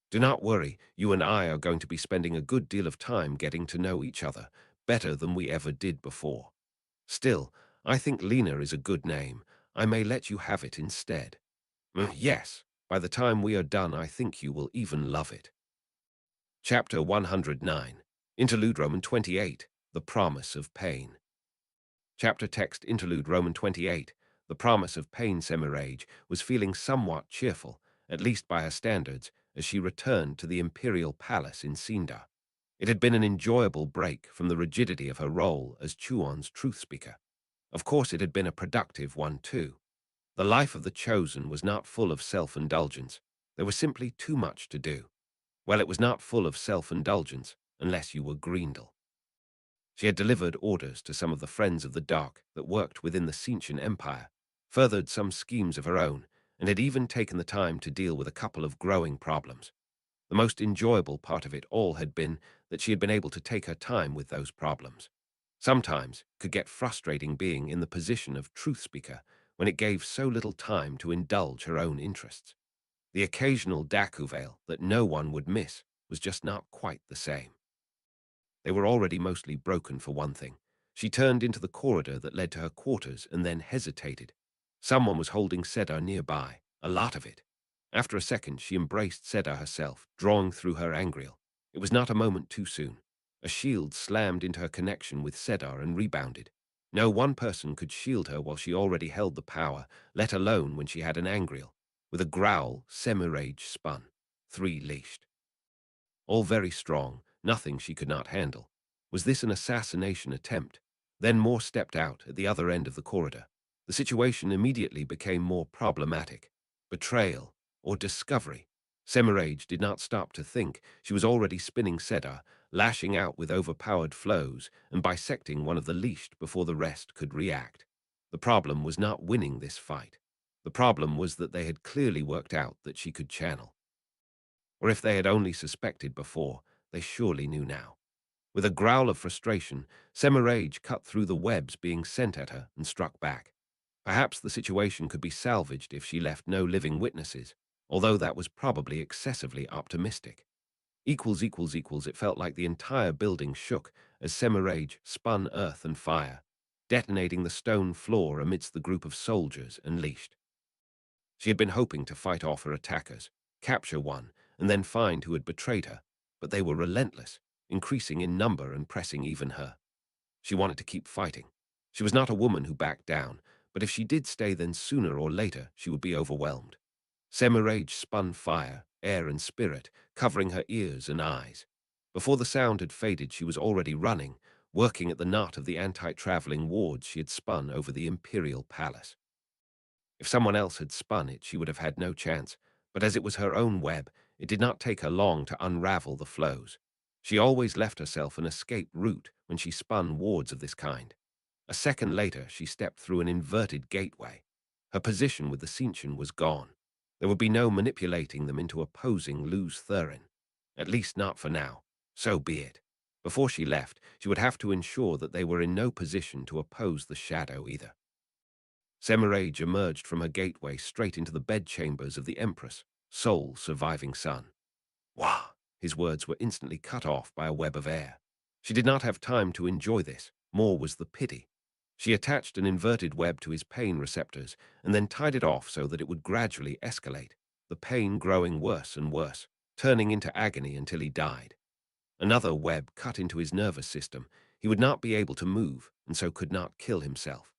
Do not worry, you and I are going to be spending a good deal of time getting to know each other, better than we ever did before. Still, I think Lena is a good name. I may let you have it instead. Yes, by the time we are done, I think you will even love it. Chapter 109, Interlude Roman 28, The Promise of Pain. Chapter text Interlude Roman 28, The Promise of Pain. Semirage was feeling somewhat cheerful, at least by her standards, as she returned to the imperial palace in Sindar. It had been an enjoyable break from the rigidity of her role as Chuon's truth speaker. Of course, it had been a productive one, too. The life of the Chosen was not full of self-indulgence. There was simply too much to do. Well, it was not full of self-indulgence, unless you were Grendel. She had delivered orders to some of the Friends of the Dark that worked within the Cincian Empire, furthered some schemes of her own, and had even taken the time to deal with a couple of growing problems. The most enjoyable part of it all had been that she had been able to take her time with those problems. Sometimes it could get frustrating being in the position of truth speaker when it gave so little time to indulge her own interests. The occasional Daku veil that no one would miss was just not quite the same. They were already mostly broken for one thing. She turned into the corridor that led to her quarters and then hesitated. Someone was holding Sedar nearby, a lot of it. After a second, she embraced Sedar herself, drawing through her angriel. It was not a moment too soon. A shield slammed into her connection with Sedar and rebounded. No one person could shield her while she already held the power, let alone when she had an angriel. With a growl, Semirage spun. 3 leashed. All very strong, nothing she could not handle. Was this an assassination attempt? Then more stepped out at the other end of the corridor. The situation immediately became more problematic. Betrayal or discovery? Semirage did not stop to think. She was already spinning Sedar, lashing out with overpowered flows and bisecting one of the leashed before the rest could react. The problem was not winning this fight. The problem was that they had clearly worked out that she could channel. Or if they had only suspected before, they surely knew now. With a growl of frustration, Semirage cut through the webs being sent at her and struck back. Perhaps the situation could be salvaged if she left no living witnesses, although that was probably excessively optimistic. It felt like the entire building shook as Semirage spun earth and fire, detonating the stone floor amidst the group of soldiers unleashed. She had been hoping to fight off her attackers, capture one, and then find who had betrayed her, but they were relentless, increasing in number and pressing even her. She wanted to keep fighting. She was not a woman who backed down, but if she did stay, then sooner or later she would be overwhelmed. Semirage spun fire, air, and spirit, covering her ears and eyes. Before the sound had faded, she was already running, working at the knot of the anti-traveling wards she had spun over the imperial palace. If someone else had spun it, she would have had no chance, but as it was her own web, it did not take her long to unravel the flows. She always left herself an escape route when she spun wards of this kind. A second later, she stepped through an inverted gateway. Her position with the Cinchen was gone. There would be no manipulating them into opposing Luz Thurin. At least not for now. So be it. Before she left, she would have to ensure that they were in no position to oppose the shadow either. Semirage emerged from her gateway straight into the bedchambers of the Empress, sole surviving son. Wah! His words were instantly cut off by a web of air. She did not have time to enjoy this, more was the pity. She attached an inverted web to his pain receptors and then tied it off so that it would gradually escalate, the pain growing worse and worse, turning into agony until he died. Another web cut into his nervous system. He would not be able to move and so could not kill himself.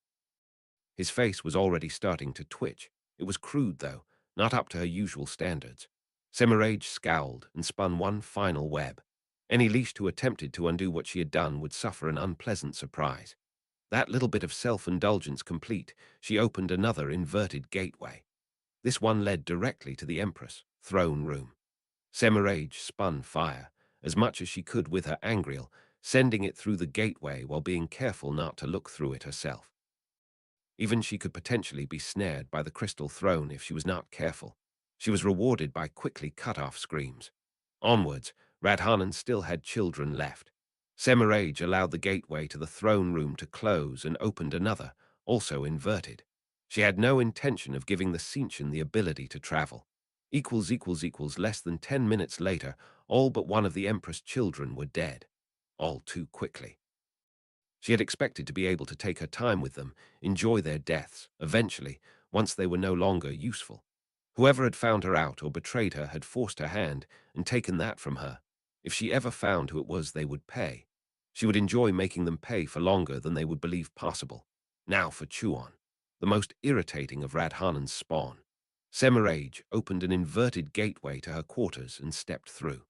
His face was already starting to twitch. It was crude, though, not up to her usual standards. Semirage scowled and spun one final web. Any leash who attempted to undo what she had done would suffer an unpleasant surprise. That little bit of self-indulgence complete, she opened another inverted gateway. This one led directly to the Empress' throne room. Semirage spun fire, as much as she could with her angriel, sending it through the gateway while being careful not to look through it herself. Even she could potentially be snared by the crystal throne if she was not careful. She was rewarded by quickly cut-off screams. Onwards, Radhanan still had children left. Semirage allowed the gateway to the throne room to close and opened another, also inverted. She had no intention of giving the Cinchen the ability to travel. Less than 10 minutes later, all but one of the Empress' children were dead. All too quickly. She had expected to be able to take her time with them, enjoy their deaths, eventually, once they were no longer useful. Whoever had found her out or betrayed her had forced her hand and taken that from her. If she ever found who it was, they would pay. She would enjoy making them pay for longer than they would believe possible. Now for Chuan, the most irritating of Radhanan's spawn. Semirage opened an inverted gateway to her quarters and stepped through.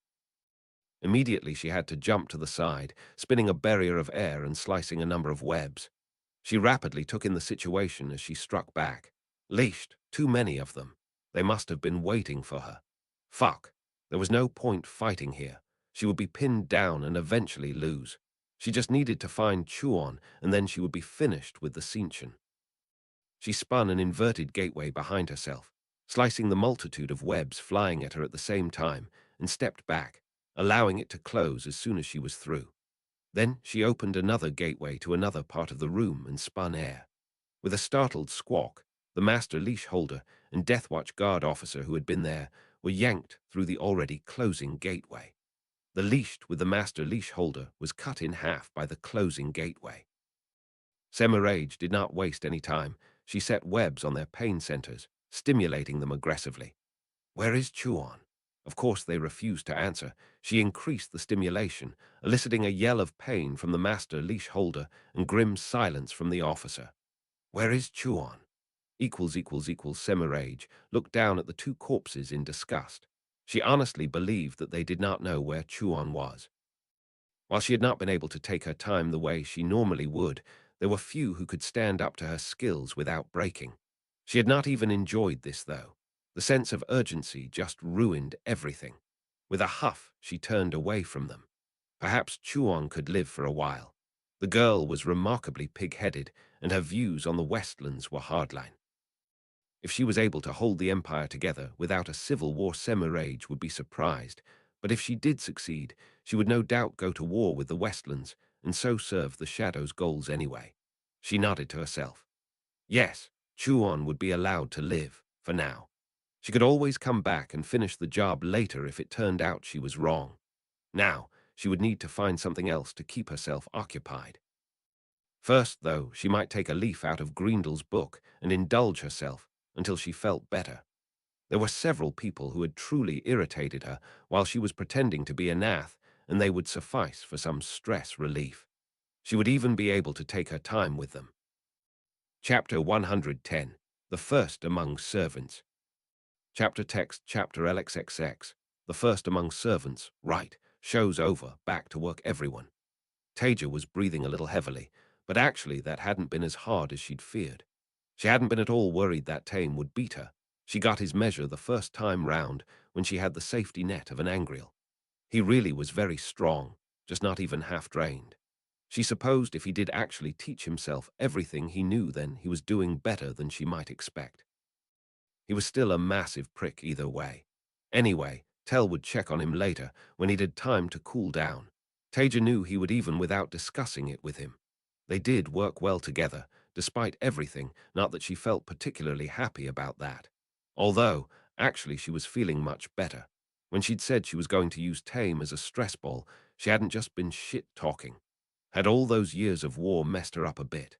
Immediately she had to jump to the side, spinning a barrier of air and slicing a number of webs. She rapidly took in the situation as she struck back. Leashed, too many of them. They must have been waiting for her. Fuck. There was no point fighting here. She would be pinned down and eventually lose. She just needed to find Chuan, and then she would be finished with the Cinchen. She spun an inverted gateway behind herself, slicing the multitude of webs flying at her at the same time, and stepped back, allowing it to close as soon as she was through. Then she opened another gateway to another part of the room and spun air. With a startled squawk, the master leash holder and Deathwatch guard officer who had been there were yanked through the already closing gateway. The leash with the master leash holder was cut in half by the closing gateway. Semirage did not waste any time. She set webs on their pain centers, stimulating them aggressively. Where is Chuan? Of course they refused to answer. She increased the stimulation, eliciting a yell of pain from the master leash holder and grim silence from the officer. Where is Chuan? Semirage looked down at the two corpses in disgust. She honestly believed that they did not know where Chuan was. While she had not been able to take her time the way she normally would, there were few who could stand up to her skills without breaking. She had not even enjoyed this, though. The sense of urgency just ruined everything. With a huff, she turned away from them. Perhaps Chuan could live for a while. The girl was remarkably pig-headed, and her views on the Westlands were hardline. If she was able to hold the empire together without a civil war, Semirage would be surprised. But if she did succeed, she would no doubt go to war with the Westlands, and so serve the Shadow's goals anyway. She nodded to herself. Yes, Chuan would be allowed to live, for now. She could always come back and finish the job later if it turned out she was wrong. Now, she would need to find something else to keep herself occupied. First, though, she might take a leaf out of Grindel's book and indulge herself until she felt better. There were several people who had truly irritated her while she was pretending to be a nath, and they would suffice for some stress relief. She would even be able to take her time with them. Chapter 110. The First Among Servants. Chapter text Chapter LXXX. The First Among Servants. Right. Show's over. Back to work, everyone. Taija was breathing a little heavily, but actually that hadn't been as hard as she'd feared. She hadn't been at all worried that Tame would beat her. She got his measure the first time round when she had the safety net of an Angreal. He really was very strong, just not even half drained. She supposed if he did actually teach himself everything he knew, then he was doing better than she might expect. He was still a massive prick either way. Anyway, Tell would check on him later when he'd had time to cool down. Taija knew he would even without discussing it with him. They did work well together, despite everything, not that she felt particularly happy about that. Although, actually she was feeling much better. When she'd said she was going to use Tame as a stress ball, she hadn't just been shit-talking. Had all those years of war messed her up a bit?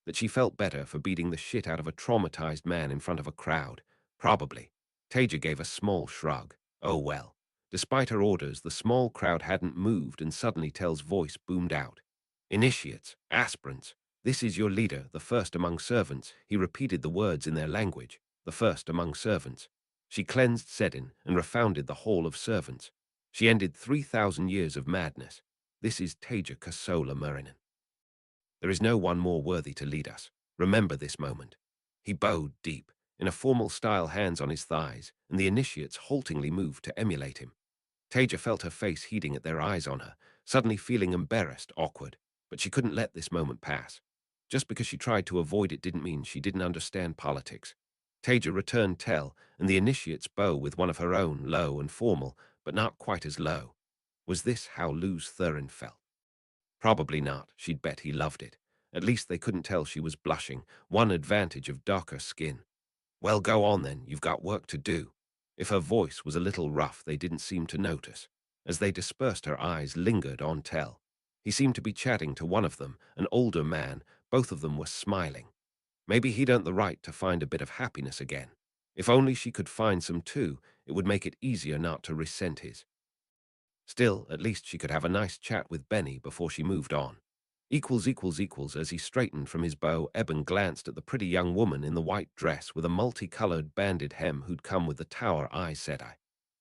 That she felt better for beating the shit out of a traumatized man in front of a crowd? Probably. Taija gave a small shrug. Oh well. Despite her orders, the small crowd hadn't moved, and suddenly Tell's voice boomed out. Initiates, aspirants, this is your leader, the first among servants. He repeated the words in their language, the first among servants. She cleansed Sedin and refounded the Hall of Servants. She ended 3,000 years of madness. This is Taija Kosola Murinen. There is no one more worthy to lead us. Remember this moment. He bowed deep, in a formal style, hands on his thighs, and the initiates haltingly moved to emulate him. Taija felt her face heating at their eyes on her, suddenly feeling embarrassed, awkward, but she couldn't let this moment pass. Just because she tried to avoid it didn't mean she didn't understand politics. Taija returned Tell, and the initiates bow with one of her own, low and formal, but not quite as low. Was this how Luz Thurin felt? Probably not. She'd bet he loved it. At least they couldn't tell she was blushing, one advantage of darker skin. Well, go on then, you've got work to do. If her voice was a little rough, they didn't seem to notice. As they dispersed, her eyes lingered on Tell. He seemed to be chatting to one of them, an older man. Both of them were smiling. Maybe he'd earned the right to find a bit of happiness again. If only she could find some too, it would make it easier not to resent his. Still, at least she could have a nice chat with Benny before she moved on. As he straightened from his bow, Eben glanced at the pretty young woman in the white dress with a multicolored banded hem who'd come with the tower Aes Sedai.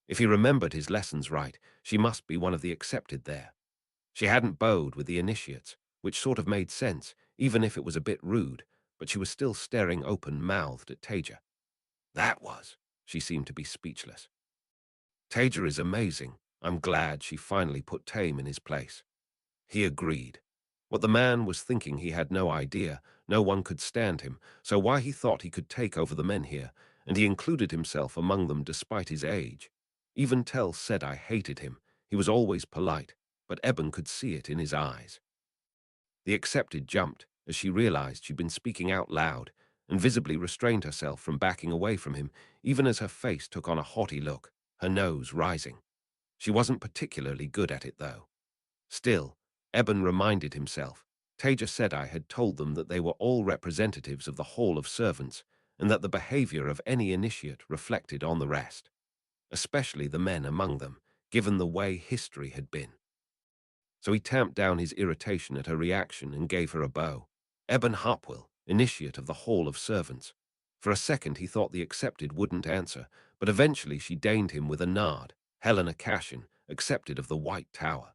If he remembered his lessons right, she must be one of the accepted there. She hadn't bowed with the initiates, which sort of made sense, even if it was a bit rude, but she was still staring open-mouthed at Taija. That was. She seemed to be speechless. Taija is amazing. I'm glad she finally put Tame in his place. He agreed. What the man was thinking he had no idea. No one could stand him, so why he thought he could take over the men here, and he included himself among them despite his age. Even Tell Sedai hated him. He was always polite, but Eben could see it in his eyes. The accepted jumped as she realized she'd been speaking out loud, and visibly restrained herself from backing away from him, even as her face took on a haughty look, her nose rising. She wasn't particularly good at it, though. Still, Eben reminded himself, Taija Sedai had told them that they were all representatives of the Hall of Servants, and that the behavior of any initiate reflected on the rest, especially the men among them, given the way history had been. So he tamped down his irritation at her reaction and gave her a bow. Eben Hopwell, initiate of the Hall of Servants. For a second he thought the accepted wouldn't answer, but eventually she deigned him with a nod. Helena Cashin, accepted of the White Tower.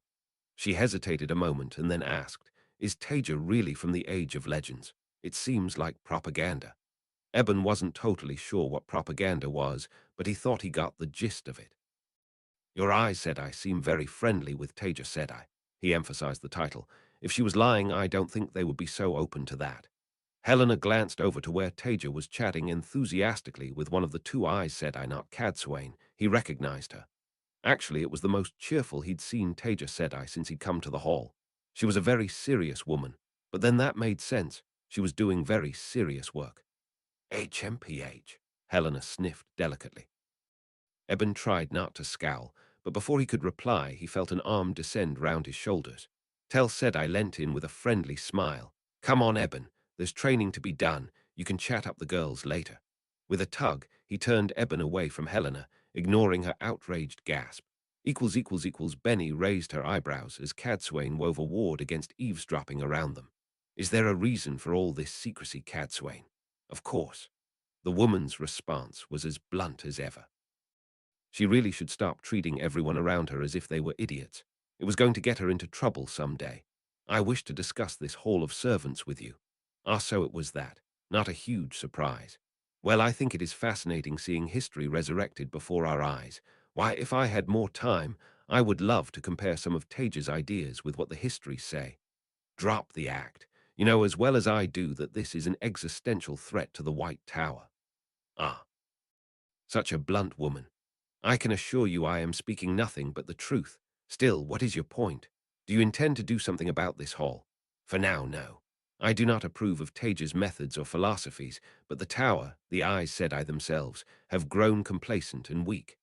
She hesitated a moment and then asked, is Taija really from the Age of Legends? It seems like propaganda. Eben wasn't totally sure what propaganda was, but he thought he got the gist of it. Your Aes Sedai seem very friendly with Taija Sedai. He emphasized the title. If she was lying, I don't think they would be so open to that. Helena glanced over to where Taija was chatting enthusiastically with one of the two Aes Sedai, not Cadsuane. He recognized her. Actually, it was the most cheerful he'd seen Taija Sedai since he'd come to the hall. She was a very serious woman, but then that made sense. She was doing very serious work. HMPH, Helena sniffed delicately. Eben tried not to scowl, but before he could reply, he felt an arm descend round his shoulders. Aes Sedai leant in with a friendly smile. "Come on, Eben. There's training to be done. You can chat up the girls later." With a tug, he turned Eben away from Helena, ignoring her outraged gasp. Benny raised her eyebrows as Cadsuane wove a ward against eavesdropping around them. "Is there a reason for all this secrecy, Cadsuane?" "Of course." The woman's response was as blunt as ever. She really should stop treating everyone around her as if they were idiots. It was going to get her into trouble someday. "I wish to discuss this hall of servants with you." Ah, so it was that. Not a huge surprise. "Well, I think it is fascinating seeing history resurrected before our eyes. Why, if I had more time, I would love to compare some of Taija's ideas with what the histories say." "Drop the act. You know as well as I do that this is an existential threat to the White Tower." Ah, such a blunt woman. "I can assure you I am speaking nothing but the truth. Still, what is your point? Do you intend to do something about this hall?" "For now, no. I do not approve of Taija's methods or philosophies, but the tower, the Aes Sedai themselves, have grown complacent and weak.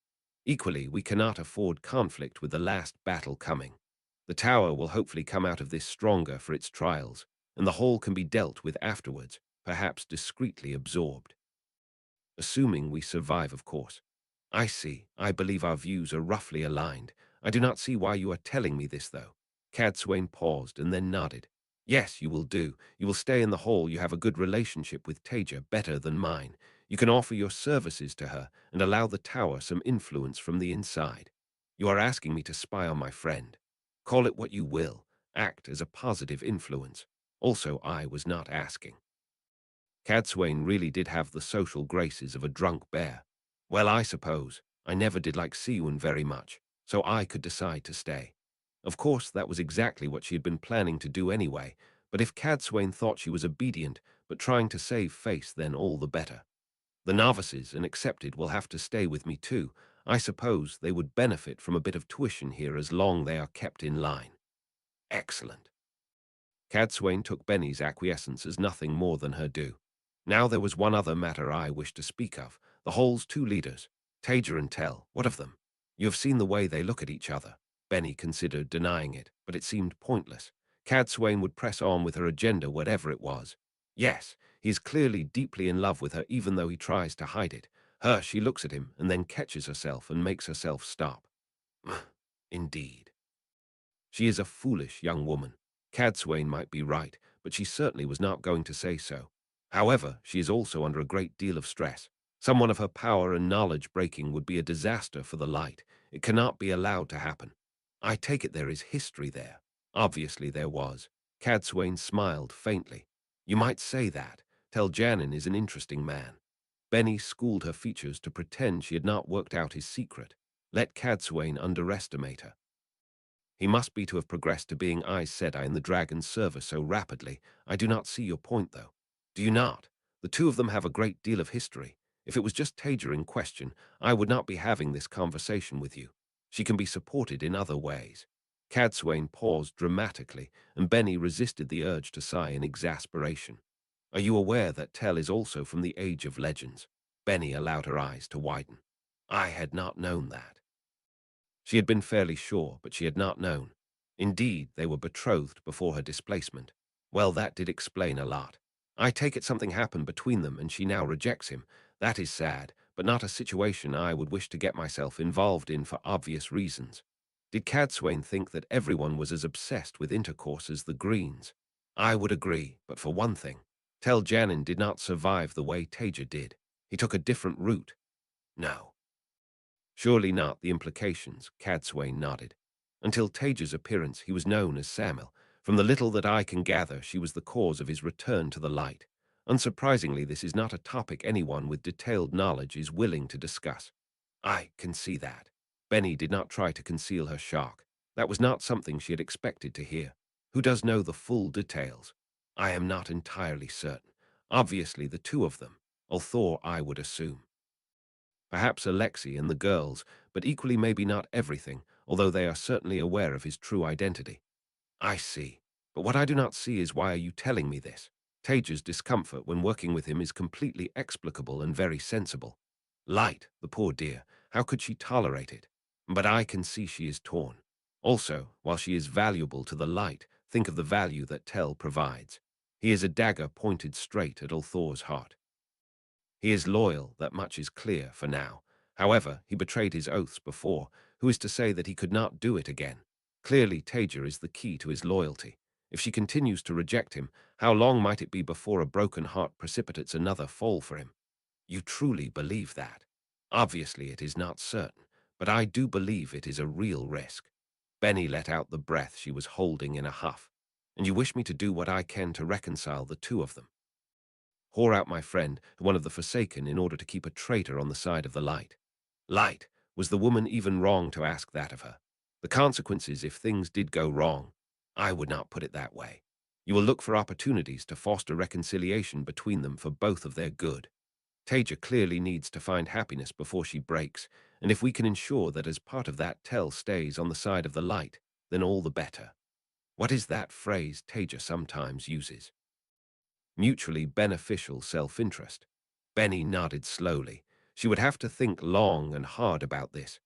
Equally, we cannot afford conflict with the last battle coming. The tower will hopefully come out of this stronger for its trials, and the hall can be dealt with afterwards, perhaps discreetly absorbed. Assuming we survive, of course." "I see. I believe our views are roughly aligned. I do not see why you are telling me this, though." Cadsuane paused and then nodded. "Yes, you will do. You will stay in the hall. You have a good relationship with Taija, better than mine. You can offer your services to her and allow the tower some influence from the inside. You are asking me to spy on my friend. Call it what you will. Act as a positive influence. Also, I was not asking." Cadsuane really did have the social graces of a drunk bear. "Well, I suppose. I never did like Siwyn very much, so I could decide to stay." Of course, that was exactly what she had been planning to do anyway, but if Cadsuane thought she was obedient, but trying to save face, then all the better. "The novices and accepted will have to stay with me too. I suppose they would benefit from a bit of tuition here as long they are kept in line." "Excellent." Cadsuane took Benny's acquiescence as nothing more than her due. "Now there was one other matter I wished to speak of. The hall's two leaders, Taija and Tell. What of them? You have seen the way they look at each other." Benny considered denying it, but it seemed pointless. Cadsuane would press on with her agenda, whatever it was. "Yes, he is clearly deeply in love with her, even though he tries to hide it. She looks at him and then catches herself and makes herself stop." "Indeed. She is a foolish young woman. Cadsuane might be right, but she certainly was not going to say so. However, she is also under a great deal of stress. Someone of her power and knowledge breaking would be a disaster for the light. It cannot be allowed to happen." "I take it there is history there." Obviously there was. Cadsuane smiled faintly. "You might say that. Tel'Janin is an interesting man." Benny schooled her features to pretend she had not worked out his secret. Let Cadsuane underestimate her. "He must be to have progressed to being Aes Sedai in the dragon's service so rapidly. I do not see your point, though." "Do you not? The two of them have a great deal of history. If it was just Taija in question, I would not be having this conversation with you. She can be supported in other ways." Cadsuane paused dramatically, and Benny resisted the urge to sigh in exasperation. "Are you aware that Tell is also from the Age of Legends?" Benny allowed her eyes to widen. "I had not known that." She had been fairly sure, but she had not known. Indeed, they were betrothed before her displacement. Well, that did explain a lot. "I take it something happened between them and she now rejects him. That is sad, but not a situation I would wish to get myself involved in for obvious reasons." Did Cadsuane think that everyone was as obsessed with intercourse as the Greens? "I would agree, but for one thing, Tel'Janin did not survive the way Taija did. He took a different route." "No." "Surely not the implications," Cadsuane nodded. "Until Taija's appearance, he was known as Samuel. From the little that I can gather, she was the cause of his return to the light. Unsurprisingly, this is not a topic anyone with detailed knowledge is willing to discuss." "I can see that." Benny did not try to conceal her shock. That was not something she had expected to hear. "Who does know the full details?" "I am not entirely certain. Obviously, the two of them, although I would assume. Perhaps Alexei and the girls, but equally maybe not everything, although they are certainly aware of his true identity." "I see. But what I do not see is why are you telling me this? Taija's discomfort when working with him is completely explicable and very sensible. Light, the poor dear, how could she tolerate it?" But I can see she is torn. Also, while she is valuable to the light, think of the value that Tel provides. He is a dagger pointed straight at Ulthor's heart. He is loyal, that much is clear for now. However, he betrayed his oaths before. Who is to say that he could not do it again? Clearly, Taija is the key to his loyalty. If she continues to reject him, how long might it be before a broken heart precipitates another fall for him? You truly believe that? Obviously, it is not certain, but I do believe it is a real risk. Benny let out the breath she was holding in a huff. And you wish me to do what I can to reconcile the two of them. Whore out my friend, one of the Forsaken, in order to keep a traitor on the side of the light. Light, was the woman even wrong to ask that of her? The consequences if things did go wrong? I would not put it that way. You will look for opportunities to foster reconciliation between them for both of their good. Taija clearly needs to find happiness before she breaks, and if we can ensure that as part of that Tel stays on the side of the light, then all the better. What is that phrase Taija sometimes uses? Mutually beneficial self-interest. Benny nodded slowly. She would have to think long and hard about this.